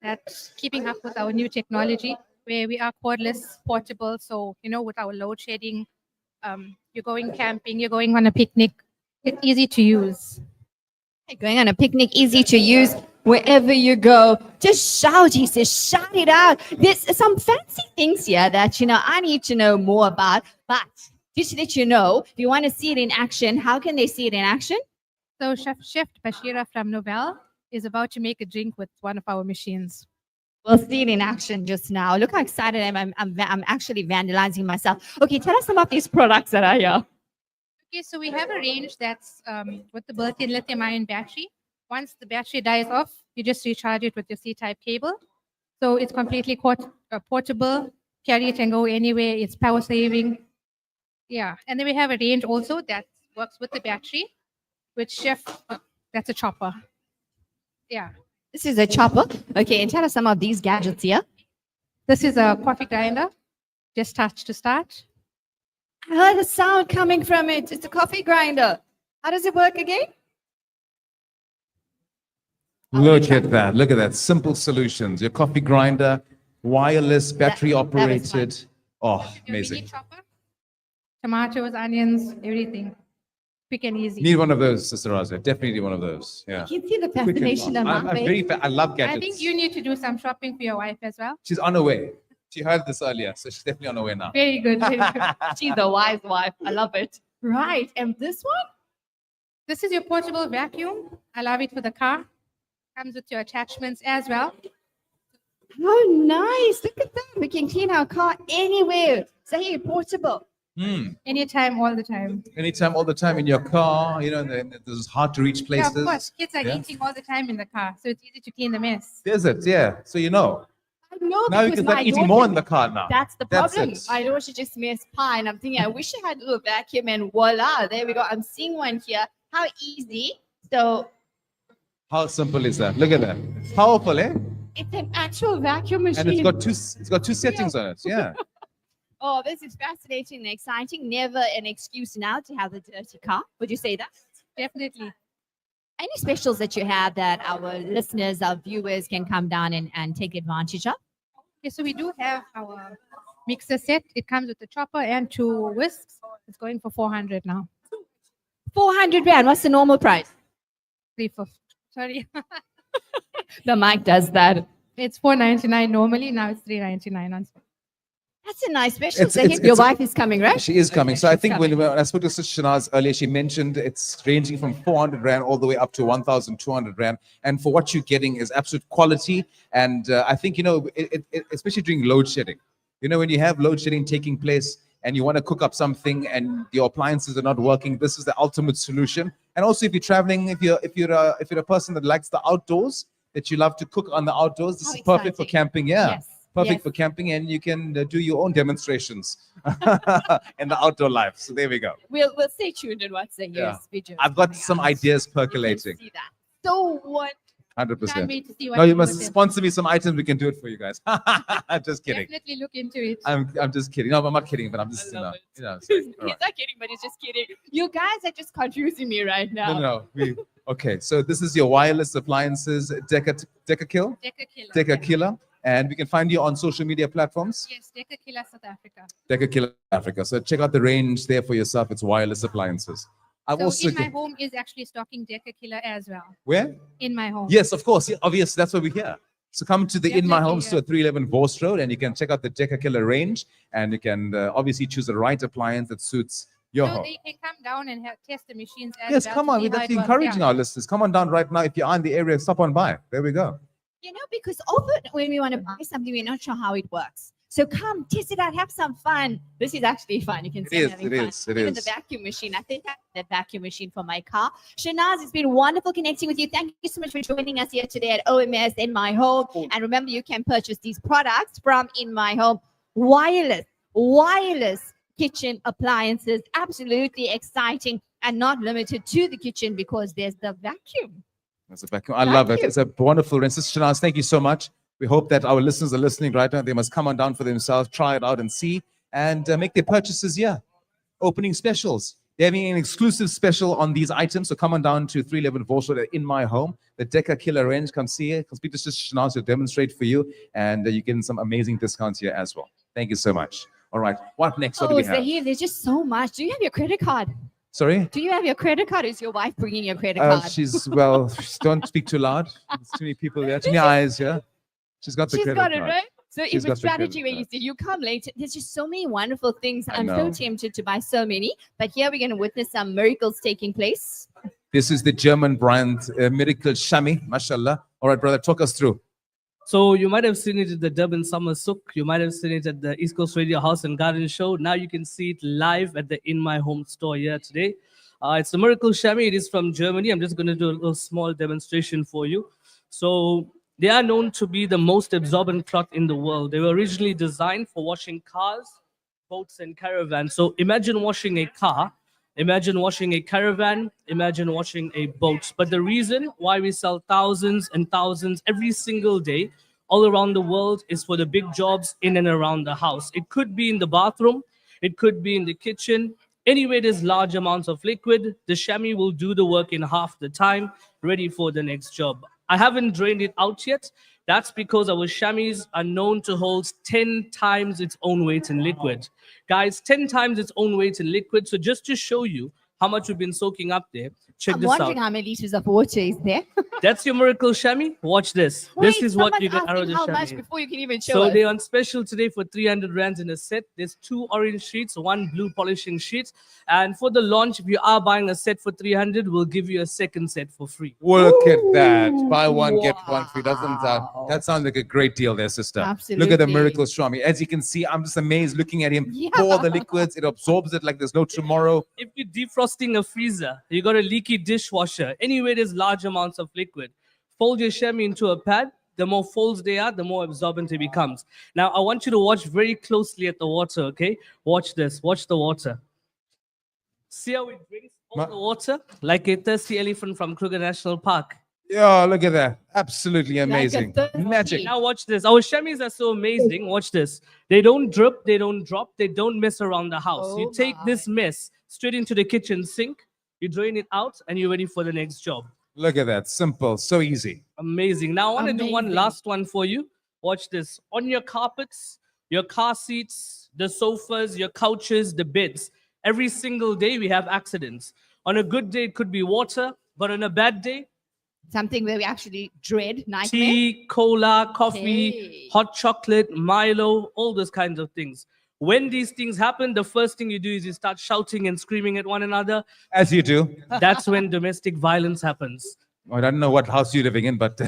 that's keeping up with our new technology, where we are cordless, portable. So, with our load shedding, you're going camping, you're going on a picnic, it's easy to use. Going on a picnic, easy to use wherever you go. Just shout, he says, shout it out. There's some fancy things here that, I need to know more about. But just to let you know, if you want to see it in action, how can they see it in action? So Chef Bashira from Novell is about to make a drink with one of our machines. We'll see it in action just now. Look how excited I am. I'm actually vandalizing myself. Okay, tell us about these products that are here. Okay, so we have a range that's with the built-in lithium-ion battery. Once the battery dies off, you just recharge it with your C-type cable. So it's completely portable, carry it and go anywhere. It's power saving. Yeah, and then we have a range also that works with the battery, which Chef, that's a chopper. Yeah. This is a chopper. Okay, and tell us some of these gadgets here. This is a coffee grinder. Just touch to start. I heard a sound coming from it. It's a coffee grinder. How does it work again? Look at that. Look at that. Simple solutions. Your coffee grinder, wireless, battery operated. Oh, Your amazing. mini chopper, tomatoes, onions, everything. Quick and easy. Need one of those, Sister Raza. Definitely need one of those. Yeah. You can see the fascination on I'm my face. very I love gadgets. I think you need to do some shopping for your wife as well. She's on her way. She heard this earlier, so she's definitely on her way now. Very good. Very good. She's a wise wife. I love it. Right. And this one? This is your portable vacuum. I love it for the car. Comes with your attachments as well. How nice. Look at that. We can clean our car anywhere. So here, portable. Anytime, all the time. Anytime, all the time in your car, in those hard to reach places. Yeah, of course. Kids are Yeah. eating all the time in the car, so it's easy to clean the mess. There's it, yeah. So you know. I know Now you because can start my eating daughter- more in the car now. That's the That's problem. it. My daughter just makes pie, and I'm thinking, I wish I had a little vacuum, and voila, there we go. I'm seeing one here. How easy. So How simple is that? Look at that. Powerful, eh? it's an actual vacuum machine. And it's got two settings on it. Yeah. Oh, this is fascinating and exciting. Never an excuse now to have a dirty car. Would you say that? Definitely. Any specials that you have that our listeners, our viewers can come down and take advantage of? Okay, so we do have our mixer set. It comes with the chopper and 2 whisks. It's going for 400 now. 400 rand. What's the normal price? 350. Sorry. The mic does that. It's 499 normally. Now it's 399 on special. That's a nice special. So your wife is coming, right? She is coming. So I think coming. when I spoke to Sister Shanaz earlier, she mentioned it's ranging from 400 rand all the way up to 1,200 rand. And for what you're getting is absolute quality. And I think, especially during load shedding, when you have load shedding taking place and you want to cook up something and your appliances are not working, this is the ultimate solution. And also if you're traveling, if you're a person that likes the outdoors, that you love to cook on the outdoors, this is perfect for camping. Yeah. Yes. Perfect Yes. for camping, and you can do your own demonstrations in the outdoor life. So there we go. We'll stay tuned in what's the news video. I've got some ideas percolating. See that. So what? 100%. Can't wait to see what No, you you do must with it. sponsor me some items. We can do it for you guys. I'm just kidding. Definitely look into it. I'm just kidding. No, I'm not kidding, but I'm just so, He's all right. not kidding, but he's just kidding. You guys are just confusing me right now. No. Okay, so this is your wireless appliances, Deca Kill. Deca Killer. And we can find you on social media platforms. Yes, Deca Killer South Africa. Deca Killer Africa. So check out the range there for yourself. It's wireless appliances. I've So also In My Home is actually stocking Deca Killer as well. Where? In My Home. Yes, of course. Yeah, obviously, that's why we're here. So come to the In My Definitely, Home store, 311 Vorst Road, and you can check out the Deca Killer range, and you can obviously choose the right appliance that suits your So home. they can come down and test the machines as Yes, well. come to on. see That's how it works. encouraging Yeah. our listeners. Come on down right now. If you're in the area, stop on by. There we go. Because often when we want to buy something, we're not sure how it works. So come test it out, have some fun. This is actually fun. You can see It I'm is, having it fun. is, it Even is. the vacuum machine. I think I have that vacuum machine for my car. Shanaz, it's been wonderful connecting with you. Thank you so much for joining us here today at OMS In My Home. And remember, you can purchase these products from In My Home. Wireless kitchen appliances. Absolutely exciting and not limited to the kitchen because there's the vacuum. That's a vacuum. I love it. It's a wonderful range. Sister Shanaz, thank you so much. We hope that our listeners are listening right now. They must come on down for themselves, try it out and see, and make their purchases here. Opening specials. They're having an exclusive special on these items. So come on down to 311 Vos Road in my home. The Deca Killer range. Come see it. Come speak to Sister Shanaz to demonstrate for you. And you're getting some amazing discounts here as well. Thank you so much. All right. What next? What do we have? Zahir, there's just so much. Do you have your credit card? Sorry? Do you have your credit card? Is your wife bringing your credit card? Don't speak too loud. There's too many people there. Too many eyes here. She's got the She's credit got it, card. right? So She's it's a got the credit strategy where you card. say you come late. There's just so many wonderful things. I I'm so know. tempted to buy so many. But here we're going to witness some miracles taking place. This is the German brand, Miracle Shami, mashallah. All right, brother, talk us through. So you might have seen it at the Durban Summer Souk. You might have seen it at the East Coast Radio House and Garden Show. Now you can see it live at the In My Home store here today. It's the Miracle Shami. It is from Germany. I'm just going to do a little small demonstration for you. So they are known to be the most absorbent cloth in the world. They were originally designed for washing cars, boats, and caravans. So imagine washing a car, imagine washing a caravan, imagine washing a boat. But the reason why we sell thousands and thousands every single day all around the world is for the big jobs in and around the house. It could be in the bathroom, it could be in the kitchen. Anywhere there's large amounts of liquid, the chamois will do the work in half the time, ready for the next job. I haven't drained it out yet. That's because our chamois are known to hold 10 times its own weight in liquid. Guys, 10 times its own weight in liquid. So just to show you how much we've been soaking up there, check I'm this wondering out. how many liters of water is there. That's your Miracle Chamois. Watch this. Wait, This is what you someone's get out of asking the how chamois. much before you can even show So us. they're on special today for 300 rands in a set. There's 2 orange sheets, 1 blue polishing sheet. And for the launch, if you are buying a set for 300, we'll give you a second set for free. Look at that. Buy one, get one free. Doesn't that sounds like a great deal there, sister? Look at the Absolutely. Miracle Shami. As you can see, I'm just amazed looking at him. Yeah. Pour the liquids, it absorbs it like there's no tomorrow. If you're defrosting a freezer, you got a leaky dishwasher, anywhere there's large amounts of liquid, fold your chamois into a pad. The more folds they are, the more absorbent it becomes. Now, I want you to watch very closely at the water, okay? Watch this. Watch the water. See how it drinks all the water? Like a thirsty elephant from Kruger National Park. Yeah, look at that. Absolutely amazing. Magic. Now watch this. Our chamois are so amazing. Watch this. They don't drip, they don't drop, they don't mess around the house. You take this mess straight into the kitchen sink, you drain it out, and you're ready for the next job. Look at that. Simple. So easy. Amazing. Now I want to do one Amazing. last one for you. Watch this. On your carpets, your car seats, the sofas, your couches, the beds. Every single day we have accidents. On a good day, it could be water, but on a bad day, Something where we actually dread nightmare. tea, cola, coffee, Okay. hot chocolate, Milo, all those kinds of things. When these things happen, the first thing you do is you start shouting and screaming at one another. As you do. That's when domestic violence happens. I don't know what house you're living in, but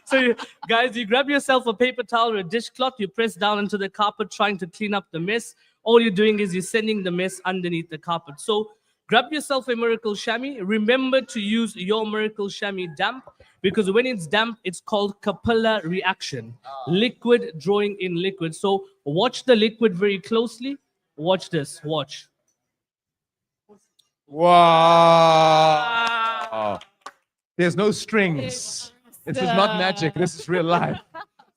So, guys, you grab yourself a paper towel or a dishcloth, you press down into the carpet trying to clean up the mess. All you're doing is you're sending the mess underneath the carpet. So, grab yourself a Miracle Chamois. Remember to use your Miracle Chamois damp, because when it's damp, it's called capillary reaction. Liquid drawing in liquid. So, watch the liquid very closely. Watch this. Watch. wow. There's no strings. This is not magic. This is real life.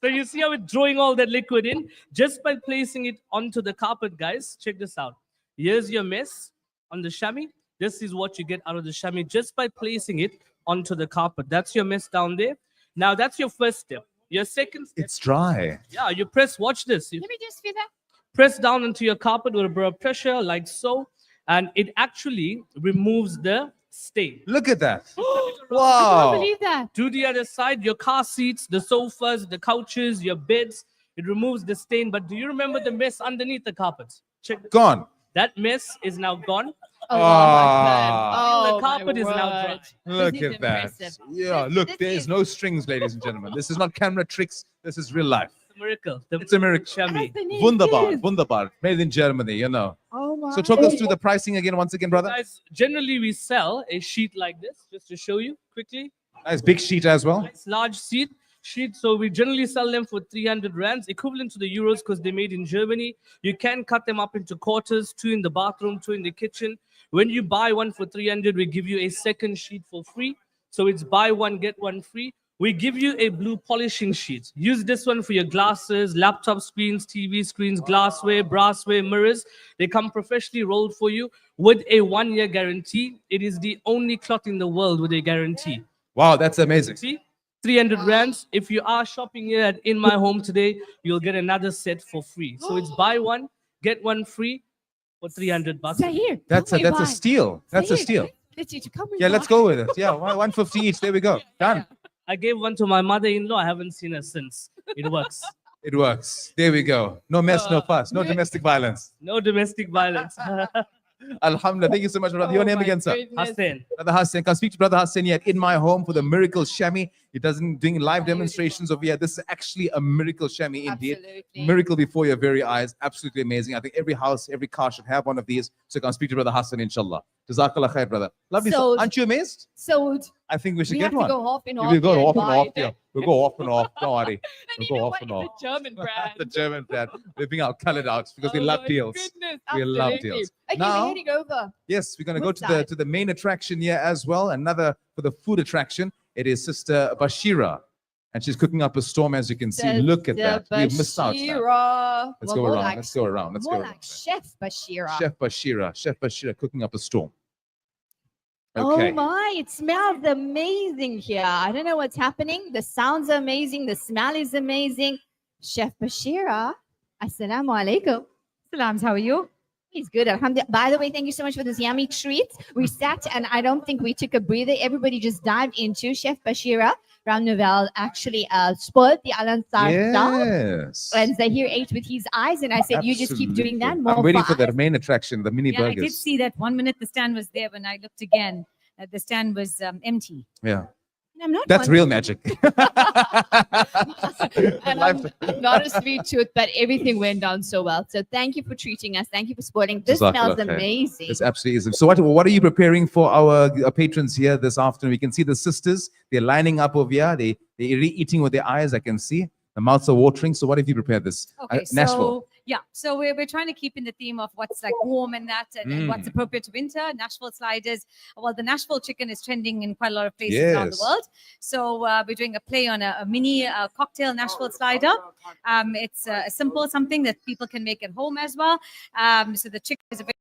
So you see how it's drawing all that liquid in just by placing it onto the carpet, guys. Check this out. Here's your mess on the chamois. This is what you get out of the chamois just by placing it onto the carpet. That's your mess down there. Now that's your first step. Your second step. It's dry. Yeah, you press. Watch this. You Let me just feel that. press down into your carpet with a bit of pressure, like so, and it actually removes the stain. Look at that. I Wow. can't believe that. To the other side, your car seats, the sofas, the couches, your beds, it removes the stain. But do you remember the mess underneath the carpets? Check. Gone. That mess is now gone. Ah. The carpet is now dry. Look at that. Yeah, look, there is no strings, ladies and gentlemen. This is not camera tricks. This is real life. It's a miracle. It's a miracle. Chamois. Wunderbar, wunderbar. Made in Germany, you know. Oh my. So talk us through the pricing again, once again, brother. Guys, generally we sell a sheet like this, just to show you quickly. Nice big sheet as well. Nice large sheet. So we generally sell them for 300 rands, equivalent to the euros because they're made in Germany. You can cut them up into quarters, 2 in the bathroom, 2 in the kitchen. When you buy one for 300, we give you a second sheet for free. So it's buy one, get one free. We give you a blue polishing sheet. Use this one for your glasses, laptop screens, TV screens, glassware, brassware, mirrors. They come professionally rolled for you. with a 1-year guarantee. It is the only cloth in the world with a guarantee. Wow, that's amazing. See, 300 rands. If you are shopping here at In My Home today, you'll get another set for free. So it's buy one, get one free for 300 bucks. Zahir, That's a steal. That's a Zahir, steal. come Yeah, let's go with it. Yeah, 150 each. There we go. Done. I gave one to my mother-in-law. I haven't seen her since. It works. It works. There we go. No mess, no fuss, no domestic violence. No domestic violence. Alhamdulillah. Thank you so much, brother. Your name again, sir? Hassan. Brother Hassan. Can I speak to Brother Hassan here at In My Home for the Miracle Shami? He doesn't doing live demonstrations of here. This is actually a miracle shami indeed. Absolutely. Miracle before your very eyes. Absolutely amazing. I think every house, every car should have one of these. So can I speak to Brother Hassan, inshallah. Jazakallah khair, brother. Lovely. Sold. Aren't you amazed? So I think we should we get have to one. go off and We'll off go here off and and buy off. it. Yeah. We'll go off and off. Don't worry. We'll go off and off. The German brand. The German brand. We're being out colored out because we Oh love my deals. goodness, We love absolutely. deals. Okay, Now, we're heading over. yes, we're going to go Which to the side? main attraction here as well. Another for the food attraction. It is Sister Bashira, and she's cooking up a storm, as you can see. Look at that. We've missed out. Now. Bashira. Let's Well, go more around. like- Let's go around. Let's go More around. like Chef Bashira. Chef Bashira cooking up a storm. Oh Okay. my, it smells amazing here. I don't know what's happening. The sounds are amazing. The smell is amazing. Chef Bashira, assalamu alaikum. Salams, how are you? He's good. Alhamdulillah. By the way, thank you so much for this yummy treat. We sat and I don't think we took a breather. Everybody just dived into Chef Bashira. Ram Nouvel actually spoiled the Al Ansar style. Yes. And Zahir ate with his eyes, and I said, "You just keep doing that." Absolutely. More I'm waiting for for the main attraction, the mini Yeah, I did burgers. see that 1 minute the stand was there. When I looked again, the stand was empty. Yeah. And I'm not That's one- real magic. and I'm not a sweet tooth, but everything went down so well. So thank you for treating us. Thank you for spoiling. This Jazakallah smells khair. amazing. It's absolutely is. So what are you preparing for our patrons here this afternoon? We can see the sisters. They're lining up over here. They're eating with their eyes. I can see. The mouths are watering. So what have you prepared this? Okay, Nashville. so yeah, so we're trying to keep in the theme of what's like warm and that, and what's Mm. appropriate to winter. Nashville sliders. Well, the Nashville chicken is trending in quite a lot of places around the Yes. world. So we're doing a play on a mini cocktail Nashville slider. It's a simple something that people can make at home as well. So the chicken is a very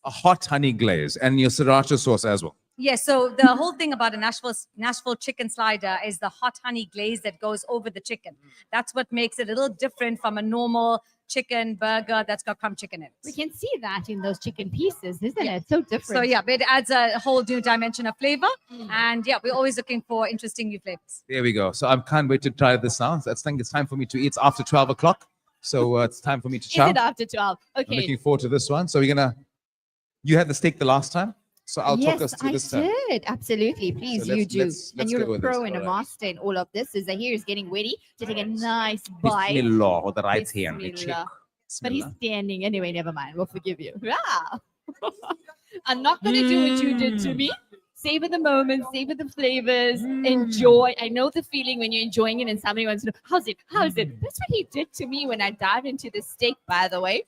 A hot honey glaze and your sriracha sauce as well. Yes, so the whole thing about a Nashville chicken slider is the hot honey glaze that goes over the chicken. That's what makes it a little different from a normal chicken burger that's got crumb chicken in it. We can see that in those chicken pieces, isn't it? So different. So yeah, but it adds a whole new dimension of flavor. And yeah, we're always looking for interesting new flavors. There we go. So I can't wait to try this now. I think it's time for me to eat. It's after 12 o'clock. So it's time for me to chow. Is it after 12? I'm Okay. looking forward to this one. So you had the steak the last time. So I'll talk us through this time. Yes, I did. Absolutely. Please, So you let's- do. let's And you're go a with pro this. and a All right. master in all of this. So Zahir is getting ready to take a nice bite. Bismillah, with the right hand. we check. Bismillah. But he's Bismillah. standing. Anyway, never mind. We'll forgive you. Yeah. I'm not going to do what you did to me. Savor the moment, savor the flavors, enjoy. I know the feeling when you're enjoying it and somebody wants to know, how's it? How's it? That's what he did to me when I dived into the steak, by the way.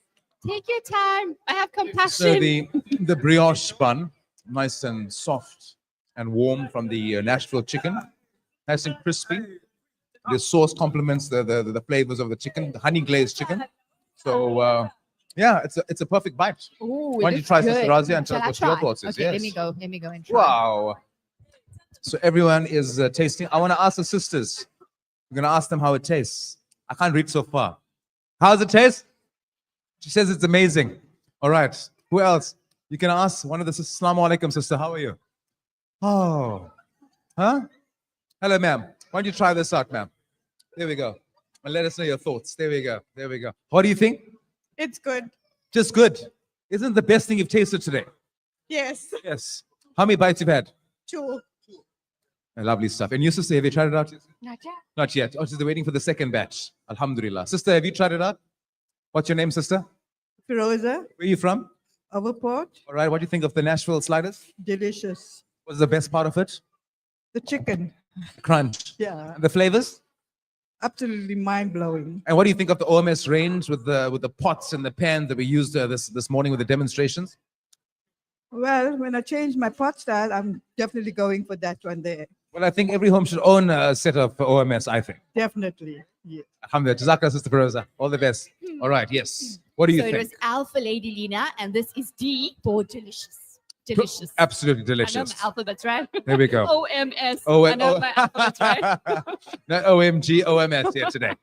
Take your time. I have compassion. So the brioche bun, nice and soft and warm from the Nashville chicken, nice and crispy. The sauce complements the flavors of the chicken, the honey glazed chicken. So yeah, it's a perfect bite. Ooh, Why don't you try, Sister Razia, and tell Shall I us what your try? thoughts is? Okay, let Yes. me go. Let me go and try. Wow. So everyone is tasting. I want to ask the sisters. We're going to ask them how it tastes. I can't read so far. How's it taste? She says it's amazing. All right. Who else? You can ask one of the sisters. Assalamu alaikum, sister. How are you? Oh. Huh? Hello, ma'am. Why don't you try this out, ma'am? There we go. And let us know your thoughts. There we go. There we go. What do you think? It's good. Just good. Isn't it the best thing you've tasted today? Yes. Yes. How many bites you've had? 2. Lovely stuff. And you, sister, have you tried it out? Not yet. Not yet. Oh, she's waiting for the second batch. Alhamdulillah. Sister, have you tried it out? What's your name, sister? Firoza, Where are you from? Overport, All right. What do you think of the Nashville sliders? delicious. What's the best part of it? The chicken, Crunch. yeah, And the flavors? absolutely mind-blowing. And what do you think of the OMS range with the pots and the pan that we used this morning with the demonstrations? Well, when I change my pot style, I'm definitely going for that one there. Well, I think every home should own a set of OMS, I think. Definitely. Yeah. Alhamdulillah. Jazakallah, Sister Firoza. All the best. All right. Yes. What do you So it think? was Alpha Lady Lina, and this is D for delicious. Delicious. Absolutely I know delicious. my alphabets, right? There we go. OMS. Oh, I know my alphabets, right? Not OMG, OMS here today.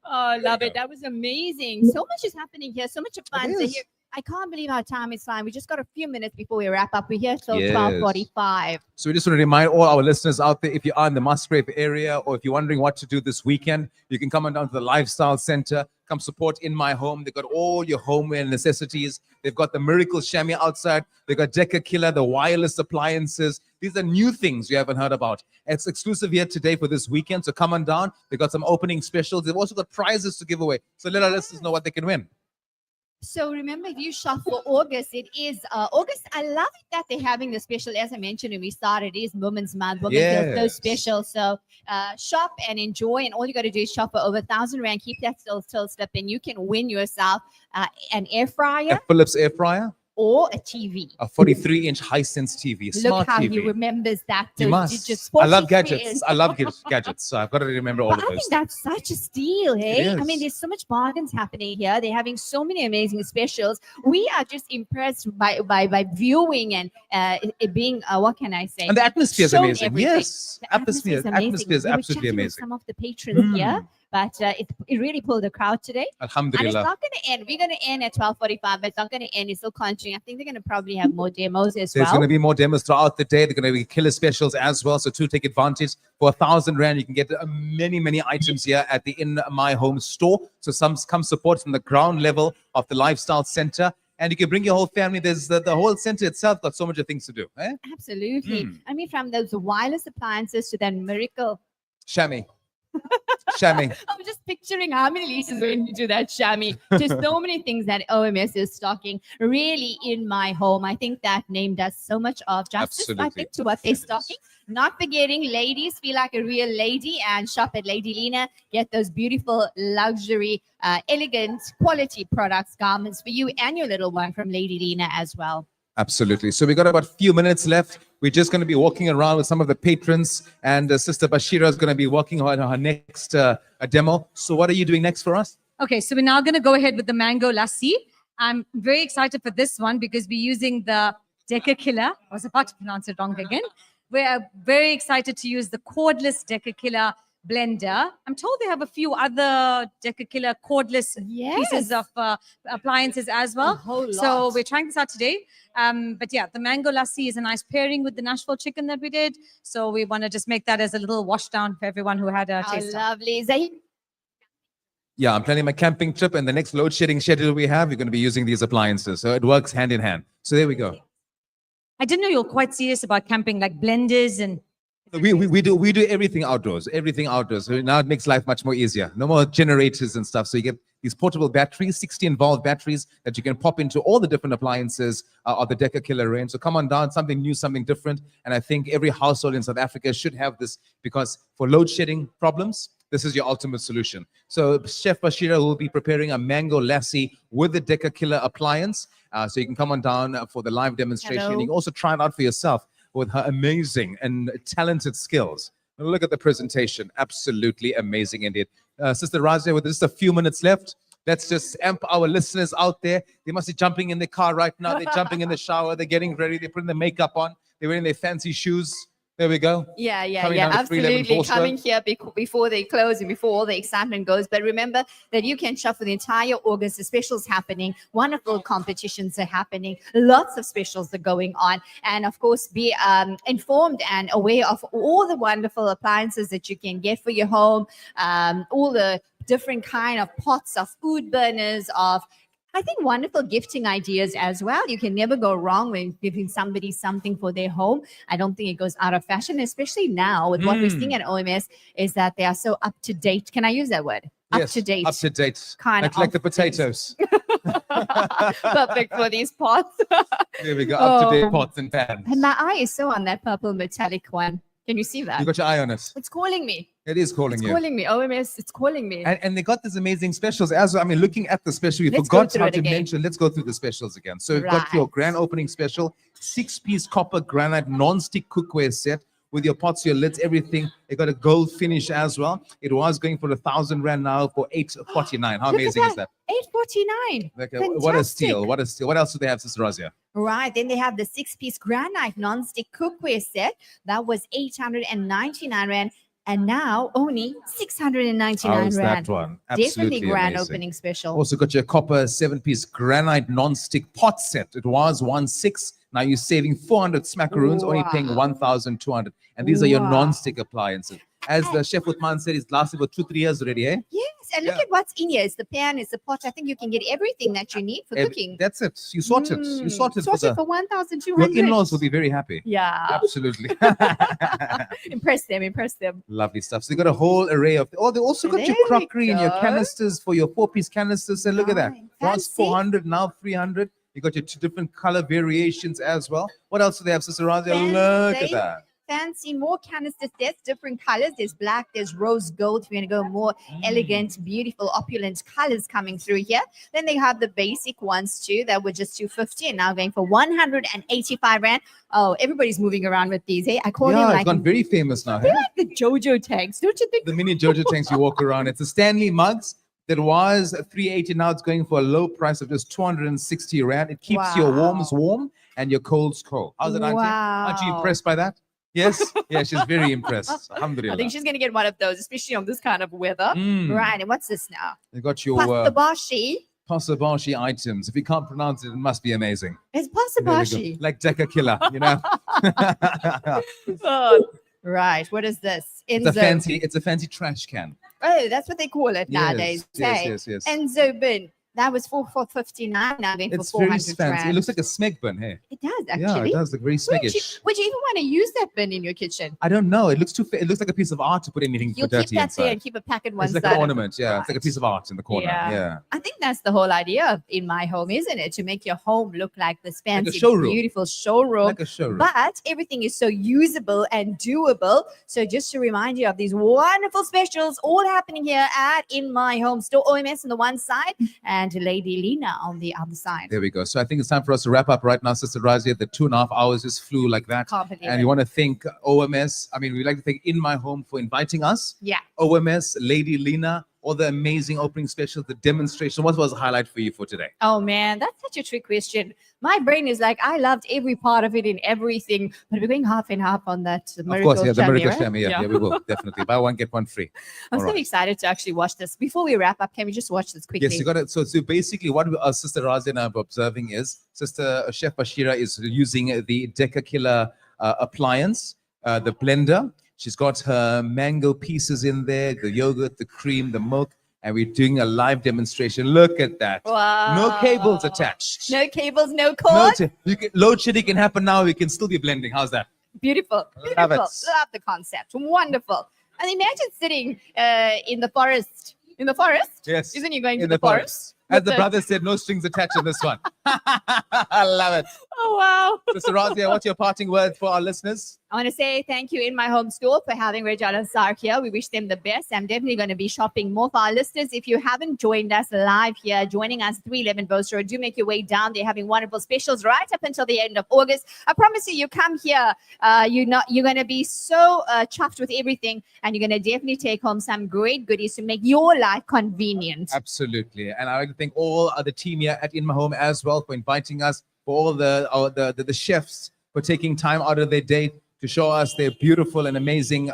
Oh, love it. That was amazing. So much is happening here. So much of fun. So is. here, I can't believe how time is flying. We just got a few minutes before we wrap up. We're here till Yes. 12:45. So we just want to remind all our listeners out there, if you are in the Musgrave area or if you're wondering what to do this weekend, you can come on down to the Lifestyle Center. Come support In My Home. They've got all your homeware necessities. They've got the Miracle Chamois outside. They've got Deca Killer, the wireless appliances. These are new things you haven't heard about. It's exclusive here today for this weekend. So come on down. They've got some opening specials. They've also got prizes to give away. So let our listeners know what they can win. So remember, if you shop for August, it is August. I love it that they're having the special. As I mentioned when we started, it is Women's Month. Women's Day, so Yes. special. So shop and enjoy. And all you got to do is shop for over 1,000 Rand. Keep that still slip, and you can win yourself an air fryer A Philips air fryer, or a TV. a 43-inch Hisense TV, a Look smart how TV. he remembers that. You those must. digits, I love 43 gadgets. is- I love gadgets. So I've got to remember all But of I those. think that's such a steal, hey? I is. mean, there's so much bargains happening here. They're having so many amazing specials. We are just impressed by viewing and it being what can I say? And the atmosphere is Shown amazing. everything. Yes, The atmosphere is atmosphere is We were absolutely chatting with amazing. Some of the patrons here, but it really pulled the crowd today. And it's Alhamdulillah. not going to end. We're going to end at 12:45, but it's not going to end. It's still continuing. I think they're going to probably have more demos as There's well. going to be more demos throughout the day. They're going to be killer specials as well. So to take advantage, for 1,000 Rand, you can get many items here at the In My Home store. So some come support from the ground level of the Lifestyle Center. And you can bring your whole family. There's the whole center itself got so much of things to do. Eh? Absolutely. I mean, from those wireless appliances to that miracle. Chamois. Chamois. I'm just picturing how many leases went into that chamois. Just so many things that OMS is stocking. Really, In My Home. I think that name does so much of justice, I Absolutely. think, to what they're stocking. Not forgetting, ladies, feel like a real lady and shop at Lady Lina. Get those beautiful, luxury, elegant, quality products, garments for you and your little one from Lady Lina as well. Absolutely. So we got about a few minutes left. We're just going to be walking around with some of the patrons, and Sister Bashira is going to be working on her next demo. So what are you doing next for us? Okay, so we're now going to go ahead with the mango lassi. I'm very excited for this one because we're using the Deca Killer. I was about to pronounce it wrong again. We're very excited to use the cordless Deca Killer blender. I'm told they have a few other Deca Killer cordless pieces of appliances as well. So we're trying this out today. But yeah, the mango lassi is a nice pairing with the Nashville chicken that we did. So we want to just make that as a little wash down for everyone who had a taste. Lovely. Zahid? Yeah, I'm planning my camping trip, and the next load shedding schedule we have, we're going to be using these appliances. So it works hand in hand. So there we go. I didn't know you're quite serious about camping, like blenders and. We do everything outdoors, So now it makes life much more easier. No more generators and stuff. So you get these portable batteries, 16-volt batteries that you can pop into all the different appliances of the Deca Killer range. So come on down, something new, something different. And I think every household in South Africa should have this, because for load shedding problems, this is your ultimate solution. So Chef Bashira will be preparing a mango lassi with the Deca Killer appliance. So you can come on down for the live demonstration. Hello. You can also try it out for yourself with her amazing and talented skills. Look at the presentation. Absolutely amazing indeed. Sister Razia, with just a few minutes left, let's just amp our listeners out there. They must be jumping in the car right now. They're jumping in the shower. They're getting ready. They're putting their makeup on. They're wearing their fancy shoes. There we go. Yeah, Coming down to 311 absolutely. Force Road. Coming here before they close and before all the excitement goes. But remember that you can shop for the entire August. The specials happening. Wonderful competitions are happening. Lots of specials are going on. And of course, be informed and aware of all the wonderful appliances that you can get for your home. All the different kind of pots, of food burners, of I think wonderful gifting ideas as well. You can never go wrong when giving somebody something for their home. I don't think it goes out of fashion, especially now with what we're seeing at OMS, is that they are so up to date. Can I use that word? Yes, up to date. Up to date. Kind like of the potatoes. Perfect for these pots. There we go. Up to date Oh. pots and pans. And my eye is so on that purple metallic one. Can you see that? You got your eye on it. It's calling me. It is calling It's you. calling me. OMS, it's calling me. And they got these amazing specials as well. I mean, looking at the special, we Let's go forgot through how it to again. mention. Let's go through the specials again. So we've got your Right. grand opening special, 6-piece copper granite non-stick cookware set with your pots, your lids, everything. It got a gold finish as well. It was going for 1,000 rand now for 849. How Look at amazing is that? 849. Like, what a steal! What a steal! What else do they have, Sister Razia? Right. Then they have the 6-piece granite non-stick cookware set. That was 899 Rand. And now only 699 How's Rand. that one? Definitely Absolutely grand amazing. opening special. Also got your copper 7-piece granite non-stick pot set. It was 1,600. Now you're saving 400 smackaroons, only paying 1,200. And these are your Wow. non-stick appliances. As the Chef Uthman said, it's lasted for 2-3 years already, eh? Yes. And look at what's in here. It's the pan, it's the pot. I think you can get everything that you need for cooking. That's it. You sorted. You sorted for Sorted the... for 1,200. Your in-laws will be very happy. Yeah. Absolutely. Impress them, impress them. Lovely stuff. So they got a whole array of... Oh, they also got There your we crockery and your go. canisters for your 4-piece canisters. And look at that. Once Fancy. 400, now 300. You got your 2 different color variations as well. What else do they have, Sister Razia? Look at Fancy. that. Fancy, more canisters. There's different colors. There's black, there's rose gold. If you're going to go more elegant, beautiful, opulent colors coming through here. Then they have the basic ones too that were just 250 and now going for 185 Rand. Oh, everybody's moving around with these. Hey, I call them Yeah, it's like, gone very famous now. they're Hey? like the JoJo tanks, don't you think? The mini JoJo tanks you walk around. It's the Stanley mugs. That was 380. Now it's going for a low price of just 260 Rand. It keeps your warms warm and your colds cold. How's it, Auntie? Aren't you Wow. impressed by that? Yes? Yeah, she's very impressed. Alhamdulillah. I think she's going to get one of those, especially on this kind of weather. Mm. Right, and what's this now? They got your Pastabashi. Pasabashi items. If you can't pronounce it, it must be amazing. It's There we go. Pastabashi. Like Deca Killer, you know? Oh, right, what is this? It's a fancy trash can. Oh, that's what they call it Yes, nowadays. yes, Hey. yes, yes. Enzo bin. That was for 459. Now going for It's very 400 fancy. It Rand. looks like a smeg bin, hey? It does Yeah, actually. it does look very Would you, smeggish. would you even want to use that bin in your kitchen? I don't know. It looks it looks like a piece of art to put anything You'll dirty keep that inside. there and keep a packet one It's like side. an ornament, yeah. It's like a piece of art in the corner. Yeah. I think that's the whole idea of in my home, isn't it? To make your home look like this fancy, showroom. beautiful showroom. Like a showroom. But everything is so usable and doable. So just to remind you of these wonderful specials, all happening here at In My Home Store, OMS on the one side and Lady Lena on the other side. There we go. So I think it's time for us to wrap up right now, Sister Razia. The 2.5 hours just flew like that. Can't believe And it. we want to thank OMS. I mean, we'd like to thank In My Home for inviting us. Yeah. OMS, Lady Lena, all the amazing opening specials, the demonstration. What was the highlight for you for today? Oh man, that's such a trick question. My brain is like, I loved every part of it in everything, but we're going half and half on that Of miracle. course, yeah, the Shami, miracle right? Shami. Yeah, we will definitely buy one get one free. I'm All so right. excited to actually watch this. Before we wrap up, can we just watch this quickly? Yes, you got it. So basically, what our Sister Razia and I are observing is Sister Chef Bashira is using the Deca Killer appliance, the blender. She's got her mango pieces in there, the yogurt, the cream, the milk, and we're doing a live demonstration. Look at that. Wow. No cables attached. No cables, no No cord. load shedding can happen now. We can still be blending. How's that? Beautiful. Beautiful. Love it. Love the concept. Wonderful. And imagine sitting in the forest. In the forest? Yes. Isn't you going In to the forest? As With the brother said, no strings attached in this one. I love it. Oh, wow. Sister Razia, what's your parting word for our listeners? I want to say thank you in my home store for having Radio Al Ansar here. We wish them the best. I'm definitely going to be shopping more for our listeners. If you haven't joined us live here, joining us 311 Bose Road, do make your way down. They're having wonderful specials right up until the end of August. I promise you, you come here, you're going to be so chuffed with everything, and you're going to definitely take home some great goodies to make your life convenient. Absolutely. And I'd like to thank all the team here at In My Home as well for inviting us, for all the chefs for taking time out of their day to show us their beautiful and amazing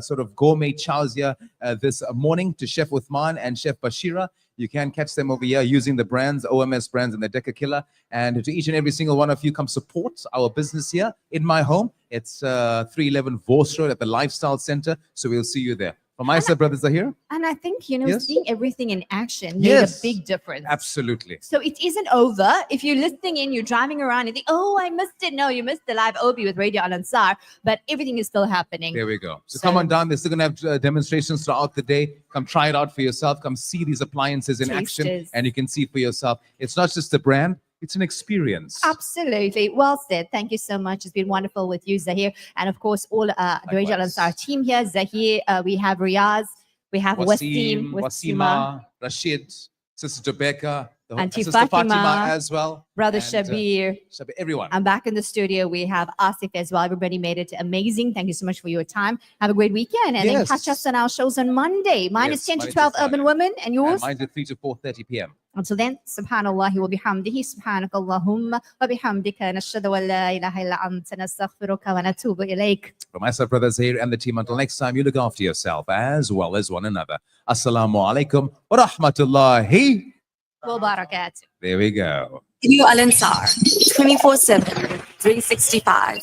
sort of gourmet chows here this morning, to Chef Uthman and Chef Bashira. You can catch them over here using the brands, OMS brands and the Deca Killer. And to each and every single one of you, come support our business here In My Home. It's 311 Vos Road at the Lifestyle Center. So we'll see you there. From my side, brothers are here. And I think, Yes. seeing everything in action made Yes. a big difference. Absolutely. So it isn't over. If you're listening in, you're driving around and think, oh, I missed it. No, you missed the live Obi with Radio Al Ansar, but everything is still happening. There we go. So come on down. They're still going to have demonstrations throughout the day. Come try it out for yourself. Come see these appliances in action, Tasters. and you can see for yourself. It's not just a brand, it's an experience. Absolutely. Well said. Thank you so much. It's been wonderful with you, Zahir. And of course, all the Radio Al Ansar team here. Zahir, we have Riaz, we have Wasim, Wasima, Rashid, Sister Rebecca, Auntie Sister Fatima Fatima, as well. Brother and, Shabir. Everyone. I'm back in the studio. We have Asif as well. Everybody made it amazing. Thank you so much for your time. Have a great weekend. And then Yes. catch us on our shows on Monday. Mine is Yes, 10 to Monday to 12 Friday. Urban Women. And yours? Mine's at 3 to 4:30 p.m. Until then, subhanallah wa bihamdihi, subhanakallahumma wa bihamdika, nashhadu an la ilaha illa anta, nastaghfiruka wa natubu ilayk. From myself, brothers here and the team, until next time, you look after yourself as well as one another. Assalamu alaikum wa rahmatullahi. Wa barakatuh. There we go. Radio Al Ansar, 24/7, 365.